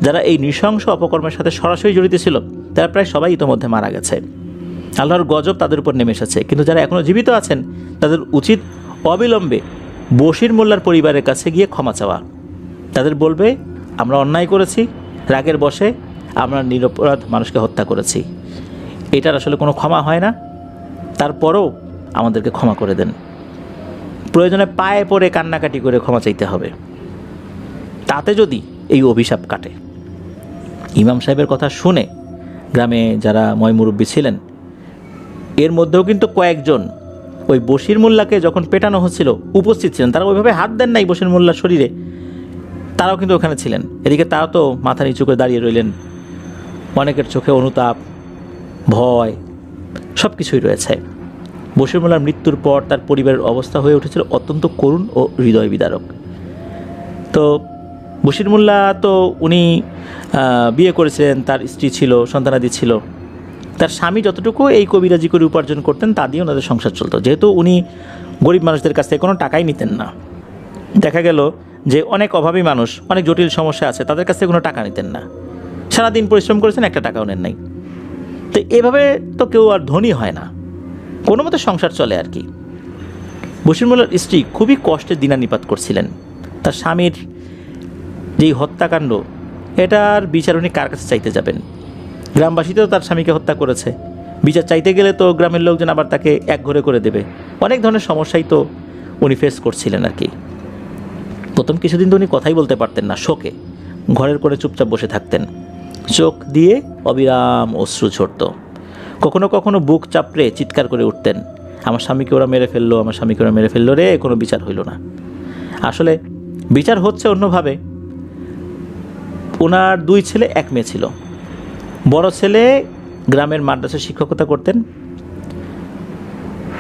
যারা এই নৃশংস অপকর্মের সাথে সরাসরি জড়িত ছিল তারা প্রায় সবাই ইতোমধ্যে মারা গেছে। আল্লাহর গজব তাদের উপর নেমে এসেছে। কিন্তু যারা এখনও জীবিত আছেন তাদের উচিত অবিলম্বে বশির মোল্লার পরিবারের কাছে গিয়ে ক্ষমা চাওয়া। তাদের বলবে, আমরা অন্যায় করেছি, রাগের বশে আমরা নিরপরাধ মানুষকে হত্যা করেছি, এটার আসলে কোনো ক্ষমা হয় না, তারপরও আমাদেরকে ক্ষমা করে দেন। প্রয়োজনে পায়ে পড়ে কান্নাকাটি করে ক্ষমা চাইতে হবে, তাতে যদি এই অভিশাপ কাটে। ইমাম সাহেবের কথা শুনে গ্রামে যারা ময়মুরব্বী ছিলেন এর মধ্যেও কিন্তু কয়েকজন ওই বশির মোল্লাকে যখন পেটানো হচ্ছিল উপস্থিত ছিলেন। তারা ওইভাবে হাত দেন নাই বশির মোল্লার শরীরে, তারাও কিন্তু ওখানে ছিলেন। এদিকে তারা তো মাথা নিচু করে দাঁড়িয়ে রইলেন। অনেকের চোখে অনুতাপ, ভয় সব কিছুই রয়েছে। বশির মোল্লার মৃত্যুর পর তার পরিবারের অবস্থা হয়ে উঠেছিল অত্যন্ত করুণ ও হৃদয় বিদারক। তো বশির মোল্লা তো উনি বিয়ে করেছিলেন, তার স্ত্রী ছিল, সন্তানাদি ছিল। তার স্বামী যতটুকু এই কবিরাজি করে উপার্জন করতেন তা দিয়ে ওনাদের সংসার চলতো, যেহেতু উনি গরিব মানুষদের কাছ থেকে কোনো টাকাই নিতেন না। দেখা গেল যে অনেক অভাবী মানুষ, অনেক জটিল সমস্যা আছে, তাদের কাছ থেকে কোনো টাকা নিতেন না। সারাদিন পরিশ্রম করেছেন, একটা টাকাও নেন নাই। তো এভাবে তো কেউ আর ধনী হয় না, কোনো মতে সংসার চলে আর কি। বশির মোল্লার স্ত্রী খুবই কষ্টে দিনানিপাত করছিলেন। তার স্বামীর যেই হত্যাকাণ্ড, এটার বিচার উনি কার কাছে চাইতে যাবেন? গ্রামবাসী তো তার স্বামীকে হত্যা করেছে, বিচার চাইতে গেলে তো গ্রামের লোকজন আবার তাকে একঘরে করে দেবে। অনেক ধরনের সমস্যাই তো উনি ফেস করছিলেন আর কি। প্রথম কিছুদিন তো উনি কথাই বলতে পারতেন না, শোকে ঘরের করে চুপচাপ বসে থাকতেন। চোখ দিয়ে অবিরাম অশ্রু ঝরত। কখনো কখনো বুক চাপড়ে চিৎকার করে উঠতেন, আমার স্বামীকে ওরা মেরে ফেললো, আমার স্বামীকে ওরা মেরে ফেললো রে, কোনো বিচার হইল না। আসলে বিচার হচ্ছে অন্যভাবে। ওনার 2 ছেলে 1 মেয়ে ছিল। বড় ছেলে গ্রামের মাদ্রাসায় শিক্ষকতা করতেন।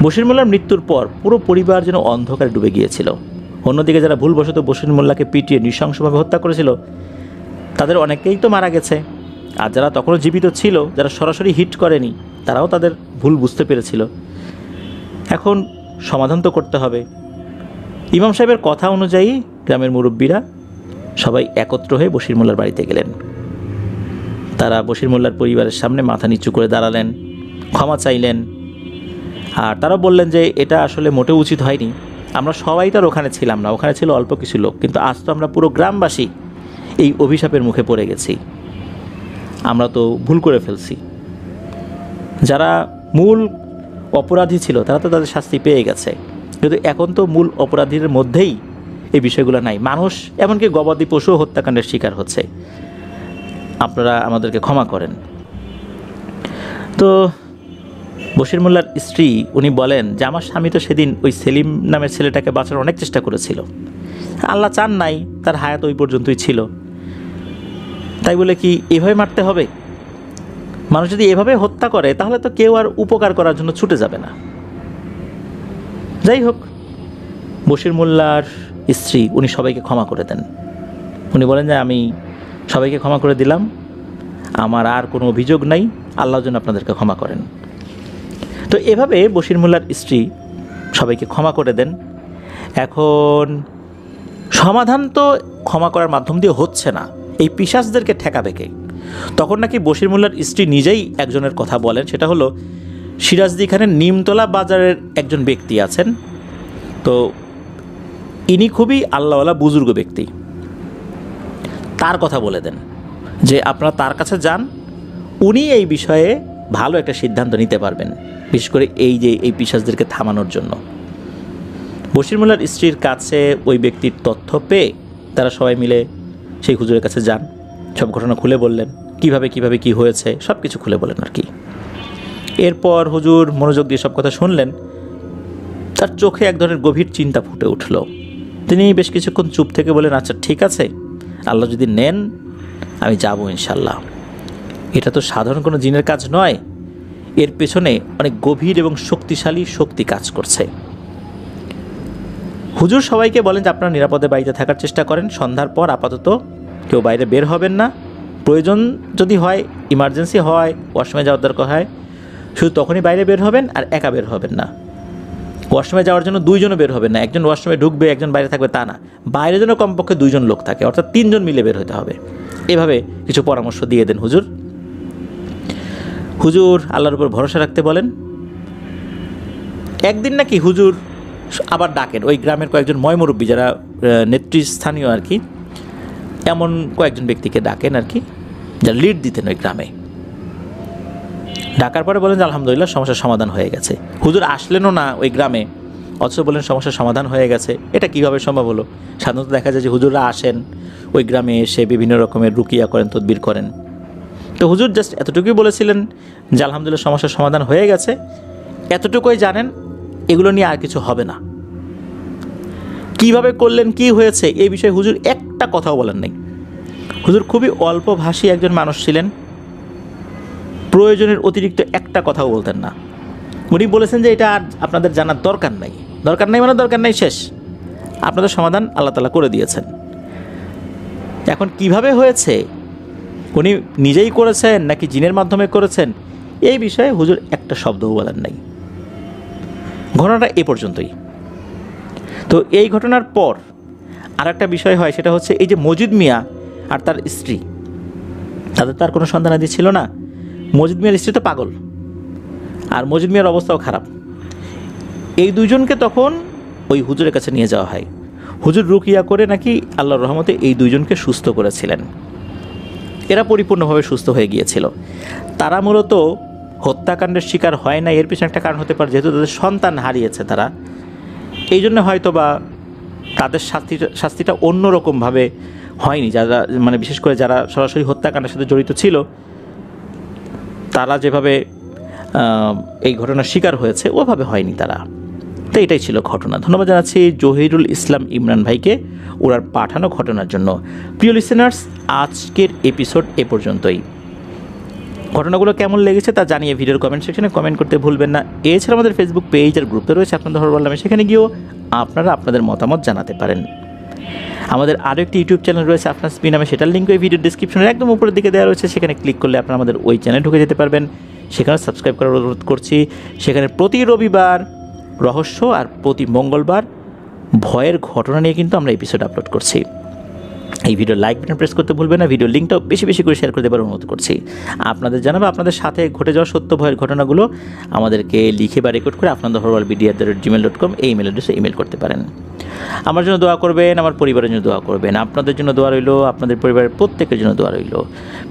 বশির মোল্লার মৃত্যুর পর পুরো পরিবার যেন অন্ধকারে ডুবে গিয়েছিল। অন্যদিকে যারা ভুলবশত বশির মোল্লাকে পিটিয়ে নৃশংসভাবে হত্যা করেছিল, তাদের অনেকেই তো মারা গেছে। আর যারা তখনও জীবিত ছিল, যারা সরাসরি হিট করেনি, তারাও তাদের ভুল বুঝতে পেরেছিল। এখন সমাধান তো করতে হবে। ইমাম সাহেবের কথা অনুযায়ী গ্রামের মুরব্বীরা সবাই একত্র হয়ে বশির মোল্লার বাড়িতে গেলেন। তারা বশির মোল্লার পরিবারের সামনে মাথা নিচু করে দাঁড়ালেন, ক্ষমা চাইলেন। আর তারা বললেন যে এটা আসলে মোটেও উচিত হয়নি। আমরা সবাই তো আর ওখানে ছিলাম না, ওখানে ছিল অল্প কিছু লোক, কিন্তু আজ তো আমরা পুরো গ্রামবাসী এই অভিশাপের মুখে পড়ে গেছি। আমরা তো ভুল করে ফেলছি। যারা মূল অপরাধী ছিল তারা তো তাদের শাস্তি পেয়ে গেছে, কিন্তু এখন তো মূল অপরাধীর মধ্যেই এই বিষয়গুলো নাই। মানুষ, এমনকি গবাদি পশু হত্যাকাণ্ডের শিকার হচ্ছে। আপনারা আমাদেরকে ক্ষমা করেন। তো বশির মোল্লার স্ত্রী উনি বলেন যে আমার স্বামী তো সেদিন ওই সেলিম নামের ছেলেটাকে বাঁচানোর অনেক চেষ্টা করেছিল, আল্লাহ চান নাই তার হায়াত ওই পর্যন্তই ছিল। তাই বলে কি এভাবে মারতে হবে? মানুষ যদি এভাবে হত্যা করে তাহলে তো কেউ আর উপকার করার জন্য ছুটে যাবে না। যাই হোক, বশির মোল্লার স্ত্রী উনি সবাইকে ক্ষমা করে দেন। উনি বলেন যে আমি সবাইকে ক্ষমা করে দিলাম, আমার আর কোনো অভিযোগ নাই, আল্লাহর জন্য আপনাদেরকে ক্ষমা করেন। তো এভাবে বশির মোল্লার স্ত্রী সবাইকে ক্ষমা করে দেন। এখন সমাধান তো ক্ষমা করার মাধ্যম দিয়ে হচ্ছে না, এই পিশাচদেরকে ঠেকাবে কে? তখন নাকি বশির মোল্লার স্ত্রী নিজেই একজনের কথা বলেন, সেটা হলো সিরাজদি খানের নিমতলা বাজারের একজন ব্যক্তি আছেন। তো ইনি খুবই আল্লাহওয়ালা বুজুর্গ ব্যক্তি। তার কথা বলে দেন যে আপনারা তার কাছে যান, উনি এই বিষয়ে ভালো একটা সিদ্ধান্ত নিতে পারবেন, বিশেষ করে এই পিশাচদেরকে থামানোর জন্য। বশির মোল্লার স্ত্রীর কাছে ওই ব্যক্তির তথ্য পেয়ে তারা সবাই মিলে সেই হুজুরের কাছে যান, সব ঘটনা খুলে বললেন, কিভাবে কি হয়েছে সব কিছু খুলে বলেন আর কি। এরপর হুজুর মনোযোগ দিয়ে সব কথা শুনলেন। তার চোখে এক ধরনের গভীর চিন্তা ফুটে উঠল। তিনি বেশ কিছুক্ষণ চুপ থেকে বলেন, আচ্ছা ঠিক আছে, আল্লাহ যদি নেন আমি যাব ইনশাল্লাহ। এটা তো সাধারণ কোনো জিনের কাজ নয়, এর পেছনে অনেক গভীর এবং শক্তিশালী শক্তি কাজ করছে। হুজুর সবাইকে বলেন যে আপনারা নিরাপদে বাড়িতে থাকার চেষ্টা করেন, সন্ধ্যার পর আপাতত কেউ বাইরে বের হবেন না। প্রয়োজন যদি হয়, ইমার্জেন্সি হয়, ওয়াশরুমে যাওয়ার দরকার হয়, শুধু তখনই বাইরে বের হবেন, আর একা বের হবেন না। ওয়াশরুমে যাওয়ার জন্য 2 জনও বের হবেন না, একজন ওয়াশরুমে ঢুকবে একজন বাইরে থাকবে তা না, বাইরে যেন কমপক্ষে 2 জন লোক থাকে, অর্থাৎ 3 জন মিলে বের হতে হবে। এভাবে কিছু পরামর্শ দিয়ে দেন হুজুর। হুজুর আল্লাহর উপর ভরসা রাখতে বলেন। একদিন নাকি হুজুর আবার ডাকেন ওই গ্রামের কয়েকজন ময়মুরব্বী, যারা নেতৃস্থানীয় আর কি, এমন কয়েকজন ব্যক্তিকে ডাকেন আর কি, যারা লিড দিতেন ওই গ্রামে। ডাকার পরে বলেন যে আলহামদুলিল্লাহ সমস্যার সমাধান হয়ে গেছে। হুজুর আসলেনও না ওই গ্রামে, অথচ বলেন সমস্যার সমাধান হয়ে গেছে। এটা কিভাবে সম্ভব হলো? সাধারণত দেখা যায় যে হুজুররা আসেন ওই গ্রামে, এসে বিভিন্ন রকমের রুকিয়া করেন, তদবির করেন। তো হুজুর জাস্ট এতটুকুই বলেছিলেন যে আলহামদুলিল্লাহ সমস্যার সমাধান হয়ে গেছে, এতটুকুই জানেন, এগুলো নিয়ে আর কিছু হবে না। কিভাবে করলেন, কি হয়েছে, এই বিষয়ে হুজুর একটা কথাও বলেন নাই। হুজুর খুবই অল্প ভাষী একজন মানুষ ছিলেন, প্রয়োজনের অতিরিক্ত একটা কথাও বলতেন না। উনি বলেছেন যে এটা আর আপনাদের জানার দরকার নাই, দরকার নাই মানে দরকার নাই, শেষ, আপনাদের সমাধান আল্লাহ তাআলা করে দিয়েছেন। এখন কিভাবে হয়েছে, উনি নিজেই করেছেন নাকি জিনের মাধ্যমে করেছেন, এই বিষয়ে হুজুর একটা শব্দও বলেন নাই। ঘটনাটা এ পর্যন্তই। তো এই ঘটনার পর আর একটা বিষয় হয়, সেটা হচ্ছে এই যে মজিদ মিয়া আর তার স্ত্রী, তাদের তার কোনো সন্তানাদি ছিল না। মজিদ মিয়ার স্ত্রী তো পাগল, আর মজিদ মিয়ার অবস্থাও খারাপ। এই দুইজনকে তখন ওই হুজুরের কাছে নিয়ে যাওয়া হয়। হুজুর রুকিয়া করে নাকি আল্লাহর রহমতে এই দুইজনকে সুস্থ করেছিলেন। এরা পরিপূর্ণভাবে সুস্থ হয়ে গিয়েছিল। তারা মূলত হত্যাকাণ্ডের শিকার হয় না, এর পিছনে একটা কারণ হতে পারে, যেহেতু তাদের সন্তান হারিয়েছে তারা, এই জন্য হয়তো বা তাদের শাস্তিটা অন্যরকমভাবে হয়নি। যারা মানে বিশেষ করে যারা সরাসরি হত্যাকাণ্ডের সাথে জড়িত ছিল, তারা যেভাবে এই ঘটনার শিকার হয়েছে ওভাবে হয়নি তারা। তো এটাই ছিল ঘটনা। ধন্যবাদ জানাচ্ছি জহিরুল ইসলাম ইমরান ভাইকে ওনার পাঠানো ঘটনার জন্য। প্রিয় লিসেনার্স, আজকের এপিসোড এ পর্যন্তই। ঘটনাগুলো কেমন লেগেছে তা জানিয়ে ভিডিওর কমেন্ট সেকশনে কমেন্ট করতে ভুলবেন না। এছাড়া আমাদের ফেসবুক পেজ আর গ্রুপে রয়েছে আপনাদের হরর বললামে, সেখানে গিয়েও আপনারা আপনাদের মতামত জানাতে পারেন। আমাদের আরও একটি ইউটিউব চ্যানেল রয়েছে আপনার স্পি নামে, সেটার লিঙ্ক ওই ভিডিওর ডিসক্রিপশনের একদম উপরের দিকে দেওয়া রয়েছে। সেখানে ক্লিক করলে আপনারা আমাদের ওই চ্যানেলে ঢুকে যেতে পারবেন। সেখানে সাবস্ক্রাইব করার অনুরোধ করছি। সেখানে প্রতি রবিবার রহস্য আর প্রতি মঙ্গলবার ভয়ের ঘটনা নিয়ে কিন্তু আমরা এপিসোড আপলোড করছি। এই ভিডিও লাইক বাটন প্রেস করতে ভুলবেন না। ভিডিও লিঙ্কটাও বেশি বেশি করে শেয়ার করে দেবার অনুরোধ করছি। আপনাদের জানাবো আপনাদের সাথে ঘটে যাওয়া সত্য ভয়ের ঘটনাগুলো আমাদেরকে লিখে বা রেকর্ড করে আপনাদেরhorrorworldmedia@gmail.com এই ইমেল অ্যাড্রেসে ইমেল করতে পারেন। আমার জন্য দোয়া করবেন, আমার পরিবারের জন্য দোয়া করবেন। আপনাদের জন্য দোয়া রইল, আপনাদের পরিবারের প্রত্যেকের জন্য দোয়া রইল।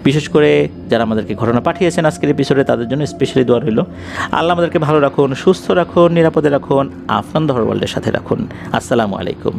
বিশেষ করে যারা আমাদেরকে ঘটনা পাঠিয়েছেন আজকের এপিসোডে, তাদের জন্য স্পেশালি দোয়া রইল। আল্লাহ আমাদেরকে ভালো রাখুন, সুস্থ রাখুন, নিরাপদে রাখুন, আপনাদের হরর ওয়ার্ল্ডের সাথে রাখুন। আসসালামু আলাইকুম।